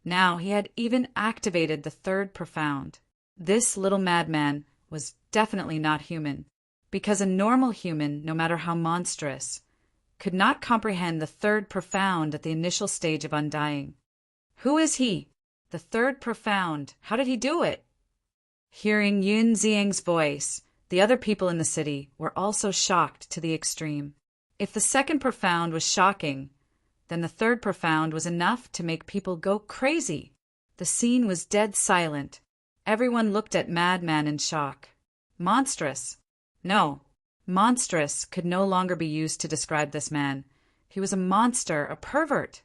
Now he had even activated the third profound. This little madman was definitely not human, because a normal human, no matter how monstrous, could not comprehend the third profound at the initial stage of undying. Who is he? The third profound. How did he do it? Hearing Yun Xiang's voice, the other people in the city were also shocked to the extreme. If the second profound was shocking, then the third profound was enough to make people go crazy. The scene was dead silent. Everyone looked at Madman in shock. Monstrous. No, monstrous could no longer be used to describe this man. He was a monster, a pervert.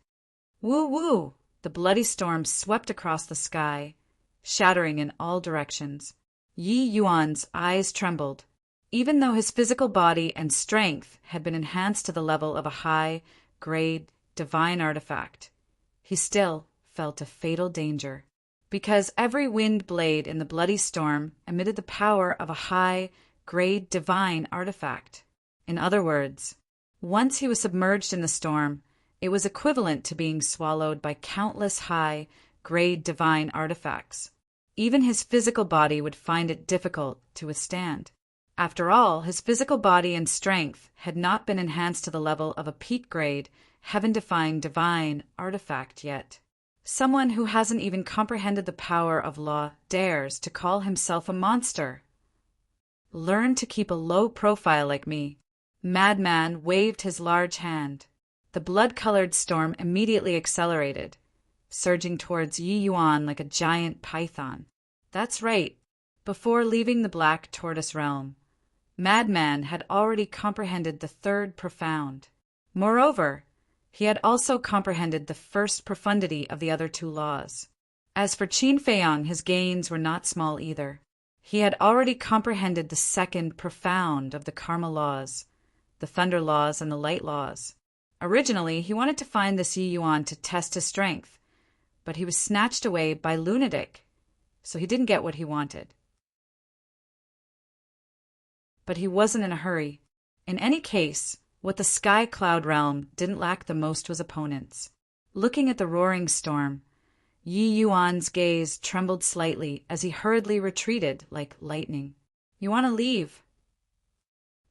Woo-woo! The bloody storm swept across the sky, shattering in all directions. Yi Yuan's eyes trembled. Even though his physical body and strength had been enhanced to the level of a high-grade divine artifact, he still felt a fatal danger, because every wind blade in the bloody storm emitted the power of a high-grade divine artifact. In other words, once he was submerged in the storm, it was equivalent to being swallowed by countless high-grade divine artifacts. Even his physical body would find it difficult to withstand. After all, his physical body and strength had not been enhanced to the level of a peak-grade, heaven-defying divine artifact yet. Someone who hasn't even comprehended the power of law dares to call himself a monster. Learn to keep a low profile like me. Madman waved his large hand. The blood-colored storm immediately accelerated, surging towards Yi Yuan like a giant python. That's right. Before leaving the Black Tortoise realm, Madman had already comprehended the third profound. Moreover, he had also comprehended the first profundity of the other two laws. As for Qin Feiyang, his gains were not small either. He had already comprehended the second profound of the karma laws, the thunder laws and the light laws. Originally, he wanted to find this Yi Yuan to test his strength, but he was snatched away by Lunatic, so he didn't get what he wanted. But he wasn't in a hurry. In any case, what the Sky Cloud realm didn't lack the most was opponents. Looking at the roaring storm, Yi Yuan's gaze trembled slightly as he hurriedly retreated like lightning. You want to leave?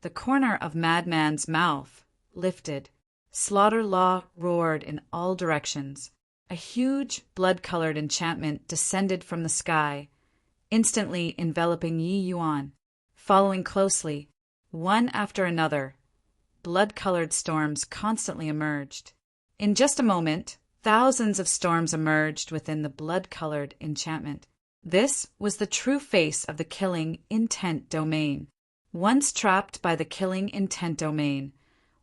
The corner of Madman's mouth lifted. Slaughter Law roared in all directions. A huge, blood-colored enchantment descended from the sky, instantly enveloping Yi Yuan. Following closely, one after another, blood-colored storms constantly emerged. In just a moment, thousands of storms emerged within the blood-colored enchantment. This was the true face of the killing intent domain. Once trapped by the killing intent domain,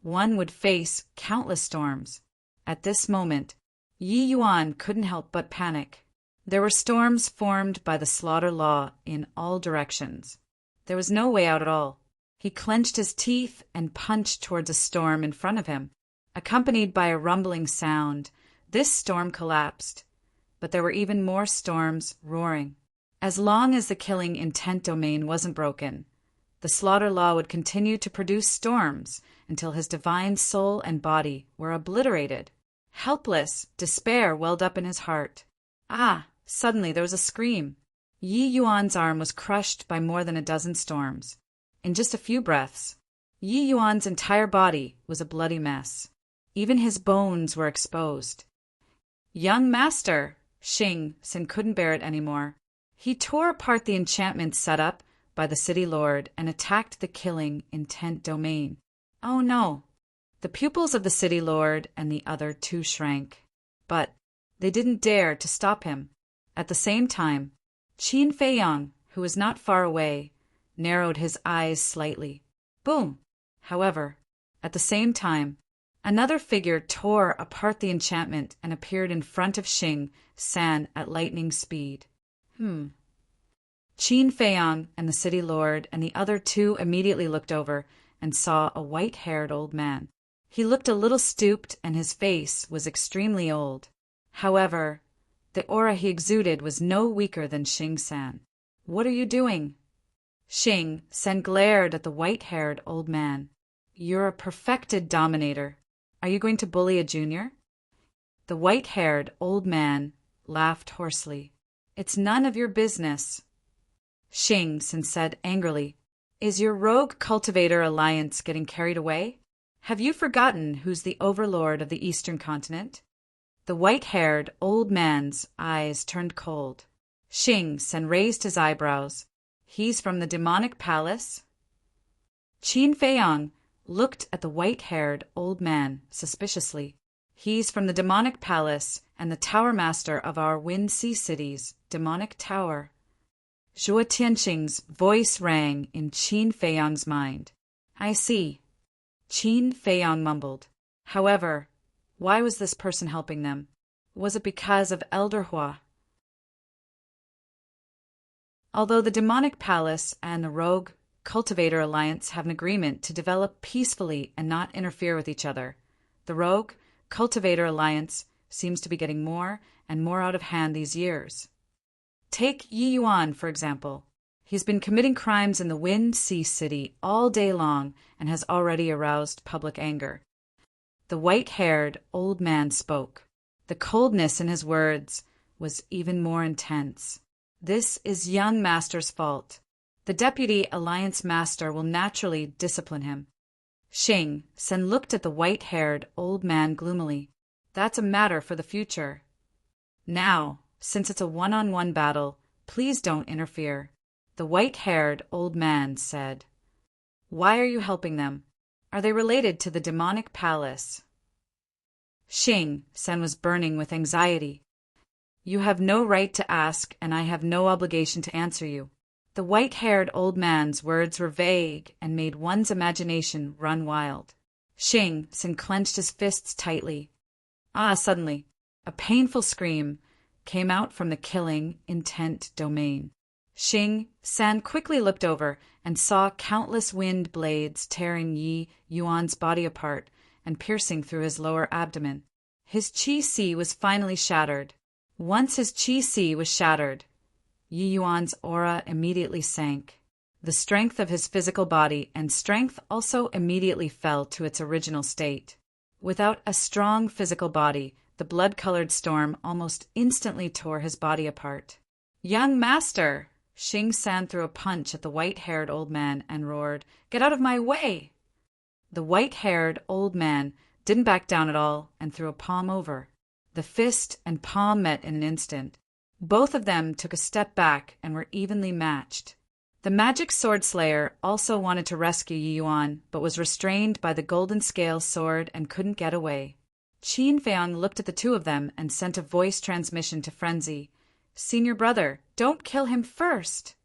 one would face countless storms. At this moment, Yi Yuan couldn't help but panic. There were storms formed by the slaughter law in all directions. There was no way out at all. He clenched his teeth and punched towards a storm in front of him. Accompanied by a rumbling sound, this storm collapsed. But there were even more storms roaring. As long as the killing intent domain wasn't broken, the slaughter law would continue to produce storms until his divine soul and body were obliterated. Helpless, despair welled up in his heart. Suddenly there was a scream. Yi Yuan's arm was crushed by more than a dozen storms. In just a few breaths, Yi Yuan's entire body was a bloody mess. Even his bones were exposed. Young master, Xing Sin couldn't bear it anymore. He tore apart the enchantment set up by the city lord and attacked the killing intent domain. Oh no! The pupils of the city lord and the other two shrank. But they didn't dare to stop him. At the same time, Qin Feiyang, who was not far away, narrowed his eyes slightly. Boom! However, at the same time, another figure tore apart the enchantment and appeared in front of Xing San at lightning speed. Qin Feiyang and the city lord and the other two immediately looked over and saw a white-haired old man. He looked a little stooped and his face was extremely old. However, the aura he exuded was no weaker than Xing San. What are you doing? Xing Sen glared at the white-haired old man. You're a perfected dominator. Are you going to bully a junior? The white-haired old man laughed hoarsely. It's none of your business. Xing Sen said angrily, Is your rogue cultivator alliance getting carried away? Have you forgotten who's the overlord of the eastern continent? The white-haired old man's eyes turned cold. Xing Sen raised his eyebrows. He's from the demonic palace? Qin Feiyang looked at the white-haired old man suspiciously. He's from the demonic palace and the tower master of our Wind Sea City's demonic tower. Zhuo Tianxing's voice rang in Qin Feiyang's mind. I see. Qin Feiyang mumbled. However, why was this person helping them? Was it because of Elder Hua? Although the demonic palace and the rogue cultivator alliance have an agreement to develop peacefully and not interfere with each other, the rogue cultivator alliance seems to be getting more and more out of hand these years. Take Yi Yuan, for example. He's been committing crimes in the Wind Sea City all day long and has already aroused public anger. The white-haired old man spoke. The coldness in his words was even more intense. This is young master's fault. The deputy alliance master will naturally discipline him. Xing Sen looked at the white-haired old man gloomily. That's a matter for the future. Now, since it's a one-on-one battle, please don't interfere. The white-haired old man said. Why are you helping them? Are they related to the demonic palace? Xing Sen was burning with anxiety. You have no right to ask, and I have no obligation to answer you. The white-haired old man's words were vague and made one's imagination run wild. Xing Sen clenched his fists tightly. Suddenly, a painful scream came out from the killing intent domain. Xing Sen quickly looked over and saw countless wind blades tearing Yi Yuan's body apart and piercing through his lower abdomen. His qi-si was finally shattered. Once his qi-si was shattered, Yi Yuan's aura immediately sank. The strength of his physical body and strength also immediately fell to its original state. Without a strong physical body, the blood-colored storm almost instantly tore his body apart. Young master! Xing San threw a punch at the white-haired old man and roared, Get out of my way! The white-haired old man didn't back down at all and threw a palm over. The fist and palm met in an instant. Both of them took a step back and were evenly matched. The magic sword slayer also wanted to rescue Yi Yuan, but was restrained by the golden scale sword and couldn't get away. Qin Feiyang looked at the two of them and sent a voice transmission to Frenzy. Senior brother, don't kill him first.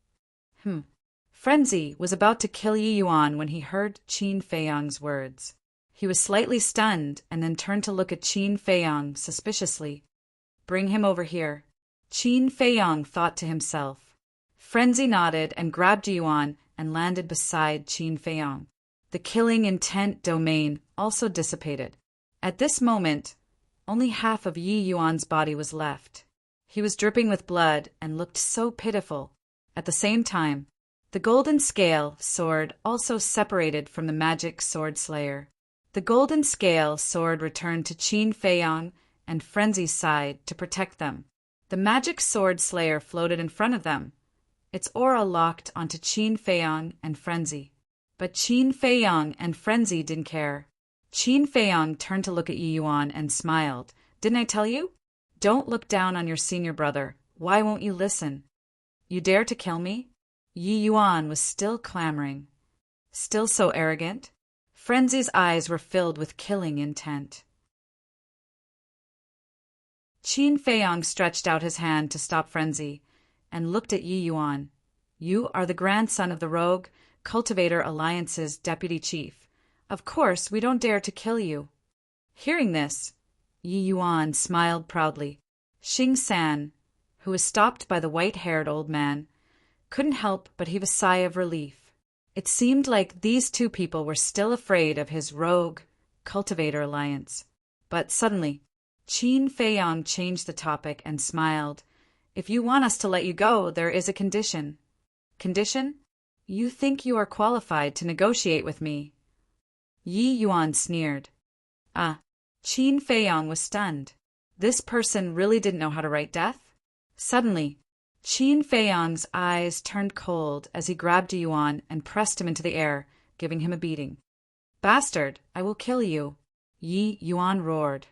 Frenzy was about to kill Yi Yuan when he heard Qin Feiyang's words. He was slightly stunned and then turned to look at Qin Feiyang suspiciously. Bring him over here. Qin Feiyang thought to himself. Frenzy nodded and grabbed Yi Yuan and landed beside Qin Feiyang. The killing intent domain also dissipated. At this moment, only half of Yi Yuan's body was left. He was dripping with blood and looked so pitiful. At the same time, the golden scale sword also separated from the magic sword slayer. The golden scale sword returned to Qin Feiyang and Frenzy's side to protect them. The magic sword slayer floated in front of them. Its aura locked onto Qin Feiyang and Frenzy. But Qin Feiyang and Frenzy didn't care. Qin Feiyang turned to look at Yi Yuan and smiled. Didn't I tell you? Don't look down on your senior brother. Why won't you listen? You dare to kill me? Yi Yuan was still clamoring. Still so arrogant? Frenzy's eyes were filled with killing intent. Qin Feiyang stretched out his hand to stop Frenzy and looked at Yi Yuan. You are the grandson of the rogue Cultivator Alliance's deputy chief. Of course, we don't dare to kill you. Hearing this, Yi Yuan smiled proudly. Xing San, who was stopped by the white-haired old man, couldn't help but heave a sigh of relief. It seemed like these two people were still afraid of his rogue Cultivator Alliance. But suddenly, Qin Feiyang changed the topic and smiled. If you want us to let you go, there is a condition. Condition? You think you are qualified to negotiate with me? Yi Yuan sneered. Qin Feiyong was stunned. This person really didn't know how to write death? Suddenly, Qin Feiyong's eyes turned cold as he grabbed Yuan and pressed him into the air, giving him a beating. Bastard, I will kill you, Yi Yuan roared.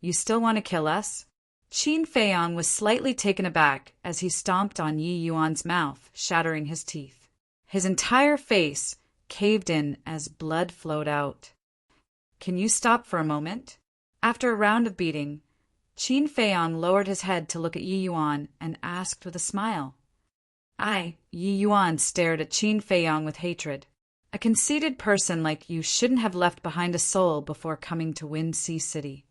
You still want to kill us? Qin Feiyong was slightly taken aback as he stomped on Yi Yuan's mouth, shattering his teeth. His entire face caved in as blood flowed out. Can you stop for a moment? After a round of beating, Qin Feiyong lowered his head to look at Yi Yuan and asked with a smile. Yi Yuan stared at Qin Feiyong with hatred. A conceited person like you shouldn't have left behind a soul before coming to Wind Sea City.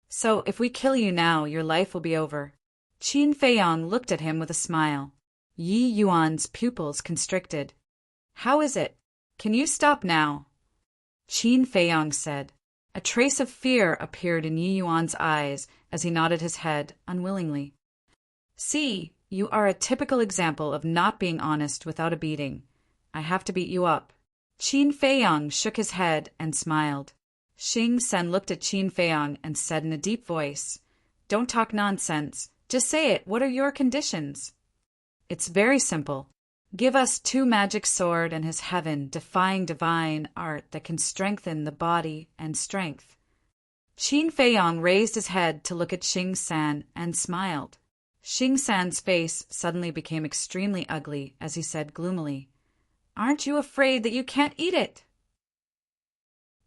So if we kill you now, your life will be over. Qin Feiyong looked at him with a smile. Yi Yuan's pupils constricted. How is it? Can you stop now? Qin Feiyong said. A trace of fear appeared in Yi Yuan's eyes as he nodded his head unwillingly. See, you are a typical example of not being honest without a beating. I have to beat you up. Qin Feiyong shook his head and smiled. Xing Sen looked at Qin Feiyong and said in a deep voice, Don't talk nonsense. Just say it. What are your conditions? It's very simple. Give us 2 magic sword and his heaven-defying divine art that can strengthen the body and strength. Qin Feiyong raised his head to look at Xing San and smiled. Xing San's face suddenly became extremely ugly as he said gloomily, Aren't you afraid that you can't eat it?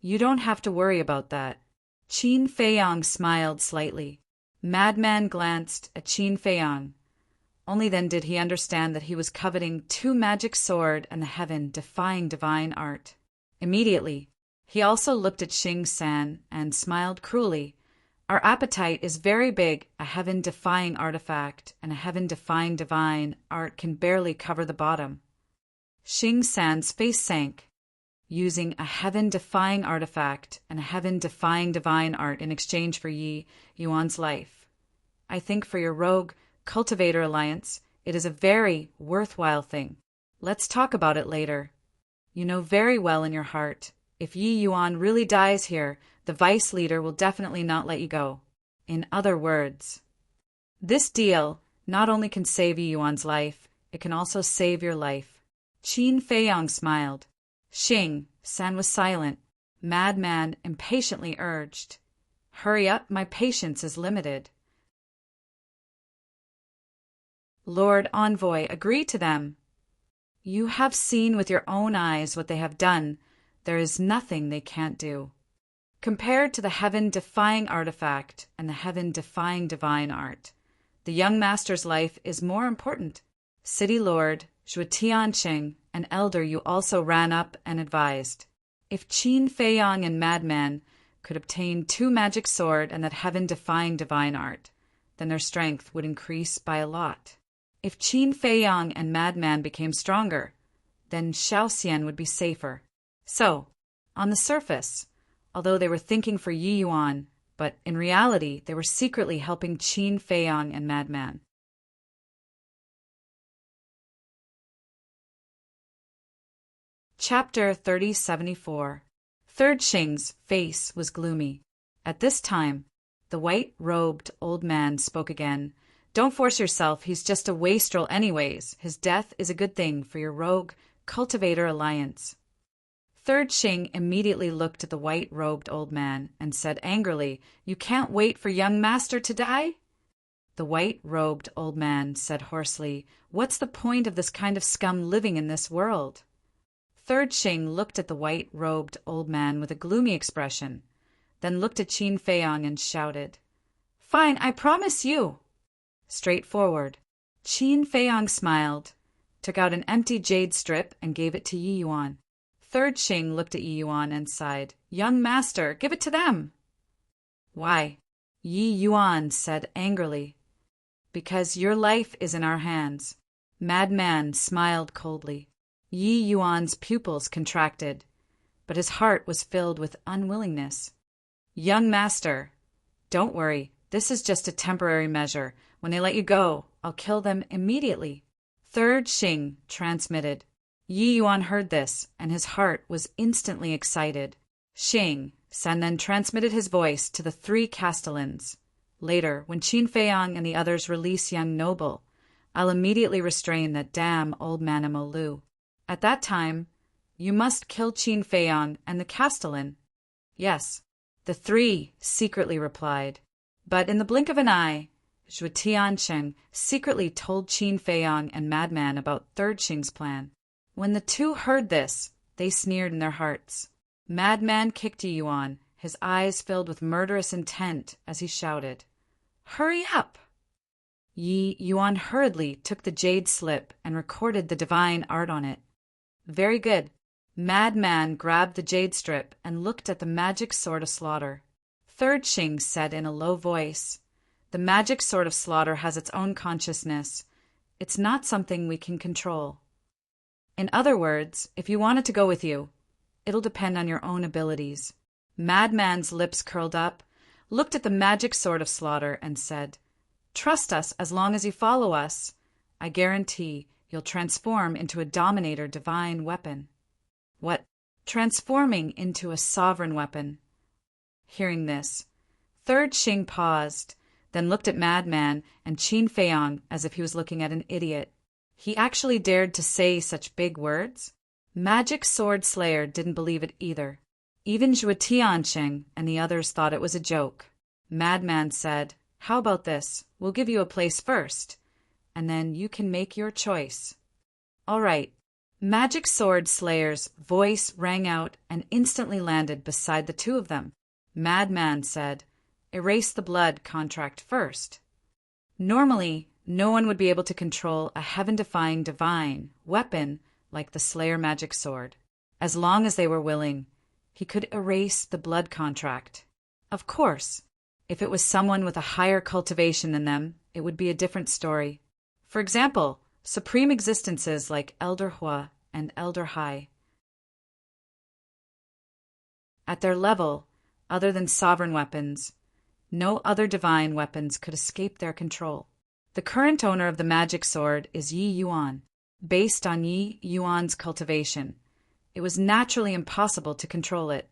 You don't have to worry about that. Qin Feiyong smiled slightly. Madman glanced at Qin Feiyong. Only then did he understand that he was coveting 2 magic sword and the heaven-defying divine art. Immediately, he also looked at Xing San and smiled cruelly. Our appetite is very big. A heaven-defying artifact and a heaven-defying divine art can barely cover the bottom. Xing San's face sank. Using a heaven-defying artifact and a heaven-defying divine art in exchange for Yi Yuan's life. I think for your rogue Cultivator Alliance, it is a very worthwhile thing. Let's talk about it later. You know very well in your heart, if Yi Yuan really dies here, the vice leader will definitely not let you go. In other words, this deal not only can save Yi Yuan's life, it can also save your life. Qin Feiyong smiled. Xing San was silent. Madman impatiently urged, Hurry up, my patience is limited. Lord Envoy, agree to them. You have seen with your own eyes what they have done. There is nothing they can't do. Compared to the heaven-defying artifact and the heaven-defying divine art, the young master's life is more important. City Lord Zhuo Tianqing, an elder you also ran up and advised. If Qin Feiyong and Madman could obtain 2 magic sword and that heaven-defying divine art, then their strength would increase by a lot. If Qin Feiyong and Madman became stronger, then Xiaoxian would be safer. So, on the surface, although they were thinking for Yi Yuan, but in reality they were secretly helping Qin Feiyong and Madman. Chapter 3074. Third Xing's face was gloomy. At this time, the white-robed old man spoke again. Don't force yourself, he's just a wastrel anyways. His death is a good thing for your rogue Cultivator Alliance. Third Xing immediately looked at the white-robed old man and said angrily, You can't wait for young master to die? The white-robed old man said hoarsely, What's the point of this kind of scum living in this world? Third Xing looked at the white-robed old man with a gloomy expression, then looked at Qin Feiyong and shouted, Fine, I promise you. Straightforward. Qin Feiyong smiled, took out an empty jade strip and gave it to Yi Yuan. Third Xing looked at Yi Yuan and sighed, Young master, give it to them. Why? Yi Yuan said angrily. Because your life is in our hands. Madman smiled coldly. Yi Yuan's pupils contracted, but his heart was filled with unwillingness. Young master, don't worry, this is just a temporary measure. When they let you go, I'll kill them immediately. Third Xing transmitted. Yi Yuan heard this, and his heart was instantly excited. Xing San then transmitted his voice to the 3 castellans. Later, when Qin Feiyang and the others release young noble, I'll immediately restrain that damn old man Lu. At that time, you must kill Qin Feiyang and the castellan. Yes, the 3 secretly replied. But in the blink of an eye, Zhuo Tiansheng secretly told Qin Feiyang and Madman about Third Xing's plan. When the 2 heard this, they sneered in their hearts. Madman kicked Yi Yuan, his eyes filled with murderous intent as he shouted, "Hurry up!" Yi Yuan hurriedly took the jade slip and recorded the divine art on it. Very good. Madman grabbed the jade strip and looked at the magic sword of slaughter. Third Xing said in a low voice, "The magic sword of slaughter has its own consciousness. It's not something we can control. In other words, if you want it to go with you, it'll depend on your own abilities." Madman's lips curled up, looked at the magic sword of slaughter, and said, "Trust us as long as you follow us. I guarantee you'll transform into a dominator divine weapon." What? Transforming into a sovereign weapon. Hearing this, Third Xing paused, then looked at Madman and Qin Feiyang as if he was looking at an idiot. He actually dared to say such big words? Magic Sword Slayer didn't believe it either. Even Zhuo Tiansheng and the others thought it was a joke. Madman said, "How about this? We'll give you a place first, and then you can make your choice." All right. Magic Sword Slayer's voice rang out and instantly landed beside the 2 of them. Madman said, "Erase the blood contract first." Normally, no one would be able to control a heaven-defying divine weapon like the Slayer magic sword. As long as they were willing, he could erase the blood contract. Of course, if it was someone with a higher cultivation than them, it would be a different story. For example, supreme existences like Elder Hua and Elder Hai. At their level, other than sovereign weapons, no other divine weapons could escape their control. The current owner of the magic sword is Yi Yuan. Based on Yi Yuan's cultivation, it was naturally impossible to control it.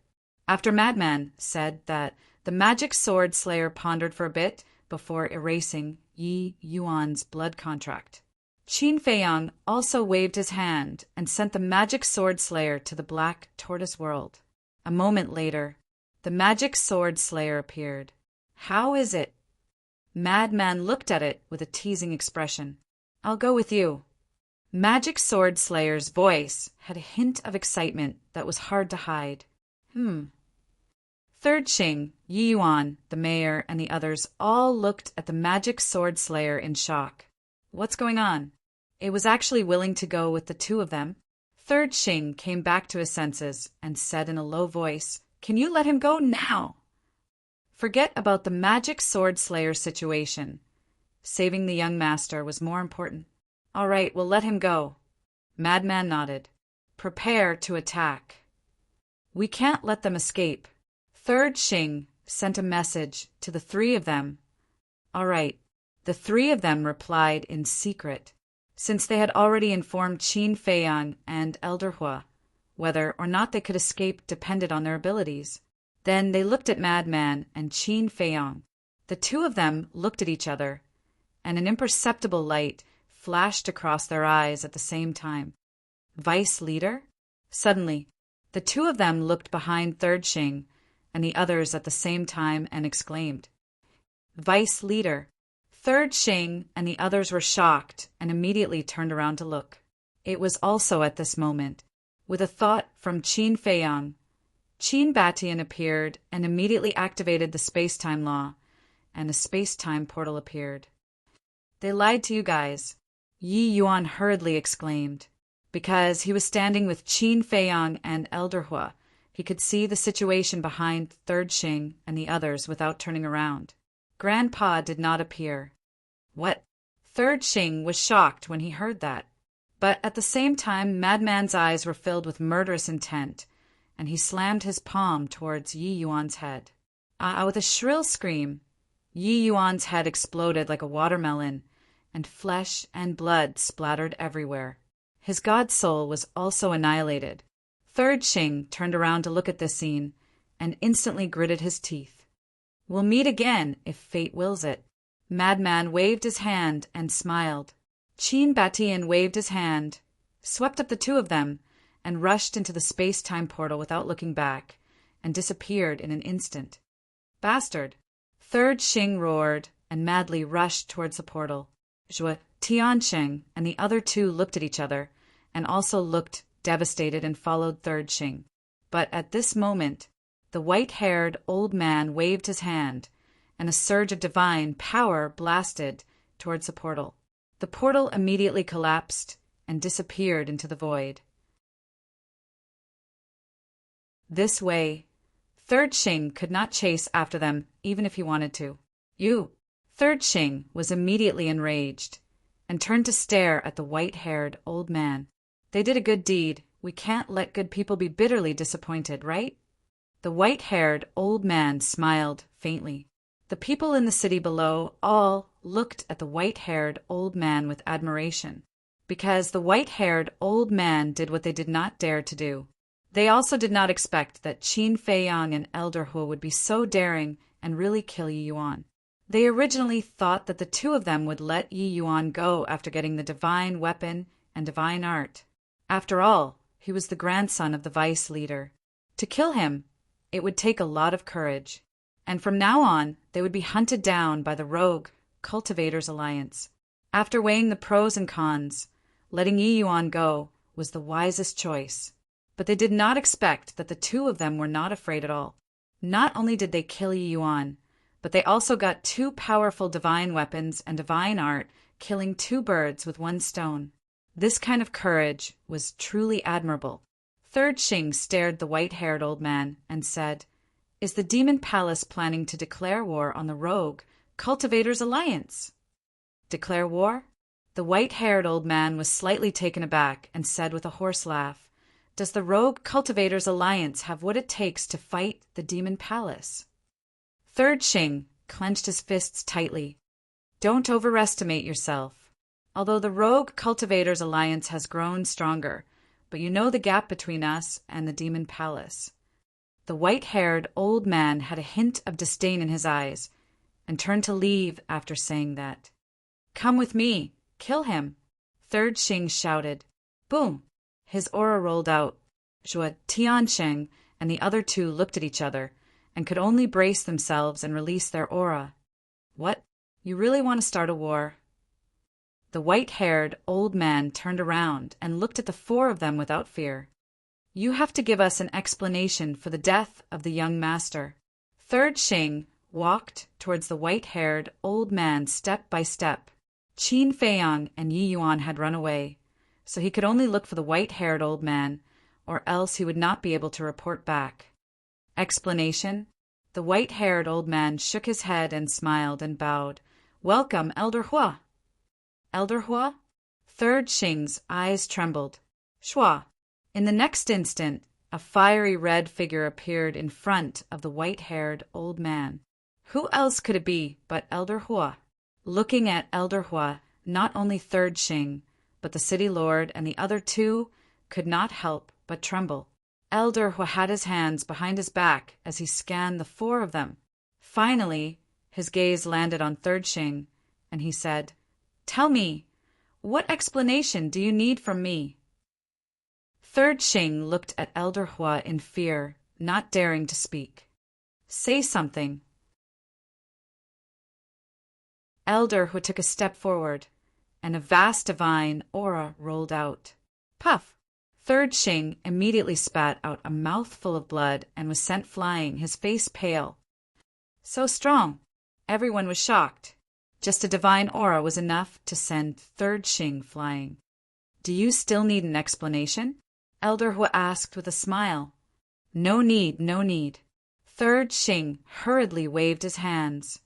After Madman said that, the magic sword slayer pondered for a bit before erasing Yi Yuan's blood contract. Qin Feiyang also waved his hand and sent the magic sword slayer to the Black Tortoise world. A moment later, the magic sword slayer appeared. "How is it?" Madman looked at it with a teasing expression. "I'll go with you." Magic Sword Slayer's voice had a hint of excitement that was hard to hide. Third Xing, Yi Yuan, the mayor, and the others all looked at the Magic Sword Slayer in shock. What's going on? It was actually willing to go with the 2 of them. Third Xing came back to his senses and said in a low voice, "Can you let him go now?" Forget about the Magic Sword Slayer situation. Saving the young master was more important. "All right, we'll let him go." Madman nodded. "Prepare to attack." "We can't let them escape." Third Xing sent a message to the 3 of them. All right, the 3 of them replied in secret, since they had already informed Qin Feiyang and Elder Hua. Whether or not they could escape depended on their abilities. Then they looked at Madman and Qin Feiyang. The 2 of them looked at each other, and an imperceptible light flashed across their eyes at the same time. Vice leader? Suddenly, the 2 of them looked behind Third Xing and the others at the same time and exclaimed, "Vice leader!" Third Xing and the others were shocked and immediately turned around to look. It was also at this moment, with a thought from Qin Feiyang, Qin Batian appeared and immediately activated the space-time law, and a space-time portal appeared. "They lied to you guys," Yi Yuan hurriedly exclaimed. Because he was standing with Qin Feiyang and Elder Hua, he could see the situation behind Third Xing and the others without turning around. Grandpa did not appear. What? Third Xing was shocked when he heard that. But at the same time, Madman's eyes were filled with murderous intent, and he slammed his palm towards Yi Yuan's head. With a shrill scream, Yi Yuan's head exploded like a watermelon, and flesh and blood splattered everywhere. His god soul was also annihilated. Third Xing turned around to look at this scene and instantly gritted his teeth. We'll meet again if fate wills it. Madman waved his hand and smiled. Qin Batian waved his hand, swept up the two of them, and rushed into the space-time portal without looking back, and disappeared in an instant. Bastard! Third Xing roared and madly rushed towards the portal. Zhuo Tiansheng and the other two looked at each other, and also looked devastated and followed Third Xing. But at this moment, the white-haired old man waved his hand, and a surge of divine power blasted towards the portal. The portal immediately collapsed and disappeared into the void. This way, Third Xing could not chase after them even if he wanted to. You! Third Xing was immediately enraged and turned to stare at the white-haired old man. They did a good deed. We can't let good people be bitterly disappointed, right? The white-haired old man smiled faintly. The people in the city below all looked at the white-haired old man with admiration, because the white-haired old man did what they did not dare to do. They also did not expect that Qin Feiyang and Elder Hu would be so daring and really kill Yi Yuan. They originally thought that the two of them would let Yi Yuan go after getting the divine weapon and divine art. After all, he was the grandson of the vice leader. To kill him, it would take a lot of courage, and from now on, they would be hunted down by the rogue Cultivators Alliance. After weighing the pros and cons, letting Yi Yuan go was the wisest choice. But they did not expect that the two of them were not afraid at all. Not only did they kill Yi Yuan, but they also got two powerful divine weapons and divine art, killing two birds with one stone. This kind of courage was truly admirable. Third Xing stared the white-haired old man and said, "Is the Demon Palace planning to declare war on the rogue Cultivators Alliance?" Declare war? The white-haired old man was slightly taken aback and said with a hoarse laugh, "Does the rogue Cultivators Alliance have what it takes to fight the Demon Palace?" Third Xing clenched his fists tightly. "Don't overestimate yourself. Although the rogue Cultivators Alliance has grown stronger, but you know the gap between us and the Demon Palace." The white-haired old man had a hint of disdain in his eyes and turned to leave after saying that. "Come with me. Kill him." Third Xing shouted. Boom! His aura rolled out. Zhuo Tiansheng and the other two looked at each other and could only brace themselves and release their aura. "What? You really want to start a war?" The white-haired old man turned around and looked at the four of them without fear. "You have to give us an explanation for the death of the young master." Third Xing walked towards the white-haired old man step by step. Qin Feiyang and Yi Yuan had run away, so he could only look for the white-haired old man, or else he would not be able to report back. Explanation? The white-haired old man shook his head and smiled and bowed. "Welcome, Elder Hua." "Elder Hua?" Third Xing's eyes trembled. "Shua." In the next instant, a fiery red figure appeared in front of the white-haired old man. Who else could it be but Elder Hua? Looking at Elder Hua, not only Third Xing, but the city lord and the other two could not help but tremble. Elder Hua had his hands behind his back as he scanned the four of them. Finally, his gaze landed on Third Xing, and he said, "Tell me, what explanation do you need from me?" Third Xing looked at Elder Hua in fear, not daring to speak. "Say something." Elder Hua took a step forward, and a vast divine aura rolled out. Puff! Third Xing immediately spat out a mouthful of blood and was sent flying, his face pale. So strong! Everyone was shocked. Just a divine aura was enough to send Third Xing flying. "Do you still need an explanation?" Elder Hua asked with a smile. "No need, no need." Third Xing hurriedly waved his hands.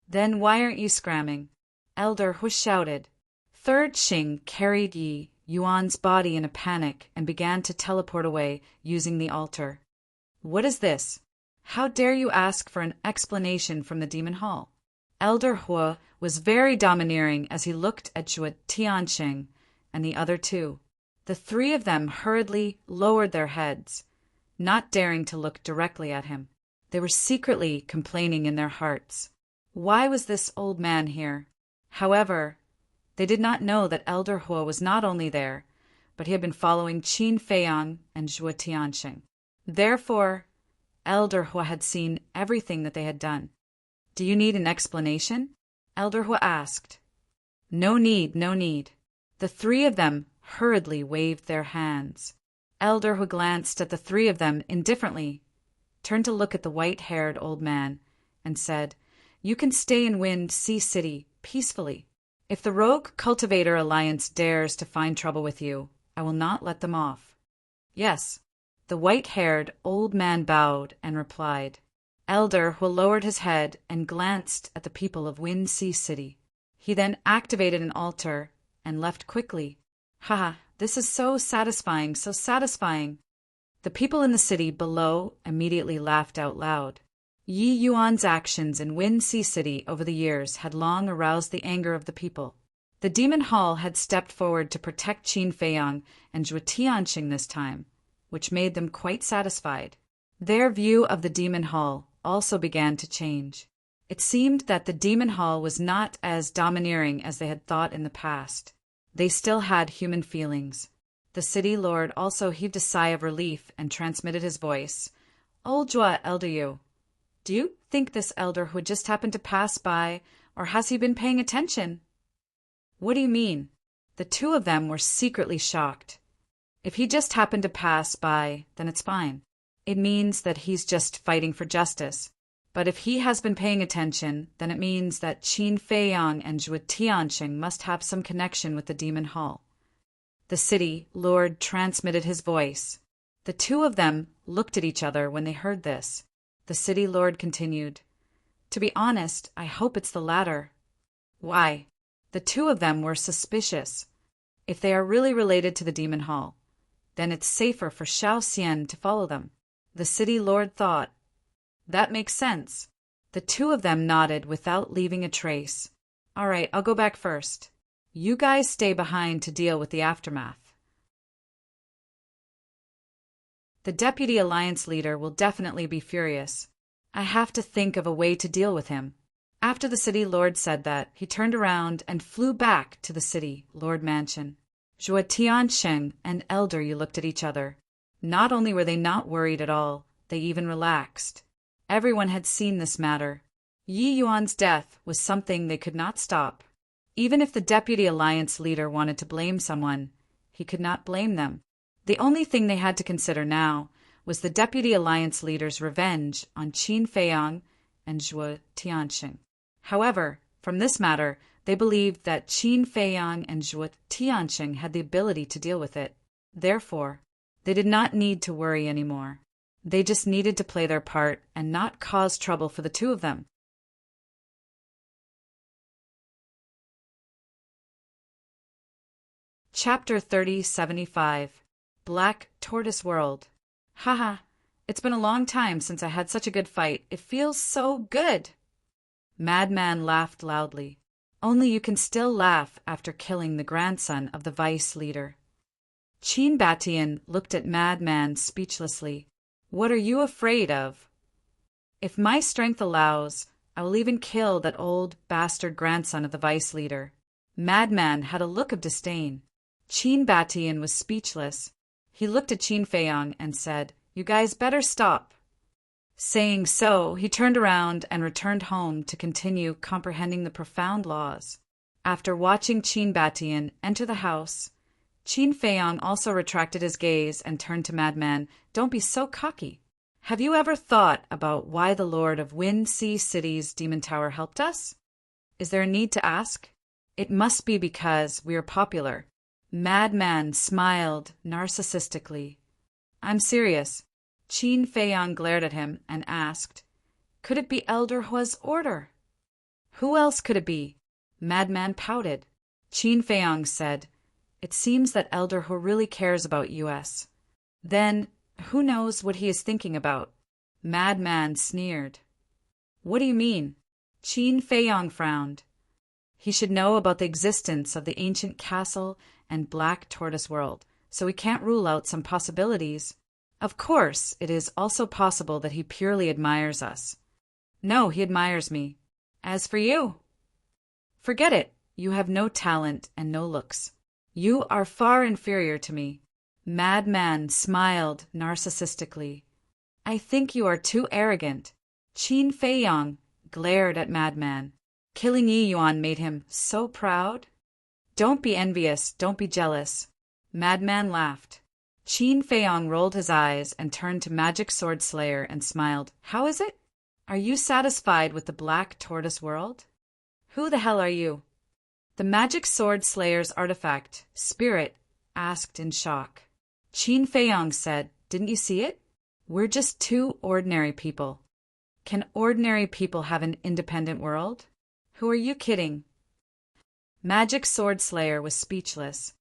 "Then why aren't you scramming?" Elder Hua shouted. Third Xing carried Yi Yuan's body in a panic and began to teleport away using the altar. "What is this? How dare you ask for an explanation from the Demon Hall?" Elder Hua was very domineering as he looked at Zhuo Tiansheng and the other two. The three of them hurriedly lowered their heads, not daring to look directly at him. They were secretly complaining in their hearts. Why was this old man here? However, they did not know that Elder Hua was not only there, but he had been following Qin Feiyang and Zhuo Tianxing. Therefore, Elder Hua had seen everything that they had done. Do you need an explanation? Elder Hua asked. No need, no need. The three of them hurriedly waved their hands. Elder Hua glanced at the three of them indifferently, turned to look at the white-haired old man, and said, You can stay in Wind Sea City peacefully. If the Rogue Cultivator Alliance dares to find trouble with you, I will not let them off. Yes. The white-haired old man bowed and replied. Elder Hua lowered his head and glanced at the people of Wind Sea City. He then activated an altar and left quickly. Haha, this is so satisfying, so satisfying. The people in the city below immediately laughed out loud. Yi Yuan's actions in Wind Sea City over the years had long aroused the anger of the people. The Demon Hall had stepped forward to protect Qin Feiyang and Zhuo Tianxing this time, which made them quite satisfied. Their view of the Demon Hall also began to change. It seemed that the Demon Hall was not as domineering as they had thought in the past. They still had human feelings. The city lord also heaved a sigh of relief and transmitted his voice. Old Zhuo, Elder Yu, do you think this elder who just happened to pass by, or has he been paying attention? What do you mean? The two of them were secretly shocked. If he just happened to pass by, then it's fine. It means that he's just fighting for justice. But if he has been paying attention, then it means that Qin Feiyang and Zhuo Tianxing must have some connection with the Demon Hall. The city lord transmitted his voice. The two of them looked at each other when they heard this. The city lord continued, To be honest, I hope it's the latter. Why? The two of them were suspicious. If they are really related to the Demon Hall, then it's safer for Xiao Xian to follow them. The city lord thought. That makes sense. The two of them nodded without leaving a trace. All right, I'll go back first. You guys stay behind to deal with the aftermath. The Deputy Alliance leader will definitely be furious. I have to think of a way to deal with him. After the city lord said that, he turned around and flew back to the city lord mansion. Zhuo Tianxing and Elder Yu looked at each other. Not only were they not worried at all, they even relaxed. Everyone had seen this matter. Yi Yuan's death was something they could not stop. Even if the Deputy Alliance leader wanted to blame someone, he could not blame them. The only thing they had to consider now was the Deputy Alliance leader's revenge on Qin Feiyang and Zhuo Tianxing. However, from this matter, they believed that Qin Feiyang and Zhuo Tianxing had the ability to deal with it. Therefore, they did not need to worry anymore. They just needed to play their part and not cause trouble for the two of them. Chapter 3075 Black Tortoise World. Haha, it's been a long time since I had such a good fight. It feels so good. Madman laughed loudly. Only you can still laugh after killing the grandson of the vice leader. Qin Batian looked at Madman speechlessly. What are you afraid of? If my strength allows, I will even kill that old bastard grandson of the vice leader. Madman had a look of disdain. Qin Batian was speechless. He looked at Qin Feiyang and said, You guys better stop. Saying so, he turned around and returned home to continue comprehending the profound laws. After watching Qin Batian enter the house, Qin Feiyang also retracted his gaze and turned to Madman. Don't be so cocky. Have you ever thought about why the Lord of Wind Sea City's Demon Tower helped us? Is there a need to ask? It must be because we are popular. Madman smiled narcissistically. I'm serious. Qin Feiyang glared at him and asked, Could it be Elder Hua's order? Who else could it be? Madman pouted. Qin Feiyang said, It seems that Elder Hua really cares about us. Then, who knows what he is thinking about? Madman sneered. What do you mean? Qin Feiyang frowned. He should know about the existence of the ancient castle and Black Tortoise World. so we can't rule out some possibilities. Of course, it is also possible that he purely admires us. No, he admires me. As for you, forget it. You have no talent and no looks. You are far inferior to me. Madman smiled narcissistically. I think you are too arrogant. Qin Feiyang glared at Madman. Killing Yi Yuan made him so proud. Don't be envious, don't be jealous. Madman laughed. Qin Feiyang rolled his eyes and turned to Magic Sword Slayer and smiled. How is it? Are you satisfied with the Black Tortoise world? Who the hell are you? The Magic Sword Slayer's artifact, Spirit, asked in shock. Qin Feiyang said, Didn't you see it? We're just two ordinary people. Can ordinary people have an independent world? Who are you kidding? Magic Sword Slayer was speechless.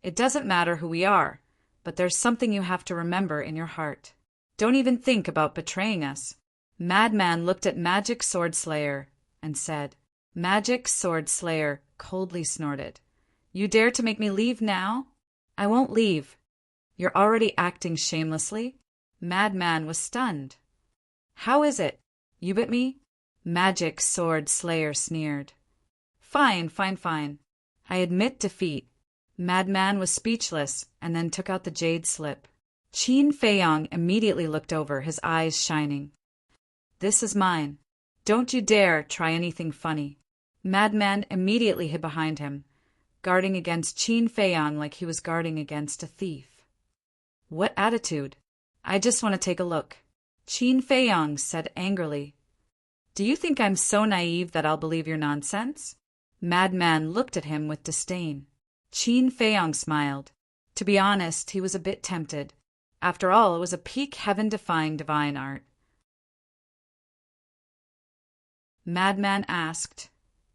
It doesn't matter who we are, but there's something you have to remember in your heart. Don't even think about betraying us. Madman looked at Magic Sword Slayer and said. Magic Sword Slayer coldly snorted. You dare to make me leave now? I won't leave. You're already acting shamelessly. Madman was stunned. How is it? You bit me? Magic Sword Slayer sneered. Fine. I admit defeat. Madman was speechless and then took out the jade slip. Qin Feiyang immediately looked over, his eyes shining. This is mine. Don't you dare try anything funny. Madman immediately hid behind him, guarding against Qin Feiyang like he was guarding against a thief. What attitude? I just want to take a look. Qin Feiyang said angrily. Do you think I'm so naive that I'll believe your nonsense? Madman looked at him with disdain. Qin Feiyang smiled. To be honest, he was a bit tempted. After all, it was a peak heaven-defying divine art. Madman asked,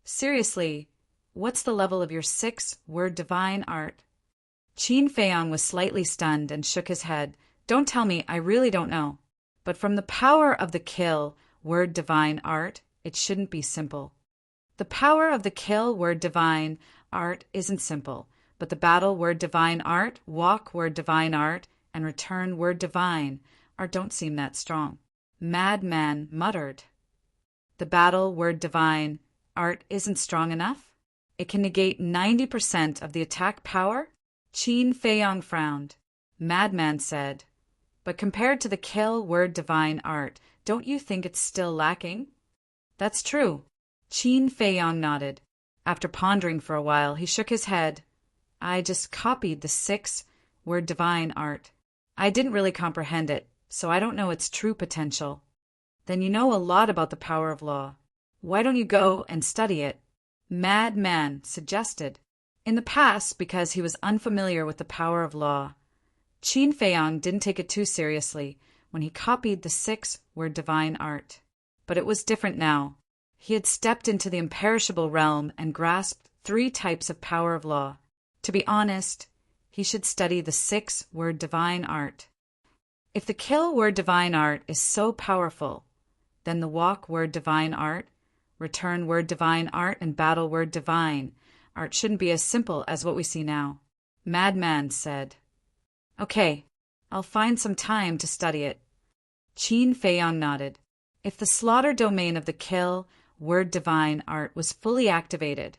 Seriously, what's the level of your 6-word divine art? Qin Feiyang was slightly stunned and shook his head. Don't tell me, I really don't know. But from the power of the kill-word divine art, it shouldn't be simple. The power of the kill-word divine art isn't simple, but the battle-word divine art, walk-word divine art, and return-word divine art don't seem that strong. Madman muttered. The battle-word divine art isn't strong enough? It can negate 90% of the attack power? Qin Feiyang frowned. Madman said, But compared to the kill-word divine art, don't you think it's still lacking? That's true. Qin Feiyang nodded. After pondering for a while, he shook his head. I just copied the 6-word divine art. I didn't really comprehend it, so I don't know its true potential. Then you know a lot about the power of law. Why don't you go and study it? Madman suggested. In the past, because he was unfamiliar with the power of law, Qin Feiyang didn't take it too seriously when he copied the 6-word divine art. But it was different now. He had stepped into the imperishable realm and grasped 3 types of power of law. To be honest, he should study the 6-word divine art. If the kill-word divine art is so powerful, then the walk-word divine art, return-word divine art, and battle-word divine art shouldn't be as simple as what we see now. Madman said. Okay, I'll find some time to study it. Qin Feiyang nodded. If the slaughter domain of the kill-word divine art was fully activated,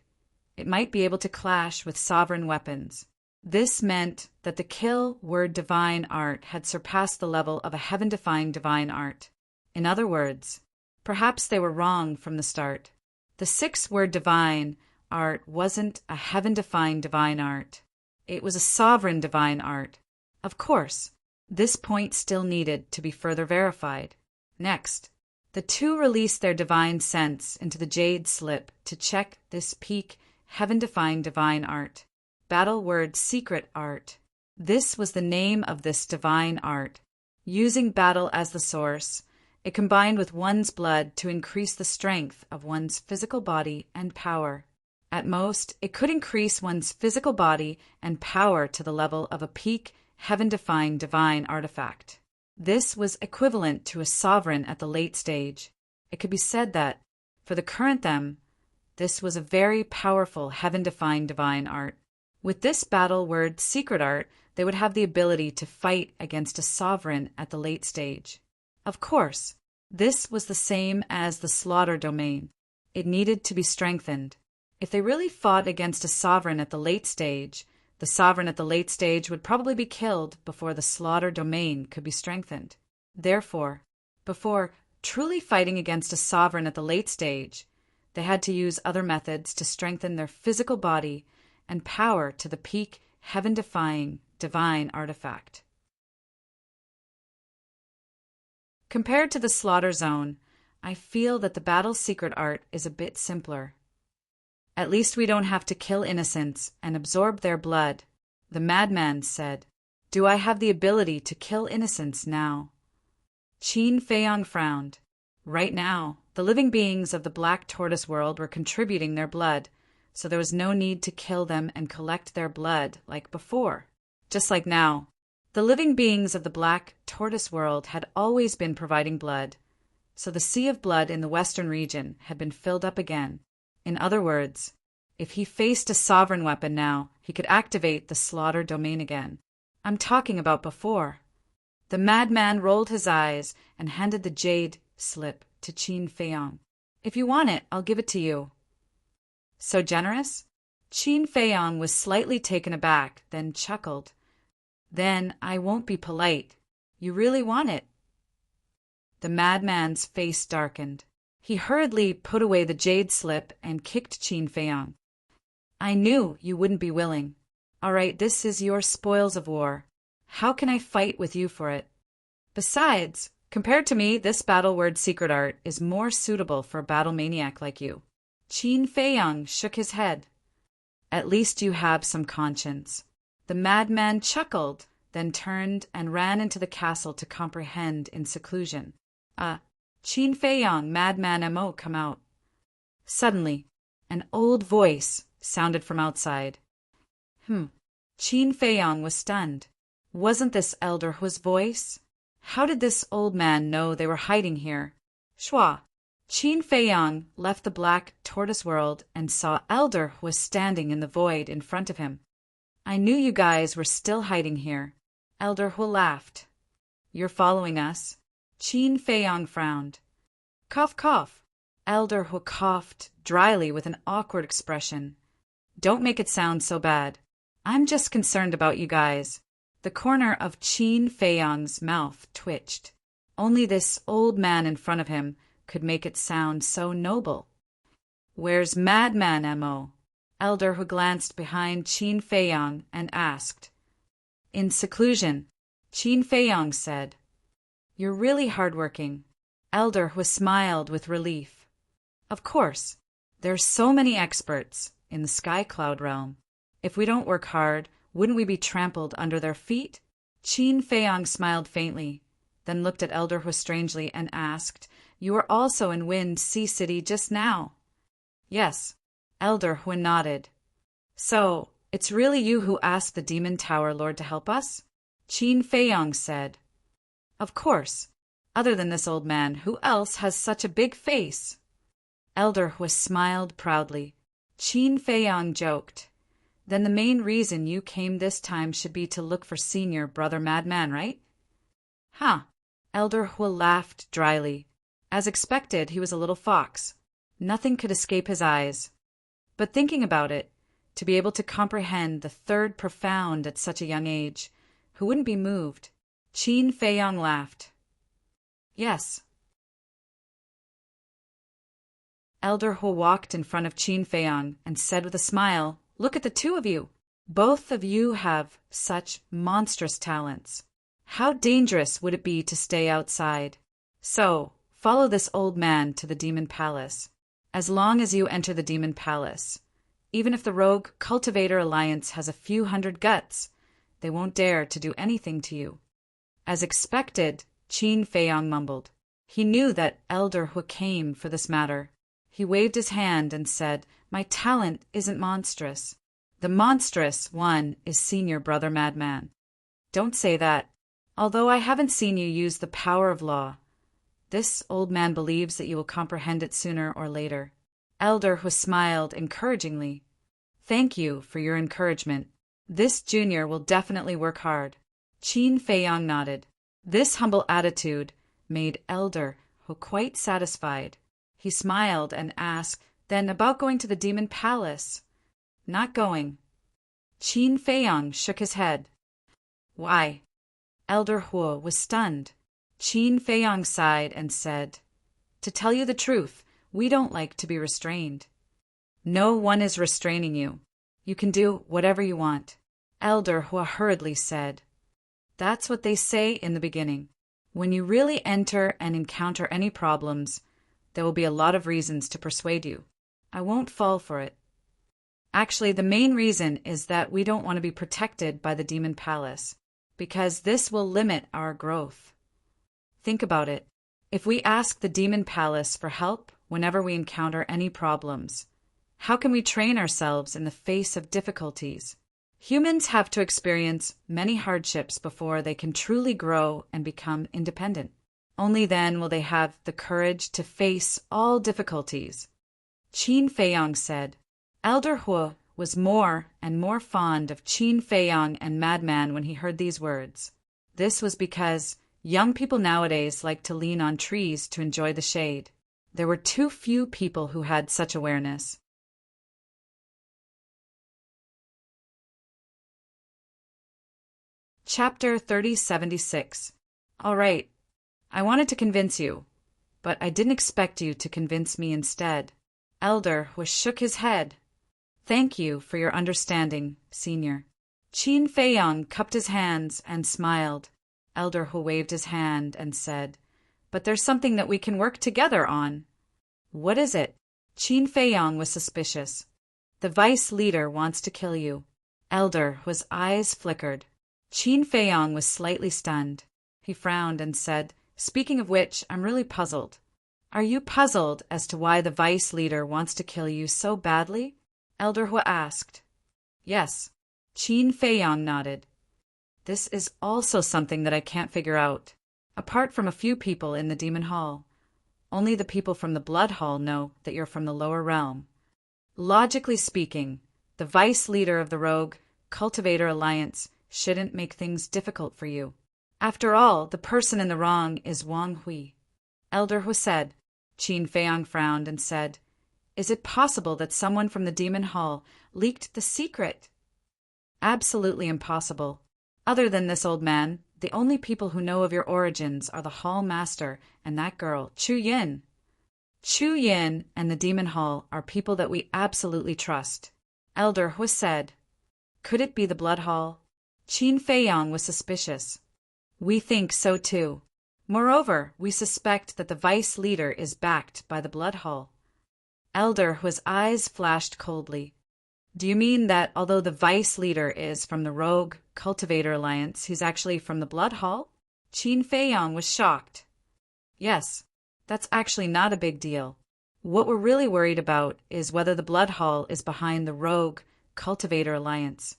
it might be able to clash with sovereign weapons. This meant that the kill-word divine art had surpassed the level of a heaven-defying divine art. In other words, perhaps they were wrong from the start. The 6-word divine art wasn't a heaven-defying divine art. It was a sovereign divine art. Of course, this point still needed to be further verified. Next, the two released their divine sense into the jade slip to check this peak heaven-defying divine art. Battle word secret art. This was the name of this divine art. Using battle as the source, it combined with one's blood to increase the strength of one's physical body and power. At most, it could increase one's physical body and power to the level of a peak heaven-defying divine artifact. This was equivalent to a sovereign at the late stage. It could be said that, for the current them, this was a very powerful heaven-defying divine art. With this battle word secret art, they would have the ability to fight against a sovereign at the late stage. Of course, this was the same as the slaughter domain. It needed to be strengthened. If they really fought against a sovereign at the late stage, the sovereign at the late stage would probably be killed before the slaughter domain could be strengthened. Therefore, before truly fighting against a sovereign at the late stage, they had to use other methods to strengthen their physical body and power to the peak, heaven-defying, divine artifact. Compared to the slaughter zone, I feel that the battle's secret art is a bit simpler. At least we don't have to kill innocents and absorb their blood. The madman said, "Do I have the ability to kill innocents now?" Qin Feiyang frowned. Right now, the living beings of the Black Tortoise world were contributing their blood, so there was no need to kill them and collect their blood like before. Just like now, the living beings of the Black Tortoise world had always been providing blood, so the sea of blood in the western region had been filled up again. In other words, if he faced a sovereign weapon now, he could activate the slaughter domain again. I'm talking about before. The madman rolled his eyes and handed the jade slip to Qin Feiyang. "If you want it, I'll give it to you." So generous? Qin Feiyang was slightly taken aback, then chuckled. "Then I won't be polite. You really want it?" The madman's face darkened. He hurriedly put away the jade slip and kicked Qin Feiyang. "I knew you wouldn't be willing. All right, this is your spoils of war. How can I fight with you for it? Besides, compared to me, this battle word secret art is more suitable for a battle maniac like you." Qin Feiyang shook his head. "At least you have some conscience." The madman chuckled, then turned and ran into the castle to comprehend in seclusion. Qin Feiyang, madman Mo, come out." Suddenly, an old voice sounded from outside. Qin Feiyang was stunned. Wasn't this Elder Hu's voice? How did this old man know they were hiding here? Shua. Qin Feiyang left the Black Tortoise world and saw Elder Hu standing in the void in front of him. "I knew you guys were still hiding here." Elder Hu laughed. "You're following us?" Qin Feiyang frowned. "Cough, cough." Elder Hu coughed dryly with an awkward expression. "Don't make it sound so bad. I'm just concerned about you guys." The corner of Qin Feiyang's mouth twitched. Only this old man in front of him could make it sound so noble. "Where's Madman Mo?" Elder Hu glanced behind Qin Feiyang and asked. "In seclusion," Qin Feiyang said. "You're really hardworking." Elder Hu smiled with relief. "Of course, there's so many experts in the Sky Cloud realm. If we don't work hard, wouldn't we be trampled under their feet?" Qin Feiyang smiled faintly, then looked at Elder Hu strangely and asked, "You were also in Wind Sea City just now?" "Yes." Elder Hu nodded. "So, it's really you who asked the Demon Tower Lord to help us?" Qin Feiyang said. "Of course. Other than this old man, who else has such a big face?" Elder Hu smiled proudly. Qin Feiyang joked. "Then the main reason you came this time should be to look for Senior Brother Madman, right?" "Huh." Elder Hu laughed dryly. As expected, he was a little fox. Nothing could escape his eyes. But thinking about it, to be able to comprehend the third profound at such a young age, who wouldn't be moved? Qin Feiyang laughed. "Yes." Elder Hu walked in front of Qin Feiyang and said with a smile, "Look at the two of you. Both of you have such monstrous talents. How dangerous would it be to stay outside? So, follow this old man to the Demon Palace. As long as you enter the Demon Palace, even if the Rogue Cultivator Alliance has a few hundred guts, they won't dare to do anything to you." As expected, Qin Feiyang mumbled. He knew that Elder Hu came for this matter. He waved his hand and said, "My talent isn't monstrous. The monstrous one is Senior Brother Madman." "Don't say that. Although I haven't seen you use the power of law, this old man believes that you will comprehend it sooner or later." Elder Hu smiled encouragingly. "Thank you for your encouragement. This junior will definitely work hard. Qin Feiyang nodded. This humble attitude made Elder Hu quite satisfied. He smiled and asked, "Then about going to the Demon Palace?" "Not going." Qin Feiyang shook his head. "Why?" Elder Hu was stunned. Qin Feiyang sighed and said, "To tell you the truth, we don't like to be restrained." "No one is restraining you. You can do whatever you want," Elder Hu hurriedly said. "That's what they say in the beginning. When you really enter and encounter any problems, there will be a lot of reasons to persuade you. I won't fall for it. Actually, the main reason is that we don't want to be protected by the Demon Palace, because this will limit our growth. Think about it. If we ask the Demon Palace for help whenever we encounter any problems, how can we train ourselves in the face of difficulties? Humans have to experience many hardships before they can truly grow and become independent. Only then will they have the courage to face all difficulties." Qin Feiyang said. Elder Hu was more and more fond of Qin Feiyang and Madman when he heard these words. This was because young people nowadays like to lean on trees to enjoy the shade. There were too few people who had such awareness. Chapter 3076. All right. I wanted to convince you, but I didn't expect you to convince me instead. Elder Hu shook his head. "Thank you for your understanding, Senior." Qin Feiyang cupped his hands and smiled. Elder Hu waved his hand and said, "But there's something that we can work together on." "What is it?" Qin Feiyang was suspicious. "The vice leader wants to kill you." Elder Hu's eyes flickered. Qin Feiyang was slightly stunned. He frowned and said, "Speaking of which, I'm really puzzled." "Are you puzzled as to why the vice leader wants to kill you so badly?" Elder Hu asked. "Yes." Qin Feiyang nodded. "This is also something that I can't figure out. Apart from a few people in the Demon Hall, only the people from the Blood Hall know that you're from the lower realm. Logically speaking, the vice leader of the Rogue Cultivator Alliance shouldn't make things difficult for you. After all, the person in the wrong is Wang Hui." Elder Hu said. Qin Feiyang frowned and said, "Is it possible that someone from the Demon Hall leaked the secret?" "Absolutely impossible. Other than this old man, the only people who know of your origins are the Hall Master and that girl, Chu Yin. Chu Yin and the Demon Hall are people that we absolutely trust." Elder Hu said. "Could it be the Blood Hall?" Qin Feiyang was suspicious. "We think so too. Moreover, we suspect that the vice leader is backed by the Blood Hall." Elder Hu's eyes flashed coldly. "Do you mean that although the vice leader is from the Rogue Cultivator Alliance, he's actually from the Blood Hall?" Qin Feiyang was shocked. "Yes, that's actually not a big deal. What we're really worried about is whether the Blood Hall is behind the Rogue Cultivator Alliance."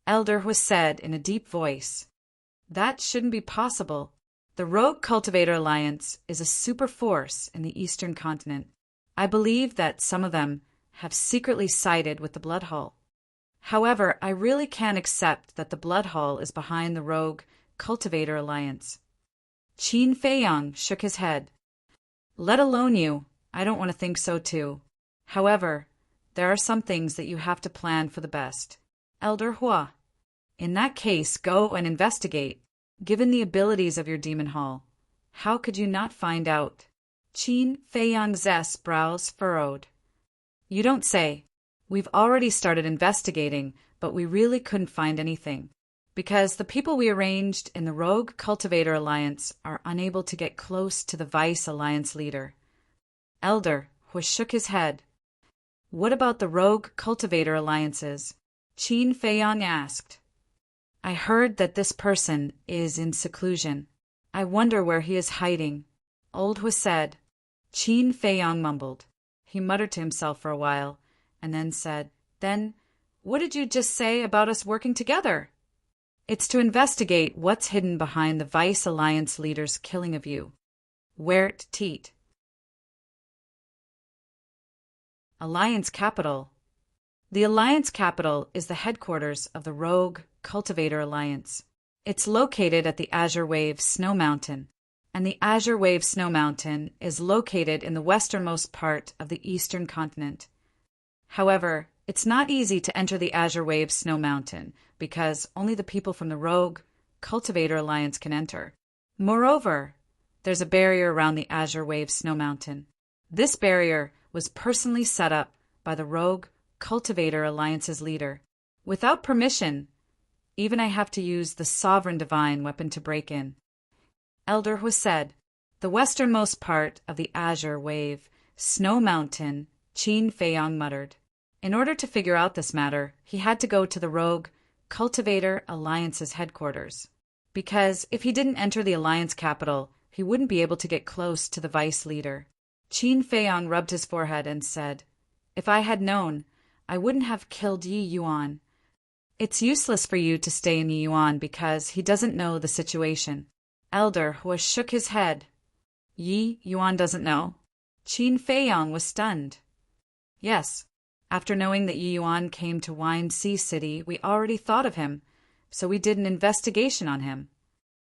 Elder Hu said in a deep voice, "That shouldn't be possible. The Rogue Cultivator Alliance is a super force in the Eastern continent. I believe that some of them have secretly sided with the Blood Hall. However, I really can't accept that the Blood Hall is behind the Rogue Cultivator Alliance." Qin Feiyang shook his head. "Let alone you, I don't want to think so too. However, there are some things that you have to plan for the best. Elder Hu, in that case, go and investigate. Given the abilities of your Demon Hall, how could you not find out?" Qin Feiyang's brows furrowed. "You don't say. We've already started investigating, but we really couldn't find anything, because the people we arranged in the Rogue Cultivator Alliance are unable to get close to the Vice Alliance leader." Elder Hu shook his head. "What about the Rogue Cultivator Alliances?" Qin Feiyang asked. "I heard that this person is in seclusion. I wonder where he is hiding," Old Hu said. Qin Feiyang mumbled. He muttered to himself for a while, and then said, "Then, what did you just say about us working together?" "It's to investigate what's hidden behind the Vice Alliance leader's killing of you." Wert Teet. Alliance capital. The Alliance capital is the headquarters of the Rogue Cultivator Alliance. It's located at the Azure Wave Snow Mountain, and the Azure Wave Snow Mountain is located in the westernmost part of the eastern continent. However, it's not easy to enter the Azure Wave Snow Mountain because only the people from the Rogue Cultivator Alliance can enter. Moreover, there's a barrier around the Azure Wave Snow Mountain. This barrier was personally set up by the Rogue Cultivator Alliance's leader. Without permission, even I have to use the Sovereign Divine weapon to break in. Elder Hu said, the westernmost part of the Azure Wave Snow Mountain, Qin Feiyang muttered. In order to figure out this matter, he had to go to the Rogue Cultivator Alliance's headquarters. Because if he didn't enter the Alliance capital, he wouldn't be able to get close to the vice leader. Qin Feiyang rubbed his forehead and said, if I had known, I wouldn't have killed Yi Yuan. It's useless for you to stay in Yi Yuan because he doesn't know the situation. Elder Hu shook his head. Yi Yuan doesn't know? Qin Feiyang was stunned. Yes. After knowing that Yi Yuan came to Wine Sea City, we already thought of him, so we did an investigation on him.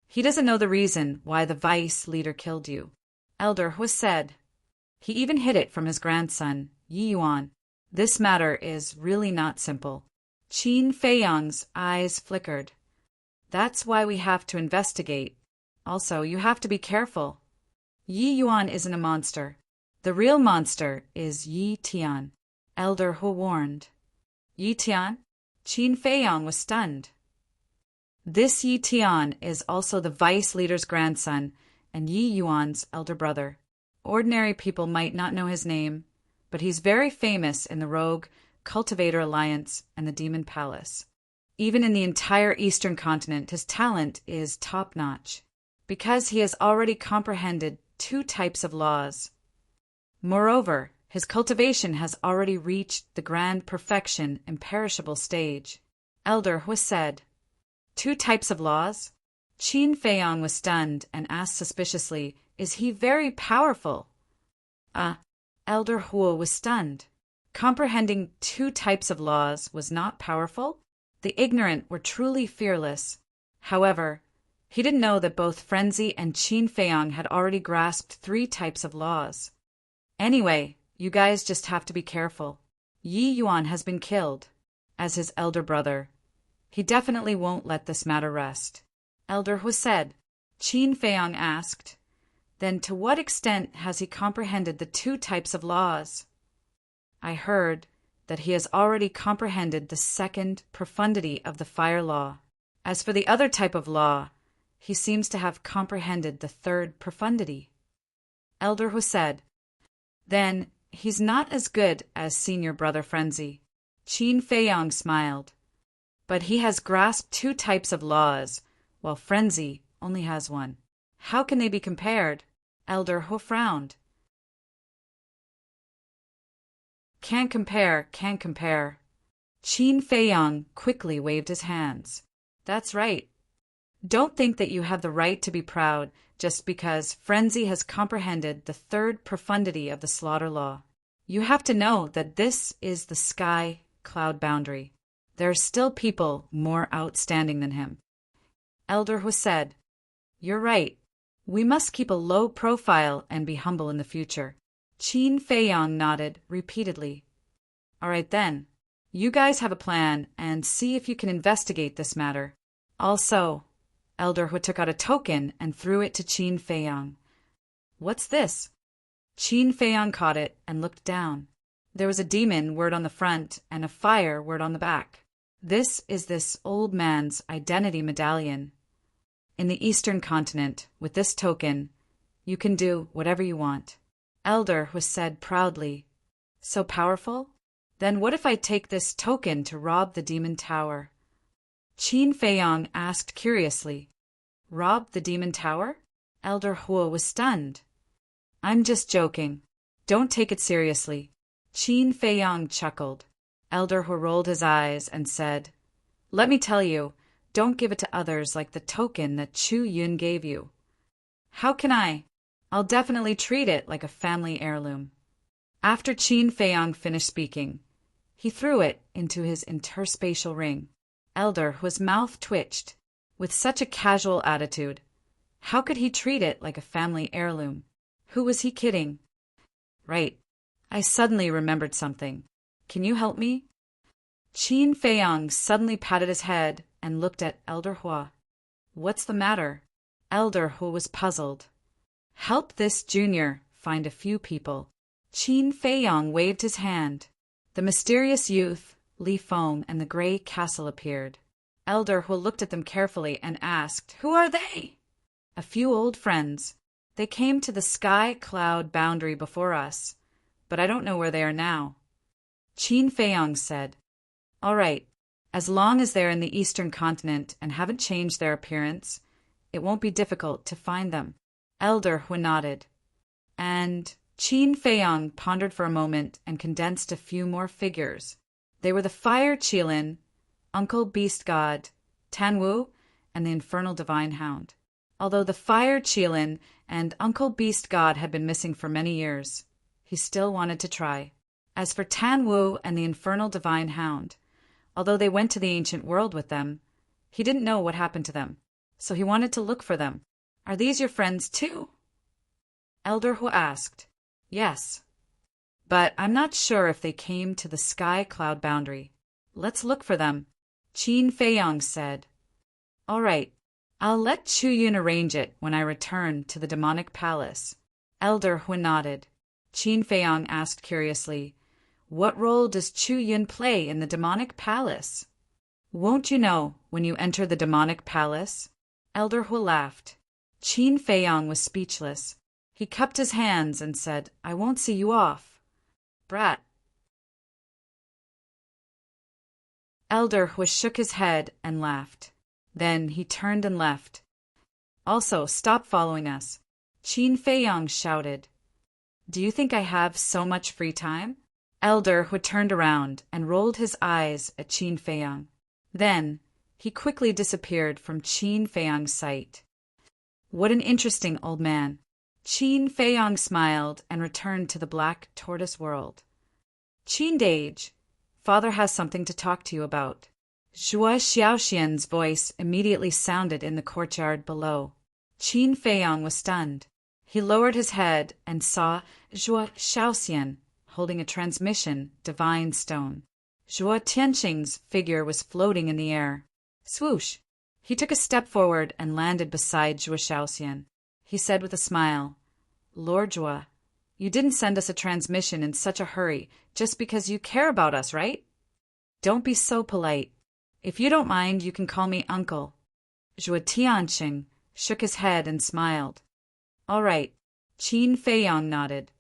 He doesn't know the reason why the vice leader killed you. Elder Hu said. He even hid it from his grandson, Yi Yuan. This matter is really not simple. Qin Feiyang's eyes flickered. That's why we have to investigate. Also, you have to be careful. Yi Yuan isn't a monster. The real monster is Yi Tian. Elder Hu warned. Yi Tian? Qin Feiyang was stunned. This Yi Tian is also the vice leader's grandson and Yi Yuan's elder brother. Ordinary people might not know his name, but he's very famous in the Rogue Cultivator Alliance and the Demon Palace. Even in the entire Eastern continent, his talent is top-notch, because he has already comprehended 2 types of laws. Moreover, his cultivation has already reached the grand perfection imperishable stage. Elder Hu said, 2 types of laws? Qin Feiyang was stunned and asked suspiciously, is he very powerful? Elder Hu was stunned. Comprehending 2 types of laws was not powerful? The ignorant were truly fearless. However, he didn't know that both Frenzy and Qin Feiyang had already grasped 3 types of laws. Anyway, you guys just have to be careful. Yi Yuan has been killed, as his elder brother. He definitely won't let this matter rest. Elder Hu said. Qin Feiyang asked, then to what extent has he comprehended the 2 types of laws? I heard that he has already comprehended the 2nd profundity of the fire law. As for the other type of law, he seems to have comprehended the 3rd profundity. Elder Hu said, then he's not as good as senior brother Frenzy. Qin Feiyang smiled. But he has grasped 2 types of laws, while Frenzy only has 1. How can they be compared? Elder Hu frowned. Can't compare, can't compare. Qin Feiyang quickly waved his hands. That's right. Don't think that you have the right to be proud just because Frenzy has comprehended the 3rd profundity of the slaughter law. You have to know that this is the sky-cloud boundary. There are still people more outstanding than him. Elder Hu said, you're right. We must keep a low profile and be humble in the future. Qin Feiyang nodded repeatedly. All right then. You guys have a plan and see if you can investigate this matter. Also, Elder Hu took out a token and threw it to Qin Feiyang. What's this? Qin Feiyang caught it and looked down. There was a demon word on the front and a fire word on the back. This is this old man's identity medallion. In the Eastern continent, with this token, you can do whatever you want. Elder Hu said proudly. So powerful? Then what if I take this token to rob the demon tower? Qin Feiyang asked curiously. Rob the demon tower? Elder Hu was stunned. I'm just joking. Don't take it seriously. Qin Feiyang chuckled. Elder Hu rolled his eyes and said, let me tell you, don't give it to others like the token that Chu Yun gave you. How can I? I'll definitely treat it like a family heirloom. After Qin Feiyang finished speaking, He threw it into his interspatial ring. Elder, whose mouth twitched, with such a casual attitude. How could he treat it like a family heirloom? Who was he kidding? Right. I suddenly remembered something. Can you help me? Qin Feiyang suddenly patted his head and looked at Elder Hua. What's the matter? Elder Hua was puzzled. Help this junior find a few people. Qin Feiyang waved his hand. The mysterious youth, Li Feng, and the gray castle appeared. Elder Hua looked at them carefully and asked, Who are they? A few old friends. They came to the sky-cloud boundary before us, but I don't know where they are now. Qin Feiyang said, All right, as long as they're in the eastern continent and haven't changed their appearance, it won't be difficult to find them. Elder Hua nodded. And Qin Feiyang pondered for a moment and condensed a few more figures. They were the Fire Qilin, Uncle Beast God, Tan Wu, and the Infernal Divine Hound. Although the Fire Qilin and Uncle Beast God had been missing for many years, he still wanted to try. As for Tan Wu and the Infernal Divine Hound, although they went to the ancient world with them, he didn't know what happened to them, so he wanted to look for them. Are these your friends too? Elder Hua asked. Yes. But I'm not sure if they came to the sky-cloud boundary. Let's look for them, Qin Feiyang said. All right. I'll let Chu Yun arrange it when I return to the demonic palace. Elder Hua nodded. Qin Feiyang asked curiously, What role does Chu Yun play in the demonic palace? Won't you know when you enter the demonic palace? Elder Hua laughed. Qin Feiyang was speechless. He cupped his hands and said, I won't see you off. Brat. Elder Hua shook his head and laughed. Then he turned and left. Also, stop following us, Qin Feiyang shouted. Do you think I have so much free time? Elder Hua turned around and rolled his eyes at Qin Feiyang. Then he quickly disappeared from Qin Feiyang's sight. What an interesting old man. Qin Feiyang smiled and returned to the black tortoise world. Qin Dage, Father has something to talk to you about. Zhuo Xiaoxian's voice immediately sounded in the courtyard below. Qin Feiyang was stunned. He lowered his head and saw Zhuo Xiaoxian holding a transmission divine stone. Zhuo Tianqing's figure was floating in the air. Swoosh! He took a step forward and landed beside Zhuo Xiaoxian. He said with a smile, Lord Zhuo, you didn't send us a transmission in such a hurry just because you care about us, right? Don't be so polite. If you don't mind, you can call me Uncle. Zhuo Tianqing shook his head and smiled. All right, Qin Feiyang nodded.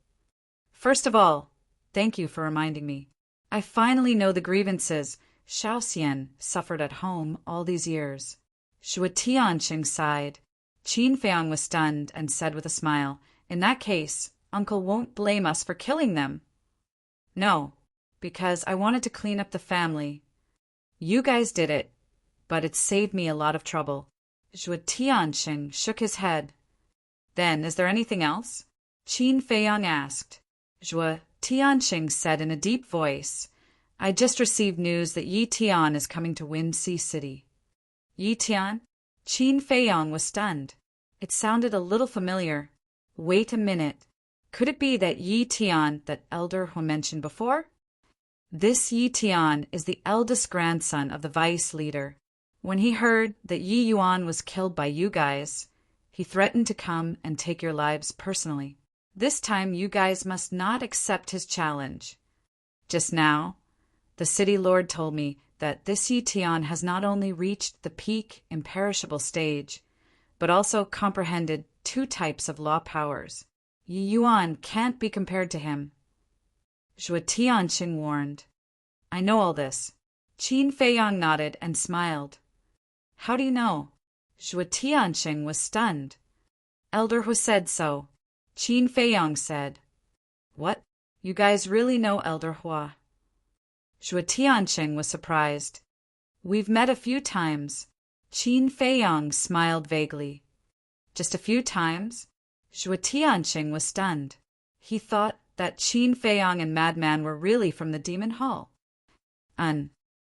First of all, thank you for reminding me. I finally know the grievances Xiaoxian suffered at home all these years. Zhuo Tianqing sighed. Qin Feiyang was stunned and said with a smile, In that case, Uncle won't blame us for killing them. No, because I wanted to clean up the family. You guys did it, but it saved me a lot of trouble. Zhuo Tianqing shook his head. Then, is there anything else? Qin Feiyang asked. Zhuo Tianqing said in a deep voice, I just received news that Yi Tian is coming to Wind Sea City. Yi Tian? Qin Feiyang was stunned. It sounded a little familiar. Wait a minute. Could it be that Yi Tian that Elder Hua mentioned before? This Yi Tian is the eldest grandson of the vice leader. When he heard that Yi Yuan was killed by you guys, he threatened to come and take your lives personally. This time you guys must not accept his challenge. Just now, the city lord told me that this Yi Tian has not only reached the peak imperishable stage, but also comprehended 2 types of law powers. Yi Yuan can't be compared to him. Zhuo Tianqing warned. I know all this. Qin Feiyang nodded and smiled. How do you know? Zhuo Tianqing was stunned. Elder Hua said so. Qin Feiyang said. What? You guys really know Elder Hua? Zhuo Tianqing was surprised. We've met a few times. Qin Feiyang smiled vaguely. Just a few times? Zhuo Tianqing was stunned. He thought that Qin Feiyang and Madman were really from the Demon Hall.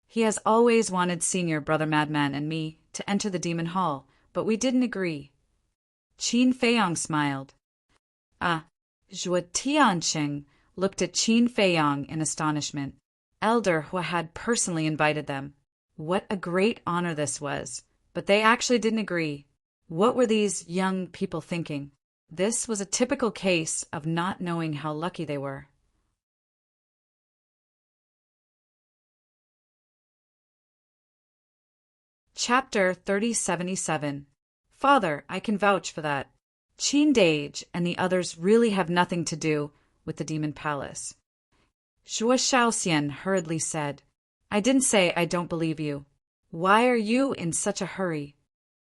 He has always wanted Senior Brother Madman and me to enter the demon hall, but we didn't agree. Qin Feiyong smiled. Zhuo Tianqing looked at Qin Feiyong in astonishment. Elder Hua had personally invited them. What a great honor this was, but they actually didn't agree. What were these young people thinking? This was a typical case of not knowing how lucky they were. Chapter 3077. Father, I can vouch for that. Qin Dage and the others really have nothing to do with the demon palace. Zhuo Shaoxian hurriedly said, I didn't say I don't believe you. Why are you in such a hurry?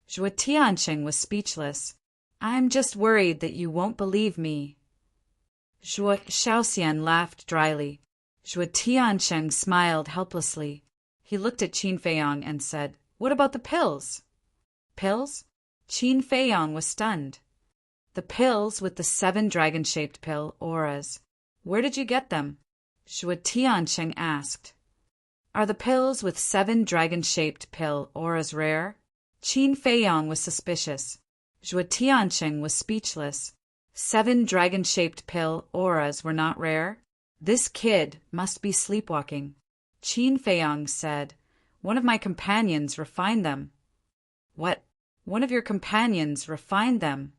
Zhuo Tianqing was speechless. I'm just worried that you won't believe me. Zhuo Shaoxian laughed dryly. Zhuo Tianqing smiled helplessly. He looked at Qin Feiyong and said, What about the pills? Pills? Qin Feiyong was stunned. The pills with the 7 dragon-shaped pill auras. Where did you get them? Zhuo Tianqing asked. Are the pills with 7 dragon-shaped pill auras rare? Qin Feiyong was suspicious. Zhuo Tianqing was speechless. 7 dragon-shaped pill auras were not rare? This kid must be sleepwalking. Qin Feiyong said, One of my companions refined them. What? One of your companions refined them?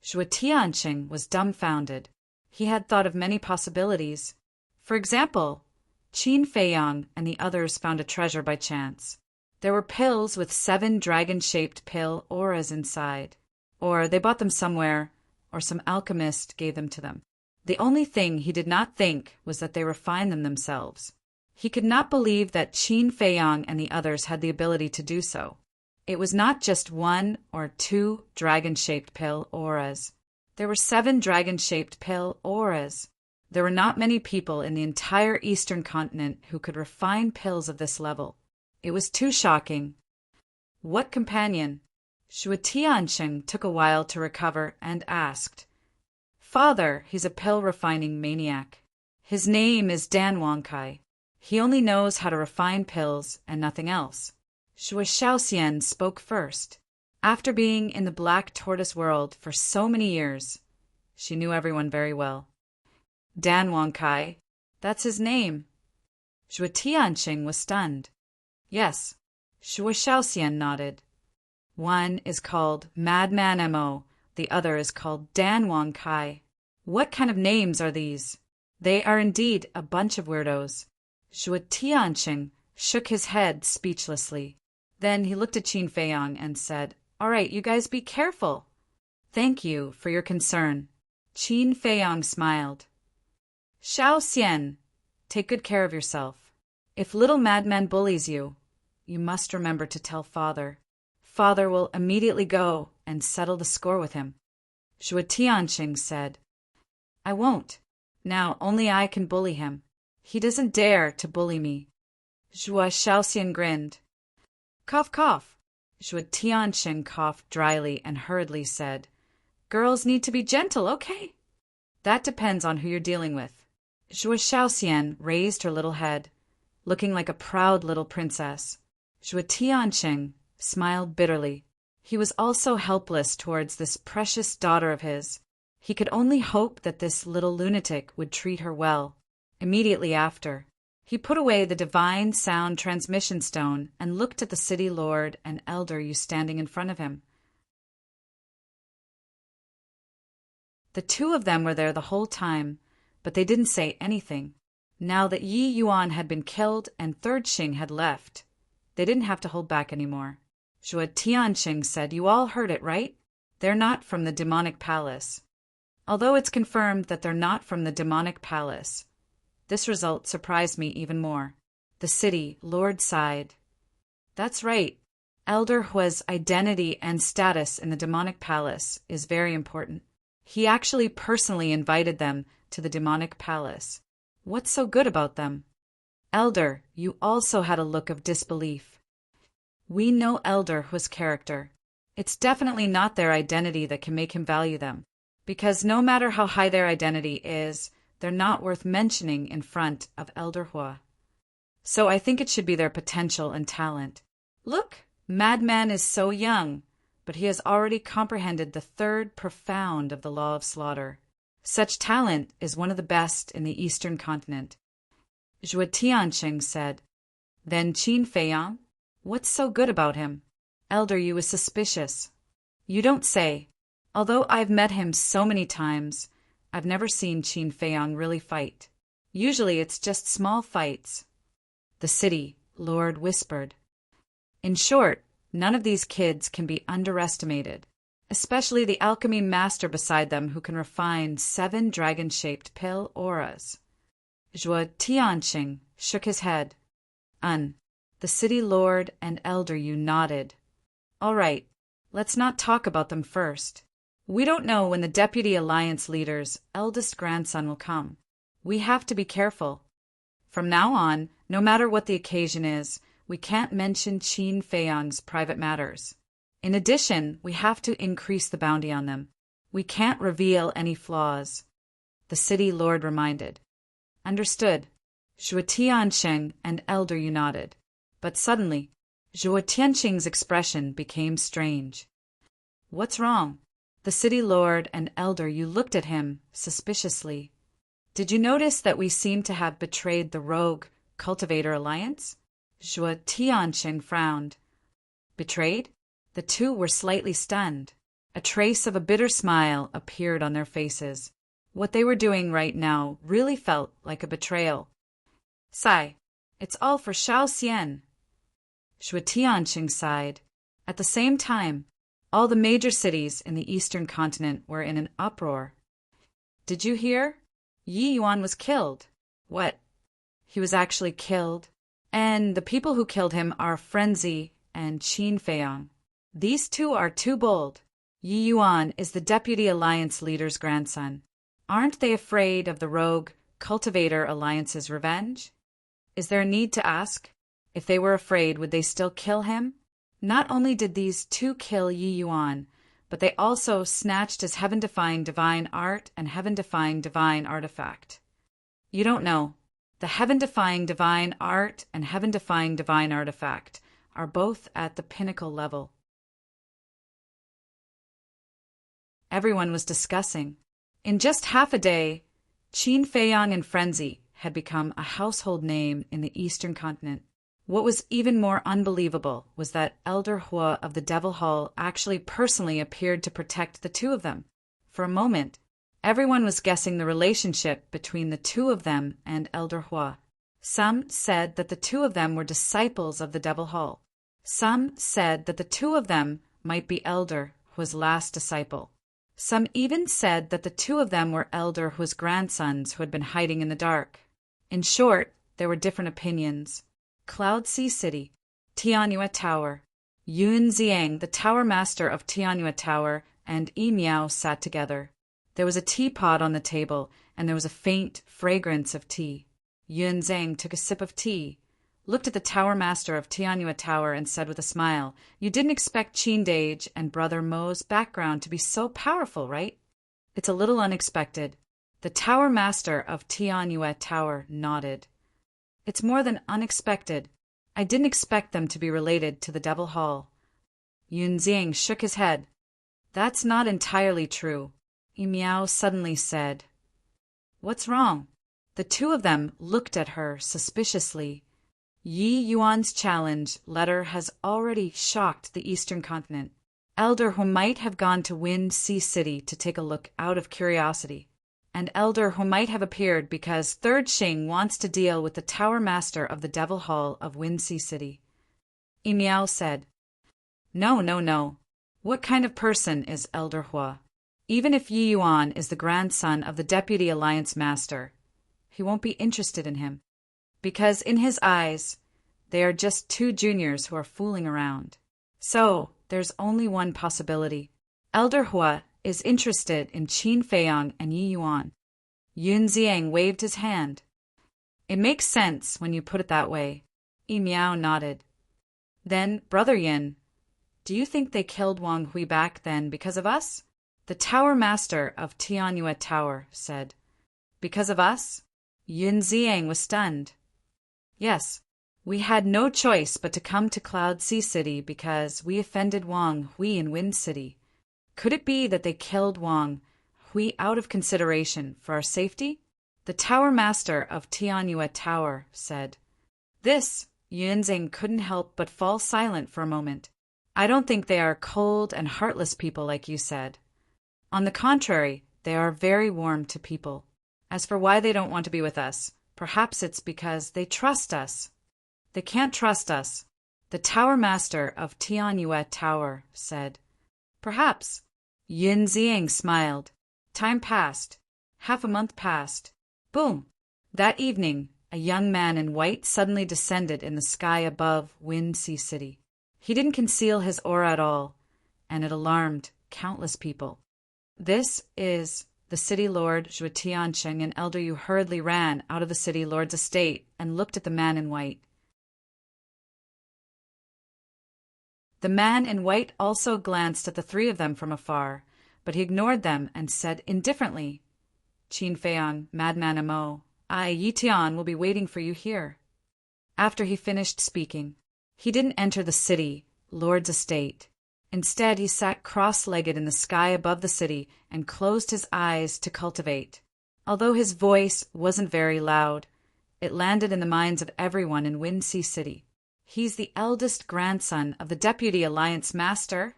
Zhuo Tianqing was dumbfounded. He had thought of many possibilities. For example, Qin Feiyong and the others found a treasure by chance. There were pills with 7 dragon-shaped pill auras inside. Or they bought them somewhere, or some alchemist gave them to them. The only thing he did not think was that they refined them themselves. He could not believe that Qin Feiyong and the others had the ability to do so. It was not just 1 or 2 dragon-shaped pill auras. There were 7 dragon-shaped pill auras. There were not many people in the entire eastern continent who could refine pills of this level. It was too shocking. What companion? Zhuo Tianqing took a while to recover and asked. Father, he's a pill-refining maniac. His name is Dan Wangkai. He only knows how to refine pills and nothing else. Zhuo Shaoxian spoke first. After being in the Black Tortoise world for so many years, she knew everyone very well. Dan Wangkai, that's his name. Zhuo Tianqing was stunned. Yes, Zhuo Shaoxian nodded. One is called Madman M.O., the other is called Dan Wangkai. What kind of names are these? They are indeed a bunch of weirdos. Zhuo Tianqing shook his head speechlessly. Then he looked at Qin Feiyong and said, All right, you guys be careful. Thank you for your concern. Qin Feiyong smiled. Shaoxian, take good care of yourself. If little madman bullies you, you must remember to tell Father. Father will immediately go and settle the score with him. Zhuo Tianqing said, I won't. Now only I can bully him. He doesn't dare to bully me. Zhuo Shaoxian grinned. Cough, cough. Zhuo Tianqing coughed dryly and hurriedly said, Girls need to be gentle, okay? That depends on who you're dealing with. Zhuo Shaoxian raised her little head, looking like a proud little princess. Zhuo Tianqing smiled bitterly. He was also helpless towards this precious daughter of his. He could only hope that this little lunatic would treat her well. Immediately after, he put away the divine sound transmission stone and looked at the city lord and elder Yu standing in front of him. The 2 of them were there the whole time, but they didn't say anything. Now that Yi Yuan had been killed and Third Xing had left, they didn't have to hold back anymore. Zhuo Tianqing said, You all heard it, right? They're not from the demonic palace. Although it's confirmed that they're not from the demonic palace, this result surprised me even more. The city lord sighed. That's right. Elder Hua's identity and status in the demonic palace is very important. He actually personally invited them to the demonic palace. What's so good about them? Elder, you also had a look of disbelief. We know Elder Hua's character. It's definitely not their identity that can make him value them, because no matter how high their identity is, they're not worth mentioning in front of Elder Hua. So I think it should be their potential and talent. Look, Madman is so young, but he has already comprehended the third profound of the law of slaughter. Such talent is one of the best in the eastern continent. Zhuo Tianqing said. Then Qin Feiyang? What's so good about him? Elder Yu is suspicious. You don't say. Although I've met him so many times, I've never seen Qin Feiyang really fight. Usually it's just small fights. The city lord whispered. In short, none of these kids can be underestimated, especially the alchemy master beside them who can refine 7 dragon-shaped pill auras. Zhuo Tianqing shook his head. The city lord and elder Yu nodded. All right, let's not talk about them first. We don't know when the Deputy Alliance leader's eldest grandson will come. We have to be careful. From now on, no matter what the occasion is, we can't mention Qin Feiyang's private matters. In addition, we have to increase the bounty on them. We can't reveal any flaws. The city lord reminded. Understood. Zhuo Tianqing and elder Yu nodded. But suddenly, Zhuo Tianqing's expression became strange. What's wrong? The city lord and elder Yu looked at him suspiciously. Did you notice that we seem to have betrayed the rogue Cultivator Alliance? Zhuo Tianqing frowned. Betrayed? The two were slightly stunned. A trace of a bitter smile appeared on their faces. What they were doing right now really felt like a betrayal. Sigh, it's all for Shao Xian. Zhuo Tianqing sighed. At the same time, all the major cities in the eastern continent were in an uproar. Did you hear? Yi Yuan was killed. What? He was actually killed? And the people who killed him are Frenzy and Qin Feiyang. These two are too bold. Yi Yuan is the Deputy Alliance leader's grandson. Aren't they afraid of the rogue Cultivator Alliance's revenge? Is there a need to ask? If they were afraid, would they still kill him? Not only did these two kill Yi Yuan, but they also snatched his heaven-defying divine art and heaven-defying divine artifact. You don't know. The heaven-defying divine art and heaven-defying divine artifact are both at the pinnacle level. Everyone was discussing. In just half a day, Qin Feiyang and Frenzy had become a household name in the eastern continent. What was even more unbelievable was that Elder Hua of the Devil Hall actually personally appeared to protect the two of them. For a moment, everyone was guessing the relationship between the two of them and Elder Hua. Some said that the two of them were disciples of the Devil Hall. Some said that the two of them might be Elder Hua's last disciple. Some even said that the two of them were Elder Hua's grandsons who had been hiding in the dark. In short, there were different opinions. Cloud Sea City, Tianyue Tower. Yun Ziang, the tower master of Tianyue Tower, and Yi Miao sat together. There was a teapot on the table, and there was a faint fragrance of tea. Yun Zhang took a sip of tea, looked at the tower master of Tianyue Tower, and said with a smile, "You didn't expect Qin Dage and Brother Mo's background to be so powerful, right?" "It's a little unexpected." The tower master of Tianyue Tower nodded. "It's more than unexpected. I didn't expect them to be related to the Devil Hall." Yun Ziang shook his head. "That's not entirely true," Yi Miao suddenly said. "What's wrong?" The two of them looked at her suspiciously. Yi Yuan's challenge letter has already shocked the eastern continent. Elder who might have gone to Wind Sea City to take a look out of curiosity. And Elder who might have appeared because Third Xing wants to deal with the Tower Master of the Devil Hall of Windsea City. Yi Miao said, No. What kind of person is Elder Hua? Even if Yi Yuan is the grandson of the Deputy Alliance Master, he won't be interested in him. Because in his eyes, they are just two juniors who are fooling around. So, there's only one possibility. Elder Hua is interested in Qin Feiyang and Yi Yuan. Yun Ziang waved his hand. It makes sense when you put it that way. Yi Miao nodded. Then, Brother Yin, do you think they killed Wang Hui back then because of us? The Tower Master of Tianyue Tower said. Because of us? Yun Ziang was stunned. Yes, We had no choice but to come to Cloud Sea City because we offended Wang Hui in Wind City. Could it be that they killed Wang Hui out of consideration for our safety? The Tower Master of Tianyue Tower said. This, Yunzing couldn't help but fall silent for a moment. I don't think they are cold and heartless people like you said. On the contrary, they are very warm to people. As for why they don't want to be with us, perhaps it's because they trust us. They can't trust us, the Tower Master of Tianyue Tower said. Perhaps. Yin Ziang smiled. Time passed. Half a month passed. Boom! That evening, a young man in white suddenly descended in the sky above Wind Sea City. He didn't conceal his aura at all, and it alarmed countless people. This is the city lord Zhuo Tiansheng, and Elder Yu hurriedly ran out of the city lord's estate and looked at the man in white. The man in white also glanced at the three of them from afar, but he ignored them and said indifferently, Qin Feiyang, Madman Amo, I, Yi Tian, will be waiting for you here. After he finished speaking, he didn't enter the city, lord's estate. Instead, he sat cross-legged in the sky above the city and closed his eyes to cultivate. Although his voice wasn't very loud, it landed in the minds of everyone in Wind Sea City. He's the eldest grandson of the Deputy Alliance Master.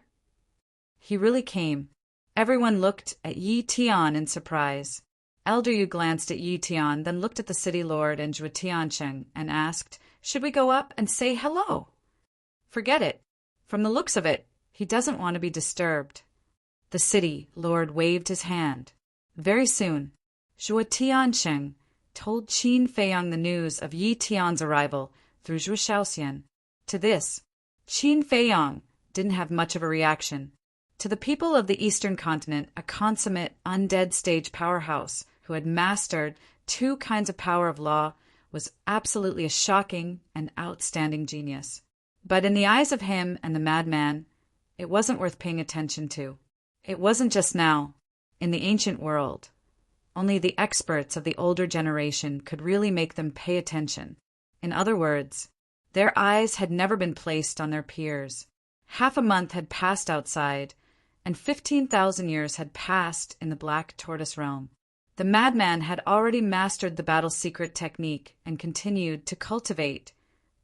He really came. Everyone looked at Yi Tian in surprise. Elder Yu glanced at Yi Tian, then looked at the city lord and Zhuo Tiansheng and asked, Should we go up and say hello? Forget it. From the looks of it, he doesn't want to be disturbed. The city lord waved his hand. Very soon, Zhuo Tiansheng told Qin Feiyang the news of Yi Tian's arrival through Zhuo Shaoxian. To this, Qin Feiyang didn't have much of a reaction. To the people of the Eastern continent, a consummate undead stage powerhouse who had mastered 2 kinds of power of law was absolutely a shocking and outstanding genius. But in the eyes of him and the madman, it wasn't worth paying attention to. It wasn't just now. In the ancient world, only the experts of the older generation could really make them pay attention. In other words, their eyes had never been placed on their peers. Half a month had passed outside, and 15,000 years had passed in the Black Tortoise realm. The madman had already mastered the battle secret technique and continued to cultivate,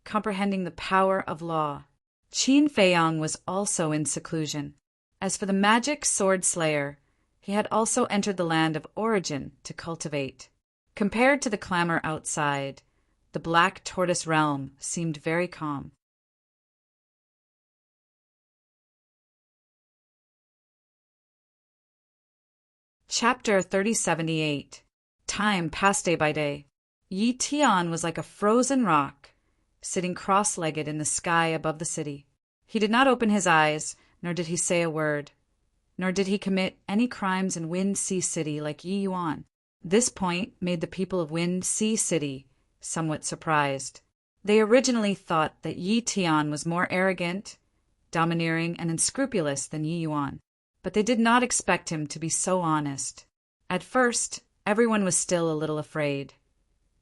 comprehending the power of law. Qin Feiyang was also in seclusion. As for the magic sword slayer, he had also entered the land of origin to cultivate. Compared to the clamor outside, the Black Tortoise realm seemed very calm. Chapter 3078. Time passed day by day. Yi Tian was like a frozen rock, sitting cross-legged in the sky above the city. He did not open his eyes, nor did he say a word, nor did he commit any crimes in Wind Sea City like Yi Yuan. This point made the people of Wind Sea City somewhat surprised. They originally thought that Yi Tian was more arrogant, domineering, and unscrupulous than Yi Yuan, but they did not expect him to be so honest. At first, everyone was still a little afraid,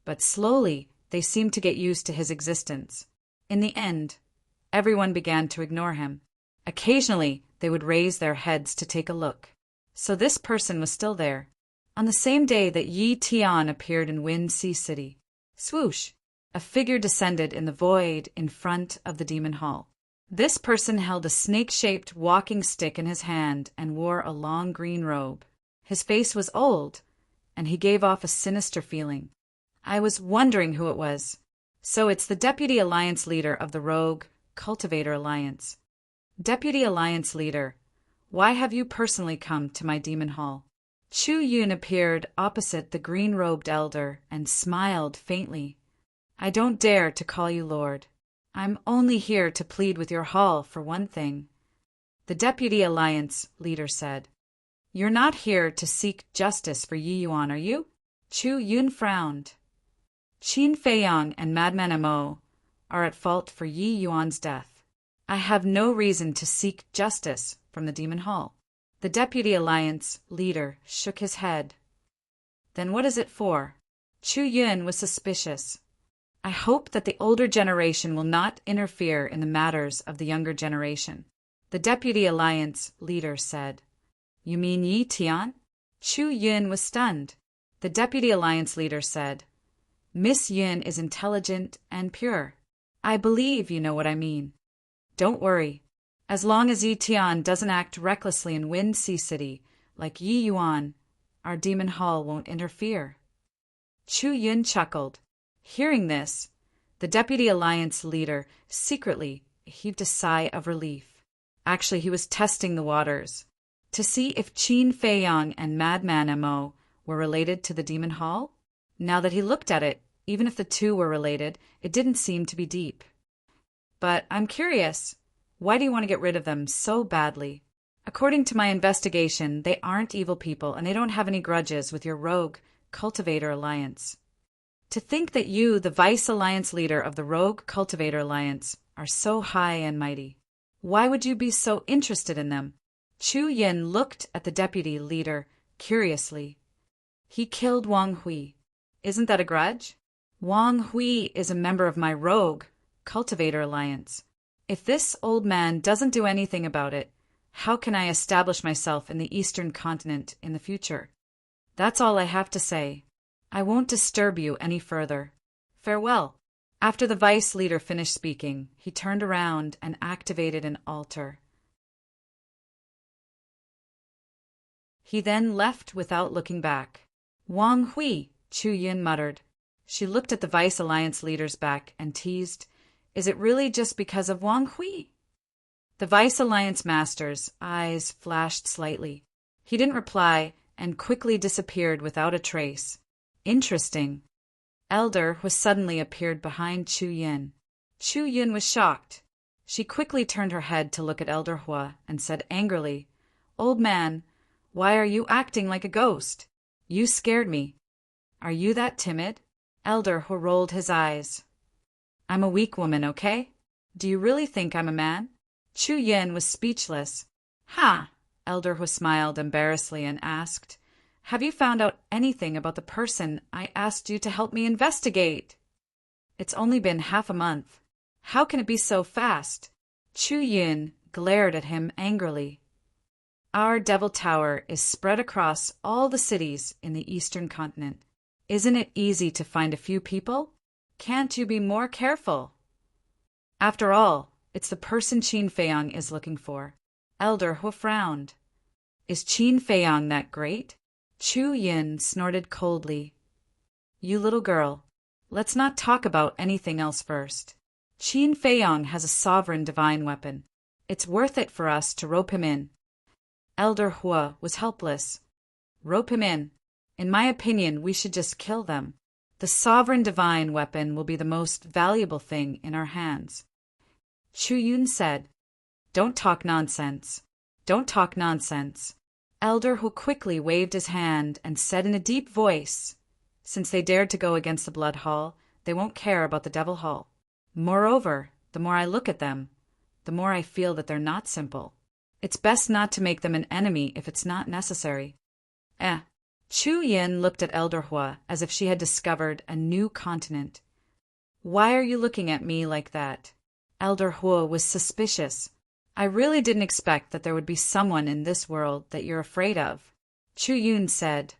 but slowly they seemed to get used to his existence. In the end, everyone began to ignore him. Occasionally, they would raise their heads to take a look. So this person was still there. On the same day that Yi Tian appeared in Wind Sea City, swoosh, a figure descended in the void in front of the demon hall. This person held a snake-shaped walking stick in his hand and wore a long green robe. His face was old, and he gave off a sinister feeling. I was wondering who it was. So it's the Deputy Alliance Leader of the Rogue Cultivator Alliance. Deputy Alliance Leader, why have you personally come to my demon hall? Chu Yun appeared opposite the green-robed elder and smiled faintly. I don't dare to call you Lord. I'm only here to plead with your hall for one thing. The Deputy Alliance Leader said. You're not here to seek justice for Yi Yuan, are you? Chu Yun frowned. Qin Feiyang and Madman Amo are at fault for Yi Yuan's death. I have no reason to seek justice from the Demon Hall. The Deputy Alliance Leader shook his head. Then what is it for? Chu Yun was suspicious. I hope that the older generation will not interfere in the matters of the younger generation. The Deputy Alliance leader said. You mean Yi Tian? Chu Yun was stunned. The Deputy Alliance leader said, Miss Yun is intelligent and pure. I believe you know what I mean. Don't worry. As long as Yi Tian doesn't act recklessly in Wind Sea City, like Yi Yuan, our demon hall won't interfere. Chu Yun chuckled. Hearing this, the Deputy Alliance leader secretly heaved a sigh of relief. Actually, he was testing the waters to see if Qin Feiyang and Madman Mo were related to the Demon Hall. Now that he looked at it, even if the two were related, it didn't seem to be deep. But I'm curious, why do you want to get rid of them so badly? According to my investigation, they aren't evil people and they don't have any grudges with your rogue Cultivator Alliance. To think that you, the Vice Alliance leader of the Rogue Cultivator Alliance, are so high and mighty. Why would you be so interested in them? Chu Yin looked at the deputy leader curiously. He killed Wang Hui. Isn't that a grudge? Wang Hui is a member of my Rogue Cultivator Alliance. If this old man doesn't do anything about it, how can I establish myself in the Eastern continent in the future? That's all I have to say. I won't disturb you any further. Farewell. After the vice leader finished speaking, he turned around and activated an altar. He then left without looking back. Wang Hui, Chu Yin muttered. She looked at the Vice Alliance leader's back and teased, Is it really just because of Wang Hui? The Vice Alliance master's eyes flashed slightly. He didn't reply and quickly disappeared without a trace. Interesting. Elder Hu suddenly appeared behind Chu Yin. Chu Yin was shocked. She quickly turned her head to look at Elder Hua and said angrily, Old man, why are you acting like a ghost? You scared me. Are you that timid? Elder Hua rolled his eyes. I'm a weak woman, okay? Do you really think I'm a man? Chu Yin was speechless. Ha! Elder Hua smiled embarrassedly and asked, Have you found out anything about the person I asked you to help me investigate? It's only been half a month. How can it be so fast? Chu Yin glared at him angrily. Our Devil Tower is spread across all the cities in the Eastern continent. Isn't it easy to find a few people? Can't you be more careful? After all, it's the person Qin Feiyang is looking for. Elder Hua frowned. Is Qin Feiyang that great? Chu Yin snorted coldly. You little girl, let's not talk about anything else first. Qin Feiyang has a sovereign divine weapon. It's worth it for us to rope him in. Elder Hua was helpless. Rope him in. In my opinion, we should just kill them. The sovereign divine weapon will be the most valuable thing in our hands. Chu Yun said, Don't talk nonsense. Don't talk nonsense. Elder Hu quickly waved his hand and said in a deep voice, Since they dared to go against the Blood Hall, they won't care about the Devil Hall. Moreover, the more I look at them, the more I feel that they're not simple. It's best not to make them an enemy if it's not necessary. Chu Yin looked at Elder Hua as if she had discovered a new continent. Why are you looking at me like that? Elder Hua was suspicious. I really didn't expect that there would be someone in this world that you're afraid of. Chu Yun said,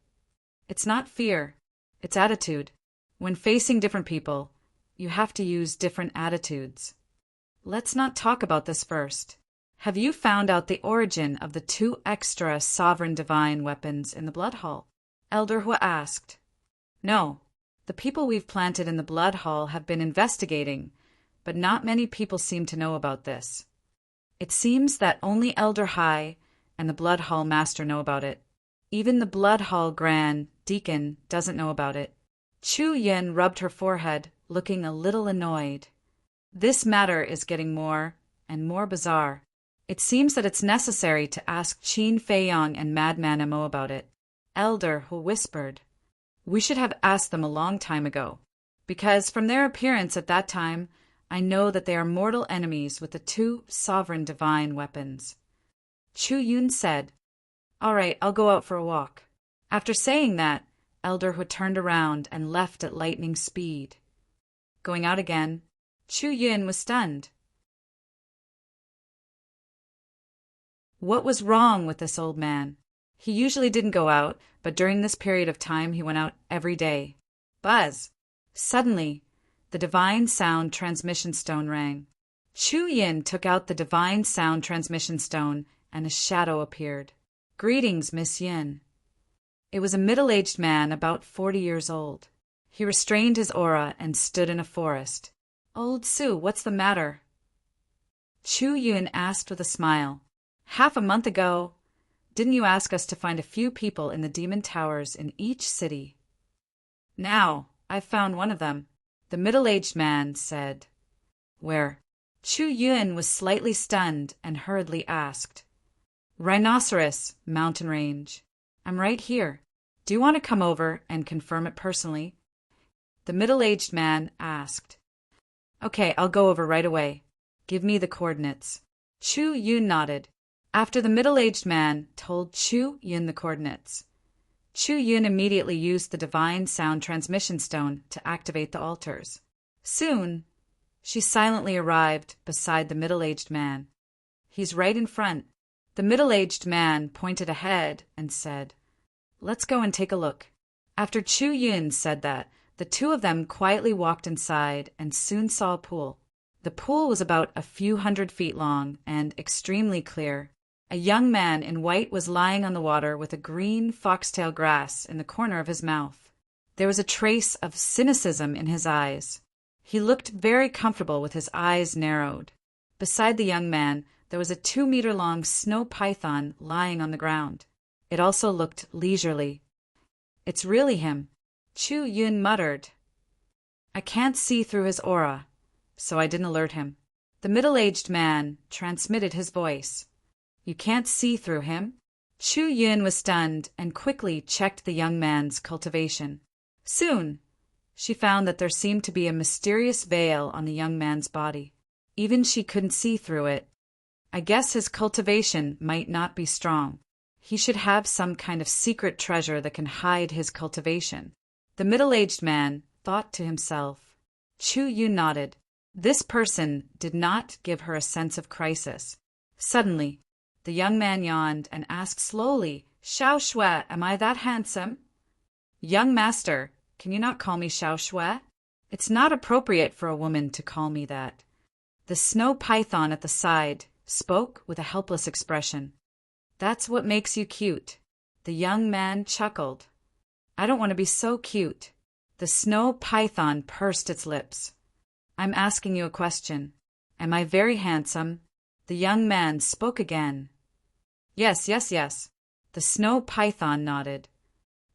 It's not fear, it's attitude. When facing different people, you have to use different attitudes. Let's not talk about this first. Have you found out the origin of the 2 extra sovereign divine weapons in the Blood Hall? Elder Hua asked. No, the people we've planted in the Blood Hall have been investigating, but not many people seem to know about this. It seems that only Elder Hai and the Blood Hall Master know about it. Even the Blood Hall Grand Deacon doesn't know about it. Chu Yin rubbed her forehead, looking a little annoyed. This matter is getting more and more bizarre. It seems that it's necessary to ask Qin Feiyang and Madman Mo about it. Elder Hu whispered, We should have asked them a long time ago, because from their appearance at that time, I know that they are mortal enemies with the 2 sovereign divine weapons. Chu Yun said, All right, I'll go out for a walk. After saying that, Elder Hu turned around and left at lightning speed. Going out again. Chu Yun was stunned. What was wrong with this old man? He usually didn't go out, but during this period of time he went out every day. Buzz! Suddenly, the divine sound transmission stone rang. Chu Yin took out the divine sound transmission stone, and a shadow appeared. Greetings, Miss Yin. It was a middle-aged man about 40 years old. He restrained his aura and stood in a forest. Old Su, what's the matter? Chu Yun asked with a smile. Half a month ago, didn't you ask us to find a few people in the demon towers in each city? Now, I've found one of them, the middle-aged man said. Where? Chu Yun was slightly stunned and hurriedly asked. Rhinoceros, mountain range. I'm right here. Do you want to come over and confirm it personally? The middle-aged man asked. Okay, I'll go over right away. Give me the coordinates. Chu Yun nodded. After the middle-aged man told Chu Yun the coordinates, Chu Yun immediately used the divine sound transmission stone to activate the altars. Soon, she silently arrived beside the middle-aged man. He's right in front. The middle-aged man pointed ahead and said, Let's go and take a look. After Chu Yun said that, the two of them quietly walked inside and soon saw a pool. The pool was about a few 100 feet long and extremely clear. A young man in white was lying on the water with a green foxtail grass in the corner of his mouth. There was a trace of cynicism in his eyes. He looked very comfortable with his eyes narrowed. Beside the young man, there was a 2-meter-long snow python lying on the ground. It also looked leisurely. It's really him, Chu Yun muttered. I can't see through his aura, so I didn't alert him. The middle-aged man transmitted his voice. You can't see through him? Chu Yun was stunned and quickly checked the young man's cultivation. Soon, she found that there seemed to be a mysterious veil on the young man's body. Even she couldn't see through it. I guess his cultivation might not be strong. He should have some kind of secret treasure that can hide his cultivation. The middle-aged man thought to himself. Chu Yun nodded. This person did not give her a sense of crisis. Suddenly, the young man yawned and asked slowly, Xiao Shui, am I that handsome? Young master, can you not call me Xiao Shui? It's not appropriate for a woman to call me that. The snow python at the side spoke with a helpless expression. That's what makes you cute. The young man chuckled. I don't want to be so cute. The snow python pursed its lips. I'm asking you a question. Am I very handsome? The young man spoke again. Yes, yes, yes. The snow python nodded.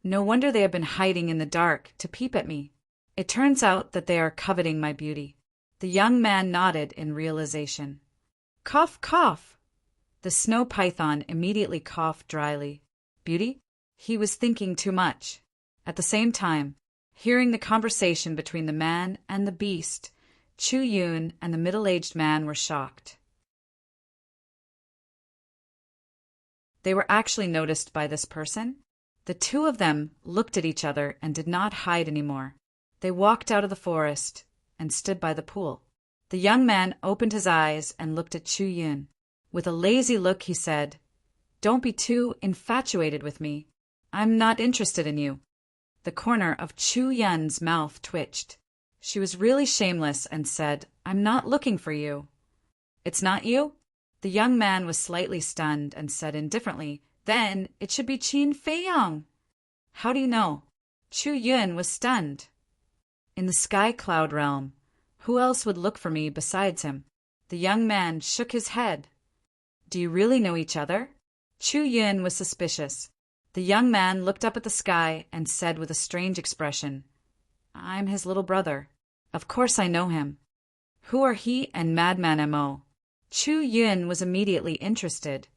No wonder they have been hiding in the dark to peep at me. It turns out that they are coveting my beauty. The young man nodded in realization. Cough, cough. The snow python immediately coughed dryly. Beauty? He was thinking too much. At the same time, hearing the conversation between the man and the beast, Chu Yun and the middle-aged man were shocked. They were actually noticed by this person. The two of them looked at each other and did not hide anymore. They walked out of the forest and stood by the pool. The young man opened his eyes and looked at Chu Yun. With a lazy look, he said, Don't be too infatuated with me. I'm not interested in you. The corner of Chu Yun's mouth twitched. She was really shameless and said, I'm not looking for you. It's not you? The young man was slightly stunned and said indifferently, Then it should be Qin Feiyang. How do you know? Chu Yun was stunned. In the sky cloud realm, who else would look for me besides him? The young man shook his head. Do you really know each other? Chu Yun was suspicious. The young man looked up at the sky and said with a strange expression, I'm his little brother. Of course I know him. Who are he and Madman Mo? Chu Yun was immediately interested.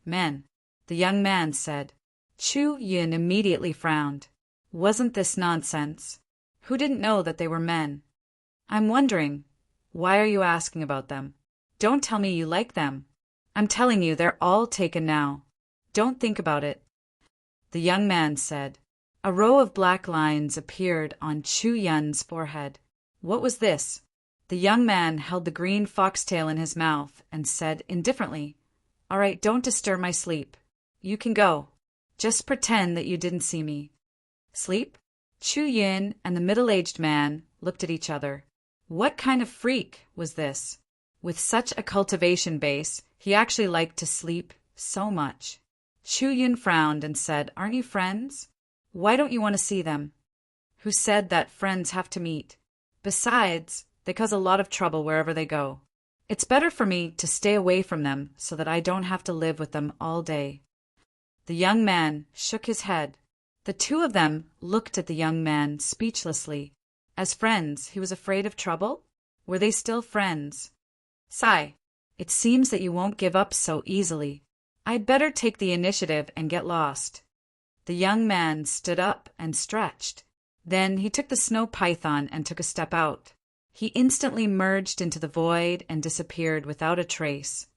Men, the young man said. Chu Yun immediately frowned. Wasn't this nonsense? Who didn't know that they were men? I'm wondering, why are you asking about them? Don't tell me you like them. I'm telling you they're all taken now. Don't think about it. The young man said. A row of black lines appeared on Chu Yun's forehead. What was this? The young man held the green foxtail in his mouth and said indifferently, "All right, don't disturb my sleep. You can go. Just pretend that you didn't see me." Sleep? Chu Yin and the middle-aged man looked at each other. What kind of freak was this? With such a cultivation base, he actually liked to sleep so much. Chu Yin frowned and said, "Aren't you friends? Why don't you want to see them?" "Who said that friends have to meet? Besides, they cause a lot of trouble wherever they go. It's better for me to stay away from them so that I don't have to live with them all day." The young man shook his head. The two of them looked at the young man speechlessly. As friends, he was afraid of trouble? Were they still friends? "Sigh, it seems that you won't give up so easily. I'd better take the initiative and get lost." The young man stood up and stretched. Then he took the snow python and took a step out. He instantly merged into the void and disappeared without a trace.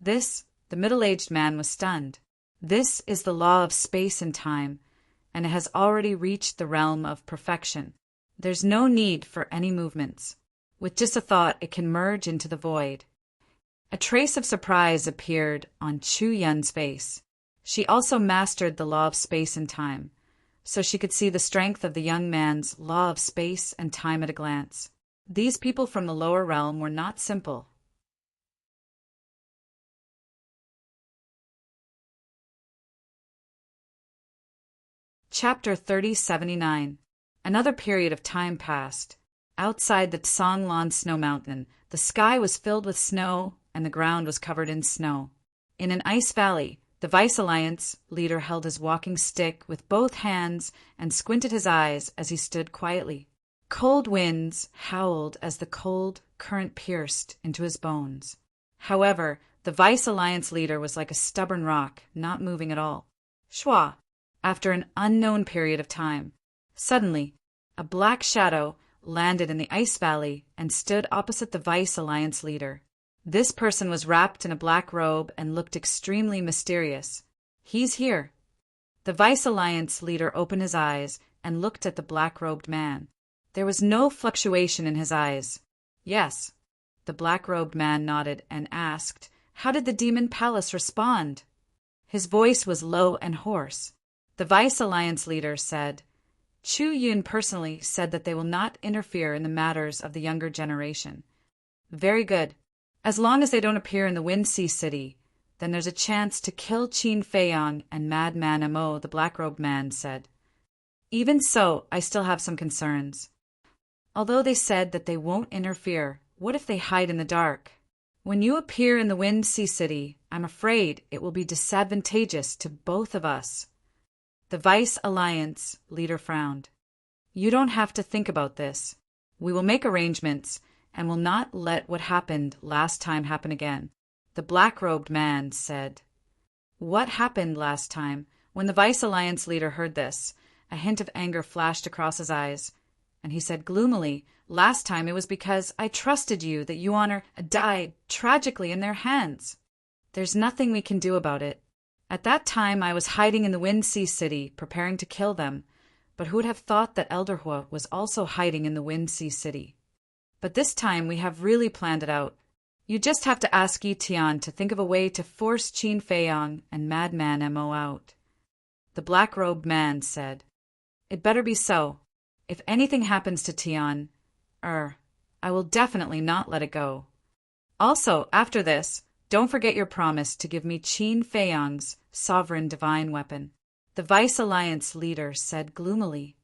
The middle-aged man was stunned. This is the law of space and time, and it has already reached the realm of perfection. There's no need for any movements. With just a thought, it can merge into the void. A trace of surprise appeared on Chu Yun's face. She also mastered the law of space and time, so she could see the strength of the young man's law of space and time at a glance. These people from the lower realm were not simple. Chapter 3079. Another period of time passed. Outside the Tsanglan snow mountain, the sky was filled with snow and the ground was covered in snow. In an ice valley, the Vice Alliance leader held his walking stick with both hands and squinted his eyes as he stood quietly. Cold winds howled as the cold current pierced into his bones. However, the Vice Alliance leader was like a stubborn rock, not moving at all. Shwa! After an unknown period of time, suddenly, a black shadow landed in the ice valley and stood opposite the Vice Alliance leader. This person was wrapped in a black robe and looked extremely mysterious. "He's here." The Vice Alliance leader opened his eyes and looked at the black-robed man. There was no fluctuation in his eyes. "Yes." The black-robed man nodded and asked, "How did the Demon Palace respond?" His voice was low and hoarse. The Vice Alliance leader said, "Chu Yun personally said that they will not interfere in the matters of the younger generation." "Very good. As long as they don't appear in the Wind Sea City, then there's a chance to kill Qin Feiyang and Madman Amo," the black-robed man said. "Even so, I still have some concerns. Although they said that they won't interfere, what if they hide in the dark? When you appear in the Wind Sea City, I'm afraid it will be disadvantageous to both of us." The Vice Alliance leader frowned. "You don't have to think about this. We will make arrangements and will not let what happened last time happen again," the black-robed man said. "What happened last time?" When the Vice Alliance leader heard this, a hint of anger flashed across his eyes, and he said gloomily, "Last time it was because I trusted you that Yuan died tragically in their hands. There's nothing we can do about it. At that time I was hiding in the Wind Sea City, preparing to kill them, but who would have thought that Elder Hua was also hiding in the Wind Sea City? But this time we have really planned it out. You just have to ask Yi Tian to think of a way to force Qin Feiyang and Madman Mo out." The black-robed man said, "It better be so. If anything happens to Tian, I will definitely not let it go. Also, after this, don't forget your promise to give me Qin Feiyang's sovereign divine weapon," the Vice Alliance leader said gloomily.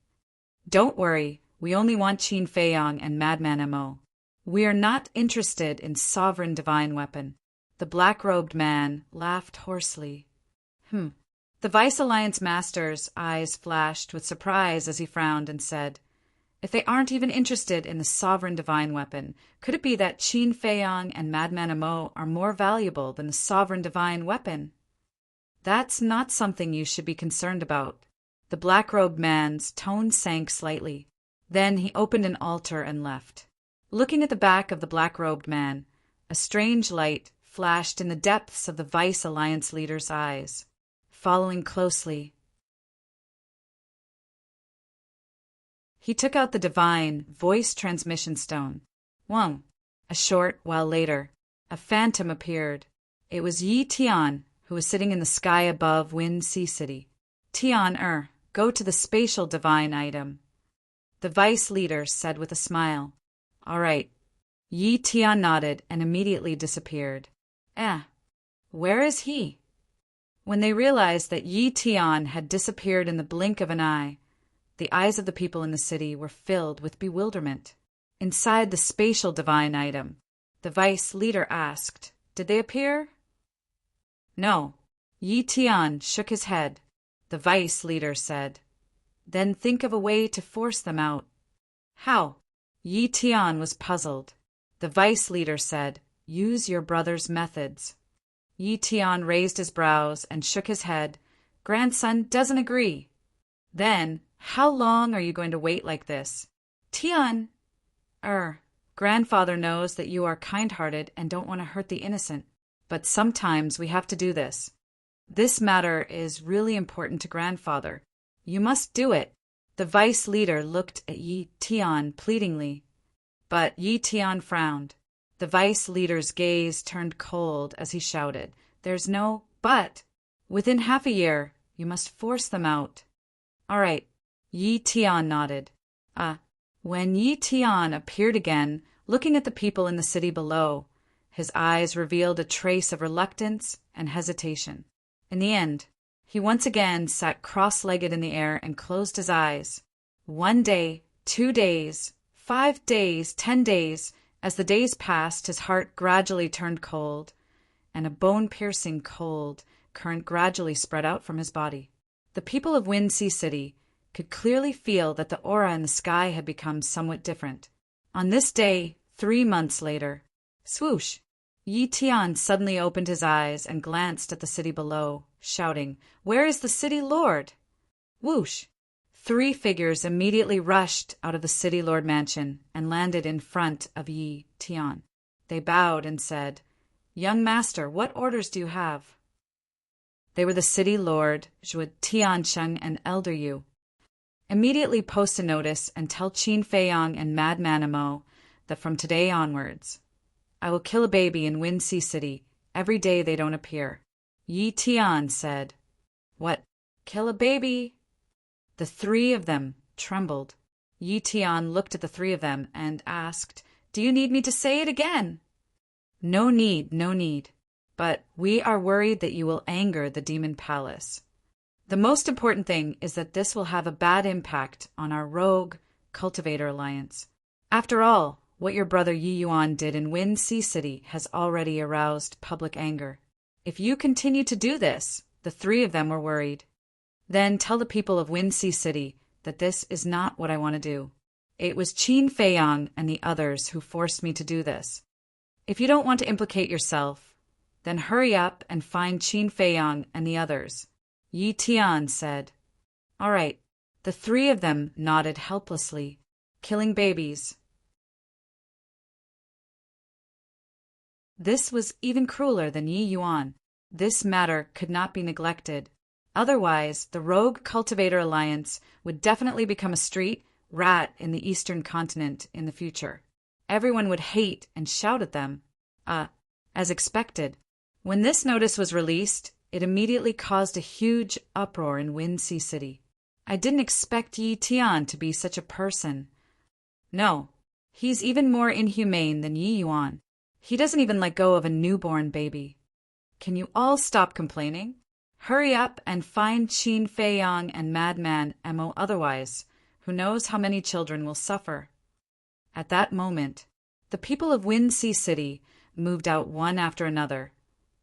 "Don't worry, we only want Qin Feiyang and Madman Mo. We are not interested in sovereign divine weapon." The black-robed man laughed hoarsely. The Vice Alliance master's eyes flashed with surprise as he frowned and said, "If they aren't even interested in the sovereign divine weapon, could it be that Qin Feiyang and Madman Mo are more valuable than the sovereign divine weapon?" "That's not something you should be concerned about." The black-robed man's tone sank slightly. Then he opened an altar and left. Looking at the back of the black-robed man, a strange light flashed in the depths of the Vice Alliance leader's eyes. Following closely, He took out the divine voice transmission stone. Wang. A short while later, a phantom appeared. It was Yi Tian, who was sitting in the sky above Wind Sea City. Tian, go to the spatial divine item. The vice leader said with a smile. All right. Yi Tian nodded and immediately disappeared. Where is he? When they realized that Yi Tian had disappeared in the blink of an eye, the eyes of the people in the city were filled with bewilderment. Inside the spatial divine item, the vice leader asked, Did they appear? No. Yi Tian shook his head. The vice leader said, Then think of a way to force them out. How? Yi Tian was puzzled. The vice leader said, Use your brother's methods. Yi Tian raised his brows and shook his head. Grandson doesn't agree. Then, how long are you going to wait like this? Tian, grandfather knows that you are kind-hearted and don't want to hurt the innocent, but sometimes we have to do this. This matter is really important to grandfather. You must do it. The vice leader looked at Yi Tian pleadingly, but Yi Tian frowned. The vice leader's gaze turned cold as he shouted, There's no but. Within half a year, you must force them out. All right. Yi Tian nodded. When Yi Tian appeared again, looking at the people in the city below, his eyes revealed a trace of reluctance and hesitation. In the end, he once again sat cross-legged in the air and closed his eyes. 1 day, 2 days, 5 days, 10 days. As the days passed, his heart gradually turned cold, and a bone-piercing cold current gradually spread out from his body. The people of Wind Sea City could clearly feel that the aura in the sky had become somewhat different. On this day, 3 months later, swoosh! Yi Tian suddenly opened his eyes and glanced at the city below, shouting, Where is the city lord? Whoosh! 3 figures immediately rushed out of the city lord mansion and landed in front of Yi Tian. They bowed and said, Young master, what orders do you have? They were the city lord, Zhuo Tiansheng, and Elder Yu. Immediately post a notice and tell Qin Feiyang and Madman Amo that from today onwards, I will kill a baby in Wind Sea City every day they don't appear. Yi Tian said, What? Kill a baby? The 3 of them trembled. Yi Tian looked at the 3 of them and asked, Do you need me to say it again? No need, no need. But we are worried that you will anger the Demon Palace. The most important thing is that this will have a bad impact on our rogue cultivator alliance. After all, what your brother Yi Yuan did in Wind Sea City has already aroused public anger. If you continue to do this, the 3 of them were worried. Then tell the people of Wind Sea City that this is not what I want to do. It was Qin Feiyang and the others who forced me to do this. If you don't want to implicate yourself, then hurry up and find Qin Feiyang and the others. Yi Tian said. All right. The 3 of them nodded helplessly. Killing babies. This was even crueler than Yi Yuan. This matter could not be neglected. Otherwise, the Rogue Cultivator Alliance would definitely become a street rat in the Eastern continent in the future. Everyone would hate and shout at them. As expected. When this notice was released, it immediately caused a huge uproar in Wind Sea City. I didn't expect Yi Tian to be such a person. No, he's even more inhumane than Yi Yuan. He doesn't even let go of a newborn baby. Can you all stop complaining? Hurry up and find Qin Feiyang and Madman Amo, otherwise, who knows how many children will suffer. At that moment, the people of Wind Sea City moved out one after another,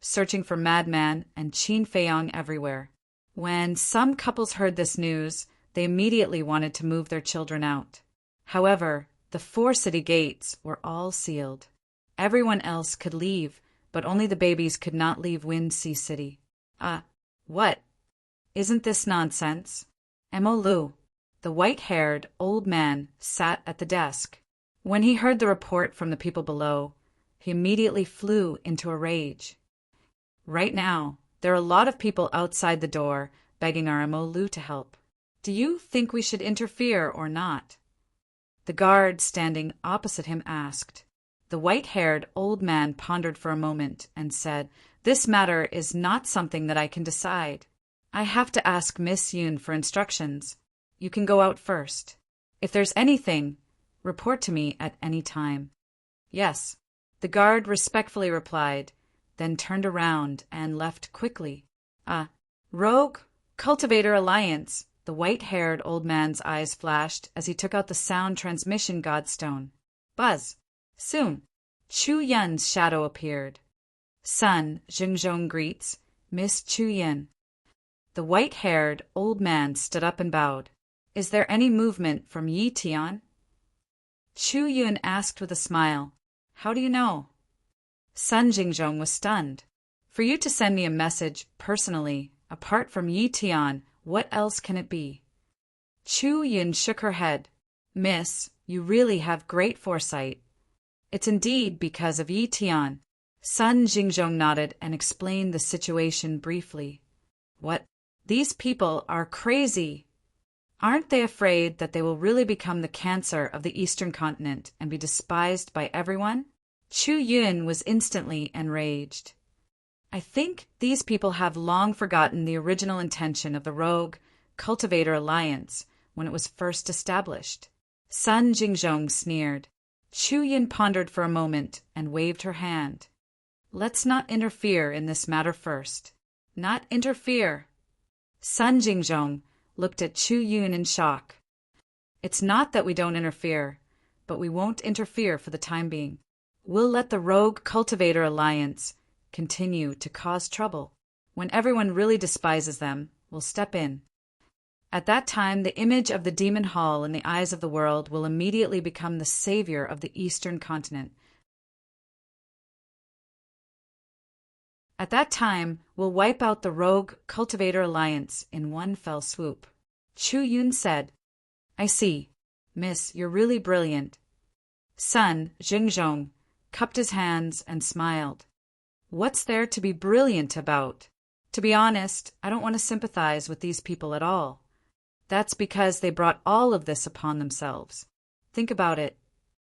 searching for Madman and Qin Feiyang everywhere. When some couples heard this news, they immediately wanted to move their children out. However, the 4 city gates were all sealed. Everyone else could leave, but only the babies could not leave Wind Sea City. What? Isn't this nonsense? Emo Lu, the white-haired old man, sat at the desk. When he heard the report from the people below, he immediately flew into a rage. Right now, there are a lot of people outside the door begging our Emo Lu to help. Do you think we should interfere or not? The guard standing opposite him asked. The white-haired old man pondered for a moment and said, "This matter is not something that I can decide. I have to ask Miss Yoon for instructions. You can go out first. If there's anything, report to me at any time." "Yes," the guard respectfully replied, then turned around and left quickly. Rogue Cultivator Alliance," the white-haired old man's eyes flashed as he took out the sound transmission godstone. Buzz. Soon, Chu Yun's shadow appeared. "Son, Jingzhong greets, Miss Chu Yun." The white-haired old man stood up and bowed. "Is there any movement from Yi Tian?" Chu Yun asked with a smile. "How do you know?" Sun Jingzhong was stunned. "For you to send me a message personally, apart from Yi Tian, what else can it be?" Chu Yun shook her head. "Miss, you really have great foresight. It's indeed because of Yi Tian." Sun Jingzhong nodded and explained the situation briefly. "What? These people are crazy. Aren't they afraid that they will really become the cancer of the Eastern continent and be despised by everyone?" Chu Yun was instantly enraged. "I think these people have long forgotten the original intention of the Rogue Cultivator Alliance when it was first established." Sun Jingzhong sneered. Chu Yun pondered for a moment and waved her hand. "Let's not interfere in this matter first." "Not interfere?" Sun Jingzhong looked at Chu Yun in shock. "It's not that we don't interfere, but we won't interfere for the time being. We'll let the Rogue Cultivator Alliance continue to cause trouble. When everyone really despises them, we'll step in. At that time, the image of the Demon Hall in the eyes of the world will immediately become the savior of the Eastern continent. At that time, we'll wipe out the Rogue Cultivator Alliance in one fell swoop." Chu Yun said. "I see. Miss, you're really brilliant." Sun Jingzhong cupped his hands and smiled. "What's there to be brilliant about? To be honest, I don't want to sympathize with these people at all. That's because they brought all of this upon themselves. Think about it.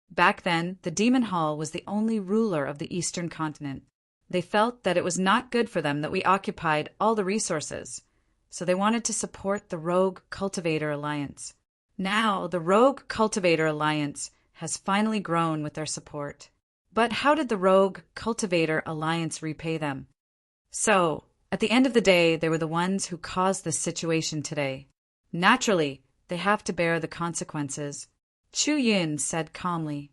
Back then, the Demon Hall was the only ruler of the Eastern continent. They felt that it was not good for them that we occupied all the resources, so they wanted to support the Rogue Cultivator Alliance. Now, the Rogue Cultivator Alliance has finally grown with their support. But how did the Rogue Cultivator Alliance repay them? So, at the end of the day, they were the ones who caused this situation today. Naturally, they have to bear the consequences." Chu Yun said calmly.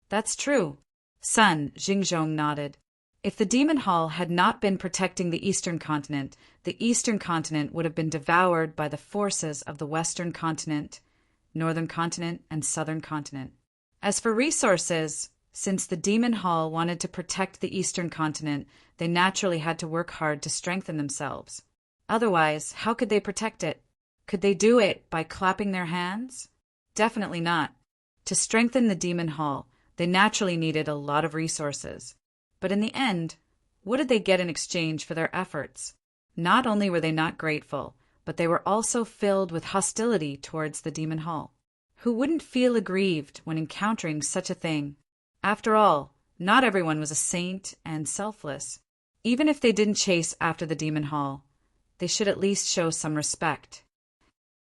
"That's true." Sun Jingzhong nodded. "If the Demon Hall had not been protecting the Eastern continent, the Eastern continent would have been devoured by the forces of the Western continent, Northern continent, and Southern continent. As for resources, since the Demon Hall wanted to protect the Eastern continent, they naturally had to work hard to strengthen themselves. Otherwise, how could they protect it? Could they do it by clapping their hands? Definitely not. To strengthen the Demon Hall, they naturally needed a lot of resources. But in the end, what did they get in exchange for their efforts? Not only were they not grateful, but they were also filled with hostility towards the Demon Hall. Who wouldn't feel aggrieved when encountering such a thing? After all, not everyone was a saint and selfless. Even if they didn't chase after the Demon Hall, they should at least show some respect.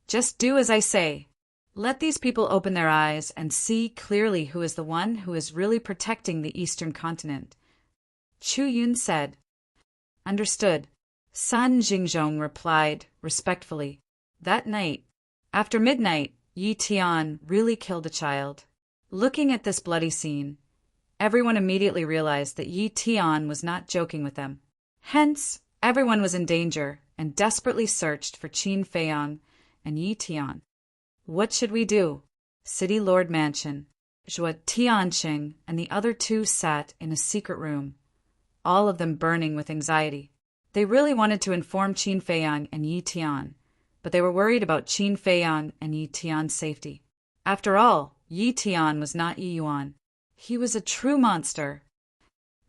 Just do as I say. Let these people open their eyes and see clearly who is the one who is really protecting the Eastern continent." Chu Yun said. "Understood." Sun Jingzhong replied respectfully. That night, after midnight, Yi Tian really killed a child. Looking at this bloody scene, everyone immediately realized that Yi Tian was not joking with them. Hence, everyone was in danger and desperately searched for Qin Feiyang and Yi Tian. What should we do? City Lord Mansion. Zhuo Tianqing and the other two sat in a secret room, all of them burning with anxiety. They really wanted to inform Qin Feiyang and Yi Tian, but they were worried about Qin Feiyang and Yi Tian's safety. After all, Yi Tian was not Yi Yuan. He was a true monster.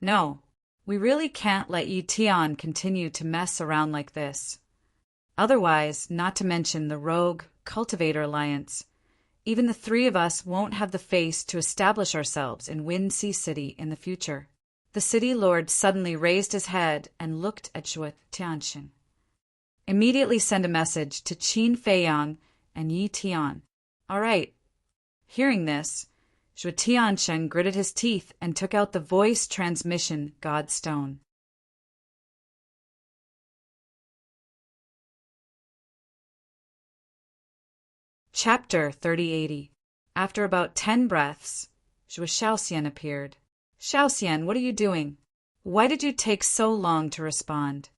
No, we really can't let Yi Tian continue to mess around like this. Otherwise, not to mention the Rogue Cultivator Alliance, Even the three of us won't have the face to establish ourselves in Wind Sea City in the future. The city lord suddenly raised his head and looked at Zhuo Tianxing. Immediately send a message to Qin Feiyang and Yi Tian. All right. Hearing this, Zhuo Tianxing gritted his teeth and took out the voice transmission God Stone. Chapter 3080. After about 10 breaths, Zhuo Shaoxian appeared. Shaoxian, what are you doing? Why did you take so long to respond?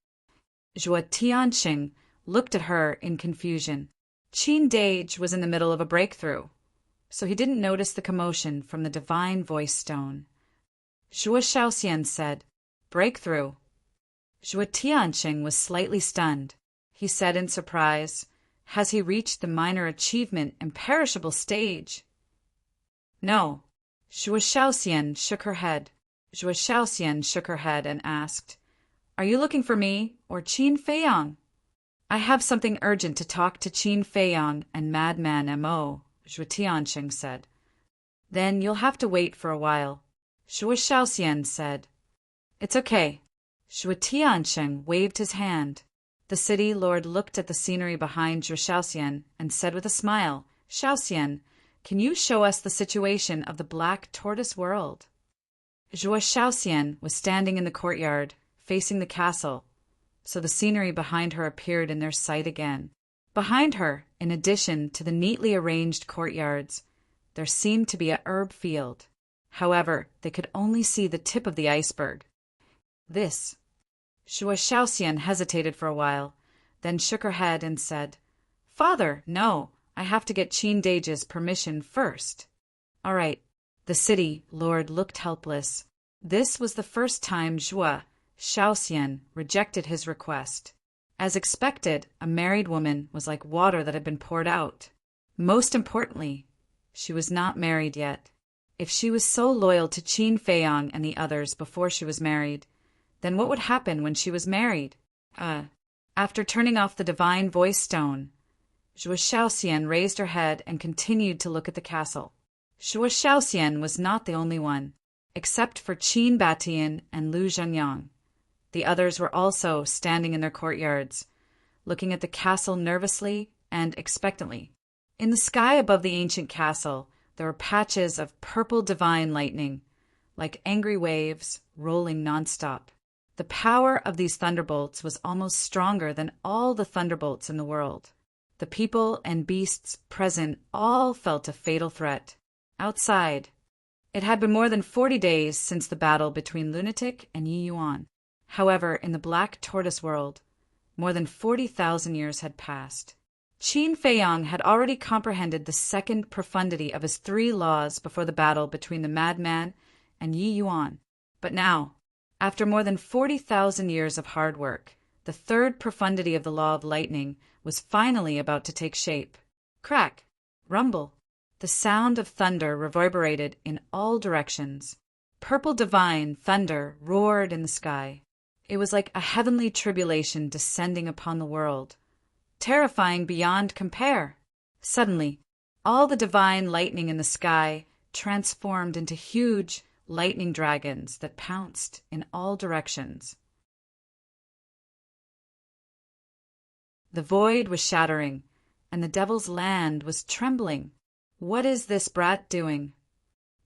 Zhuo Tianxing looked at her in confusion. Qin Dage was in the middle of a breakthrough, so he didn't notice the commotion from the divine voice stone. Zhuo Shaoxian said, "Breakthrough." Zhuo Tianxing was slightly stunned. He said in surprise, "Has he reached the minor achievement imperishable stage?" No. Zhuo Shaoxian shook her head. Zhuo Shaoxian shook her head and asked, "Are you looking for me or Qin Feiyang?" "I have something urgent to talk to Qin Feiyang and Madman M.O., Zhuo Tianxing said. "Then you'll have to wait for a while," Zhuo Shaoxian said. "It's okay." Zhuo Tianxing waved his hand. The city lord looked at the scenery behind Zhuo Shaoxian and said with a smile, "Shaoxian, can you show us the situation of the Black Tortoise world?" Zhuo Shaoxian was standing in the courtyard, facing the castle, so the scenery behind her appeared in their sight again. Behind her, in addition to the neatly arranged courtyards, there seemed to be a herb field. However, they could only see the tip of the iceberg. This. Zhuo Shaoxian hesitated for a while, then shook her head and said, "Father, no, I have to get Qin Dage's permission first." "All right." The city lord looked helpless. This was the first time Zhuo Shaoxian rejected his request. As expected, a married woman was like water that had been poured out. Most importantly, she was not married yet. If she was so loyal to Qin Feiyang and the others before she was married, then what would happen when she was married? After turning off the divine voice stone, Zhuo Shaoxian raised her head and continued to look at the castle. Zhuo Shaoxian was not the only one, except for Qin Batian and Lu Zhenyang. The others were also standing in their courtyards, looking at the castle nervously and expectantly. In the sky above the ancient castle, there were patches of purple divine lightning, like angry waves rolling nonstop. The power of these thunderbolts was almost stronger than all the thunderbolts in the world. The people and beasts present all felt a fatal threat. Outside, it had been more than 40 days since the battle between Lunatic and Yi Yuan. However, in the Black Tortoise world, more than 40,000 years had passed. Qin Feiyang had already comprehended the second profundity of his 3 laws before the battle between the madman and Yi Yuan. But now, after more than 40,000 years of hard work, the third profundity of the law of lightning was finally about to take shape. Crack! Rumble! The sound of thunder reverberated in all directions. Purple divine thunder roared in the sky. It was like a heavenly tribulation descending upon the world, terrifying beyond compare. Suddenly, all the divine lightning in the sky transformed into huge lightning dragons that pounced in all directions. The void was shattering, and the devil's land was trembling. "What is this brat doing?"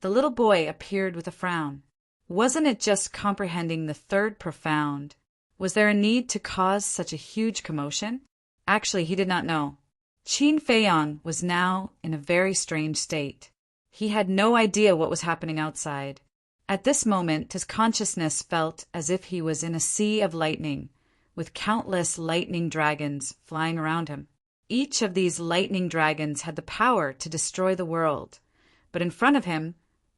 The little boy appeared with a frown. Wasn't it just comprehending the third profound? Was there a need to cause such a huge commotion? Actually, he did not know. Qin Feiyang was now in a very strange state. He had no idea what was happening outside. At this moment, his consciousness felt as if he was in a sea of lightning, with countless lightning dragons flying around him. Each of these lightning dragons had the power to destroy the world, but in front of him,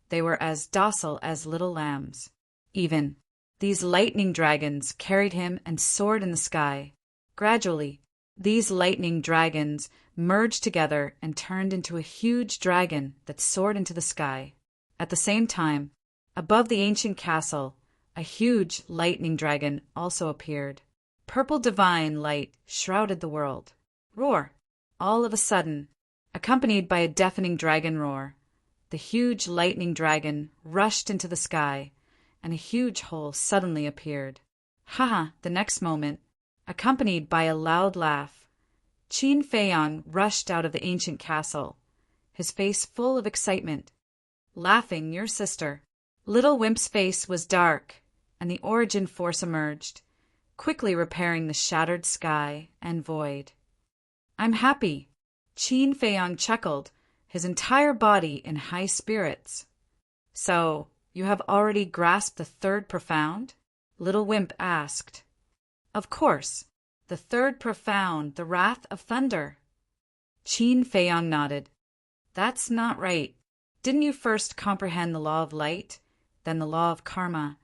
they were as docile as little lambs. Even, these lightning dragons carried him and soared in the sky. Gradually, these lightning dragons merged together and turned into a huge dragon that soared into the sky. At the same time, above the ancient castle, a huge lightning dragon also appeared. Purple divine light shrouded the world. Roar! All of a sudden, accompanied by a deafening dragon roar. The huge lightning dragon rushed into the sky, and a huge hole suddenly appeared. Haha! The next moment, accompanied by a loud laugh, Qin Feiyang rushed out of the ancient castle, his face full of excitement. Laughing, your sister. Little Wimp's face was dark, and the origin force emerged, quickly repairing the shattered sky and void. I'm happy. Qin Feiyang chuckled, his entire body in high spirits. So, you have already grasped the third profound? Little Wimp asked. Of course. The third profound, the wrath of thunder. Qin Feiyang nodded. That's not right. Didn't you first comprehend the law of light, then the law of karma,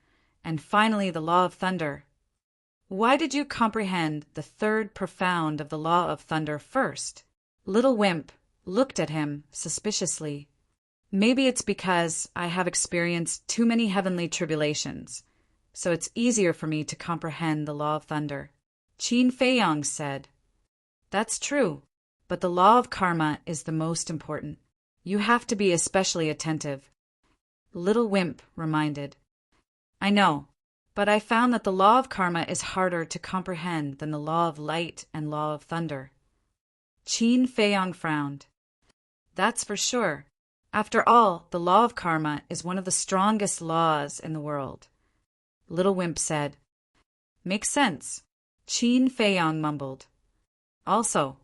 and finally the law of thunder? Why did you comprehend the third profound of the law of thunder first? Little Wimp looked at him suspiciously. Maybe it's because I have experienced too many heavenly tribulations, so it's easier for me to comprehend the law of thunder. Qin Feiyang said. That's true, but the law of karma is the most important. You have to be especially attentive. Little Wimp reminded. I know, but I found that the law of karma is harder to comprehend than the law of light and law of thunder. Qin Feiyang frowned. That's for sure. After all, the law of karma is one of the strongest laws in the world. Little Wimp said. Makes sense. Qin Feiyang mumbled. Also,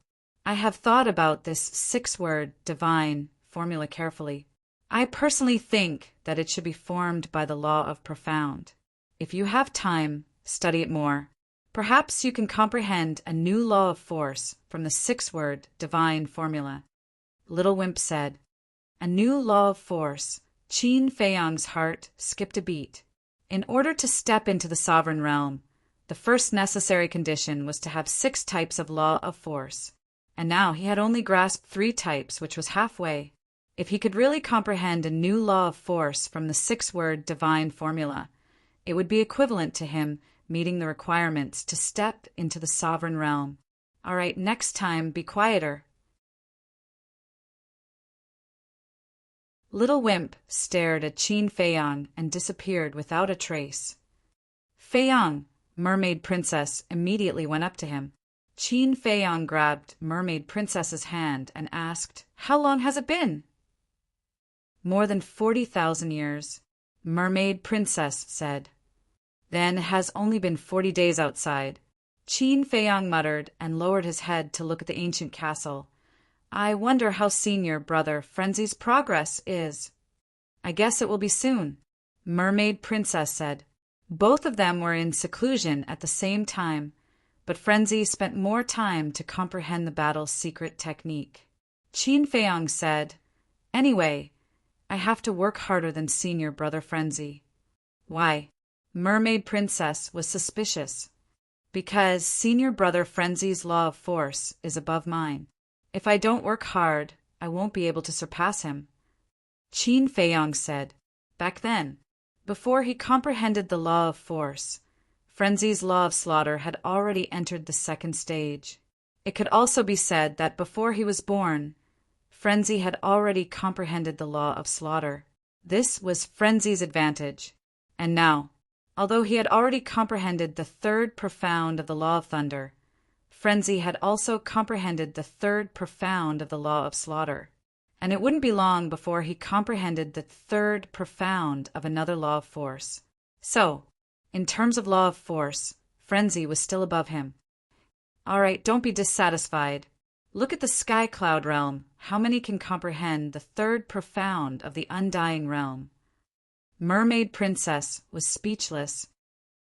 I have thought about this 6-word divine formula carefully. I personally think that it should be formed by the law of profound. If you have time, study it more. Perhaps you can comprehend a new law of force from the 6-word divine formula. Little Wimp said. A new law of force. Qin Feiyang's heart skipped a beat. In order to step into the sovereign realm, the first necessary condition was to have 6 types of law of force. And now he had only grasped 3 types, which was halfway. If he could really comprehend a new law of force from the 6-word divine formula, it would be equivalent to him meeting the requirements to step into the sovereign realm. All right, next time, be quieter. Little Wimp stared at Qin Feiyang and disappeared without a trace. Feiyang, Mermaid Princess, immediately went up to him. Qin Feiyang grabbed Mermaid Princess's hand and asked, How long has it been? More than 40,000 years, Mermaid Princess said. Then it has only been 40 days outside. Qin Feiyang muttered and lowered his head to look at the ancient castle. I wonder how senior brother Frenzy's progress is. I guess it will be soon, Mermaid Princess said. Both of them were in seclusion at the same time, but Frenzy spent more time to comprehend the battle's secret technique. Qin Feiyang said, Anyway, I have to work harder than senior brother Frenzy. Why? Mermaid Princess was suspicious. Because senior brother Frenzy's law of force is above mine. If I don't work hard, I won't be able to surpass him. Qin Feiyang said. Back then, before he comprehended the law of force, Frenzy's law of slaughter had already entered the 2nd stage. It could also be said that before he was born, Frenzy had already comprehended the law of slaughter. This was Frenzy's advantage. And now, although he had already comprehended the 3rd profound of the law of thunder, Frenzy had also comprehended the 3rd profound of the law of slaughter. And it wouldn't be long before he comprehended the 3rd profound of another law of force. So, in terms of law of force, Frenzy was still above him. All right, don't be dissatisfied. Look at the sky cloud realm. How many can comprehend the 3rd profound of the undying realm? Mermaid Princess was speechless.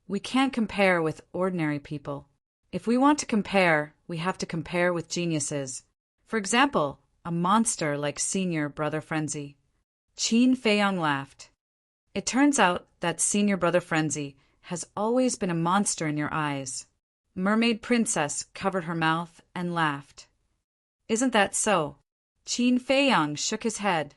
We can't compare with ordinary people. If we want to compare, we have to compare with geniuses. For example, a monster like senior brother Frenzy. Qin Feiyang laughed. It turns out that senior brother Frenzy has always been a monster in your eyes. Mermaid Princess covered her mouth and laughed. Isn't that so? Qin Feiyang shook his head.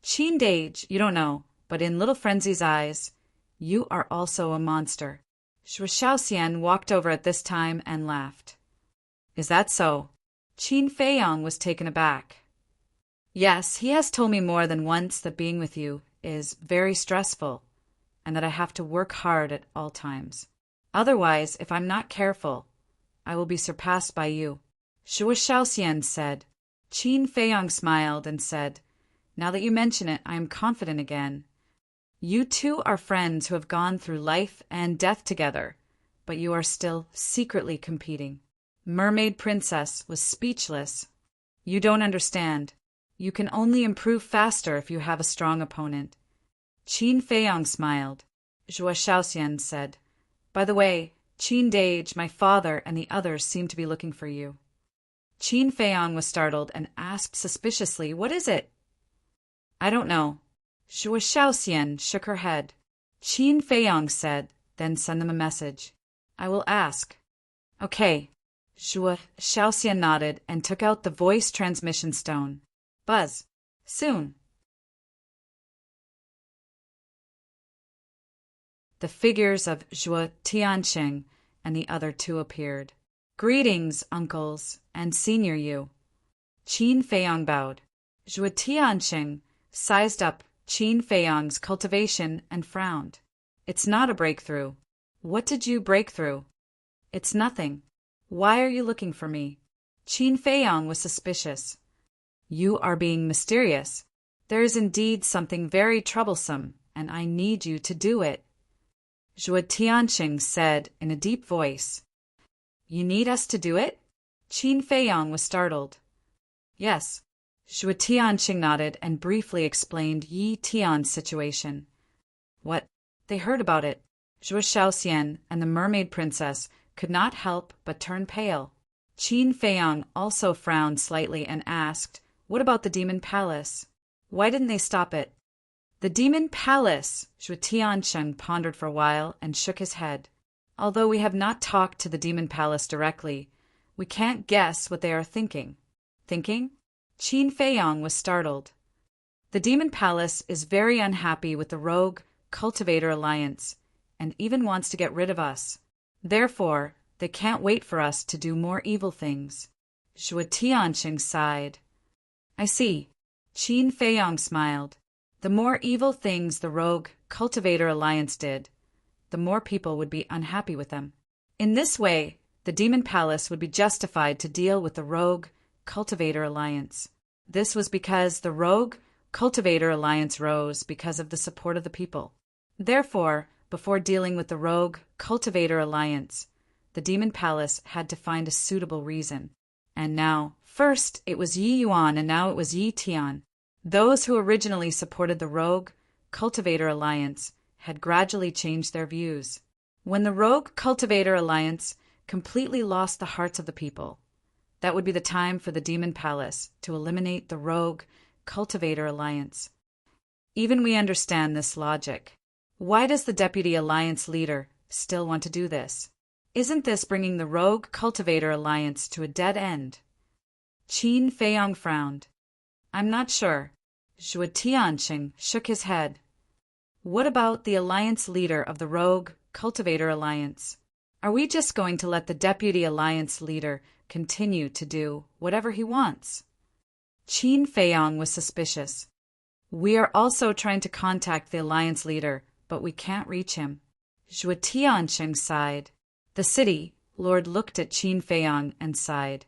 Qin Dage, you don't know, but in little Frenzy's eyes, you are also a monster. Shui Xiaoxian walked over at this time and laughed. Is that so? Qin Feiyang was taken aback. Yes, he has told me more than once that being with you is very stressful and that I have to work hard at all times. Otherwise, if I'm not careful, I will be surpassed by you. Shuo Shaoxian said. Qin Feiyong smiled and said, Now that you mention it, I am confident again. You two are friends who have gone through life and death together, but you are still secretly competing. Mermaid Princess was speechless. You don't understand. You can only improve faster if you have a strong opponent. Qin Feiyong smiled. Zhuo Shaoxian said, By the way, Qin Dage, my father, and the others seem to be looking for you. Qin Feiyong was startled and asked suspiciously, What is it? I don't know. Zhuo Shaoxian shook her head. Qin Feiyong said, Then send them a message. I will ask. Okay. Zhuo Shaoxian nodded and took out the voice transmission stone. Buzz. Soon. The figures of Zhuo Tianqing and the other two appeared. Greetings, uncles, and senior you. Qin Feiyong bowed. Zhuo Tianqing sized up Qin Feiyong's cultivation and frowned. It's not a breakthrough. What did you break through? It's nothing. Why are you looking for me? Qin Feiyong was suspicious. You are being mysterious. There is indeed something very troublesome, and I need you to do it. Zhuo Tianqing said in a deep voice. You need us to do it? Qin Feiyong was startled. Yes. Zhuo Tianqing nodded and briefly explained Yi Tian's situation. What? They heard about it. Zhuo Shaoxian and the Mermaid Princess could not help but turn pale. Qin Feiyong also frowned slightly and asked, What about the Demon Palace? Why didn't they stop it? The Demon Palace, Zhuo Tianqing pondered for a while and shook his head. Although we have not talked to the Demon Palace directly, we can't guess what they are thinking. Thinking? Qin Feiyong was startled. The Demon Palace is very unhappy with the Rogue Cultivator Alliance and even wants to get rid of us. Therefore, they can't wait for us to do more evil things. Zhuo Tianqing sighed. I see. Qin Feiyong smiled. The more evil things the Rogue Cultivator Alliance did, the more people would be unhappy with them. In this way, the Demon Palace would be justified to deal with the Rogue Cultivator Alliance. This was because the Rogue Cultivator Alliance rose because of the support of the people. Therefore, before dealing with the Rogue Cultivator Alliance, the Demon Palace had to find a suitable reason. And now, first it was Yi Yuan and now it was Yi Tian. Those who originally supported the Rogue Cultivator Alliance had gradually changed their views. When the Rogue Cultivator Alliance completely lost the hearts of the people, that would be the time for the Demon Palace to eliminate the Rogue Cultivator Alliance. Even we understand this logic. Why does the Deputy Alliance leader still want to do this? Isn't this bringing the Rogue Cultivator Alliance to a dead end? Qin Feiyong frowned. I'm not sure. Zhuo Tianqing shook his head. What about the alliance leader of the Rogue Cultivator Alliance? Are we just going to let the Deputy Alliance leader continue to do whatever he wants? Qin Feiyong was suspicious. We are also trying to contact the alliance leader, but we can't reach him. Zhuo Tianqing sighed. The city lord looked at Qin Feiyong and sighed.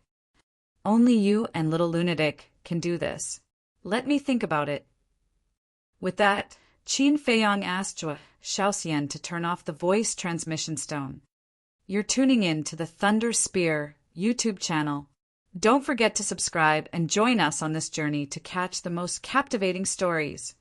Only you and little lunatic can do this. Let me think about it. With that, Qin Feiyong asked Zhuo Shaoxian to turn off the voice transmission stone. You're tuning in to the Thunder Spear YouTube channel. Don't forget to subscribe and join us on this journey to catch the most captivating stories.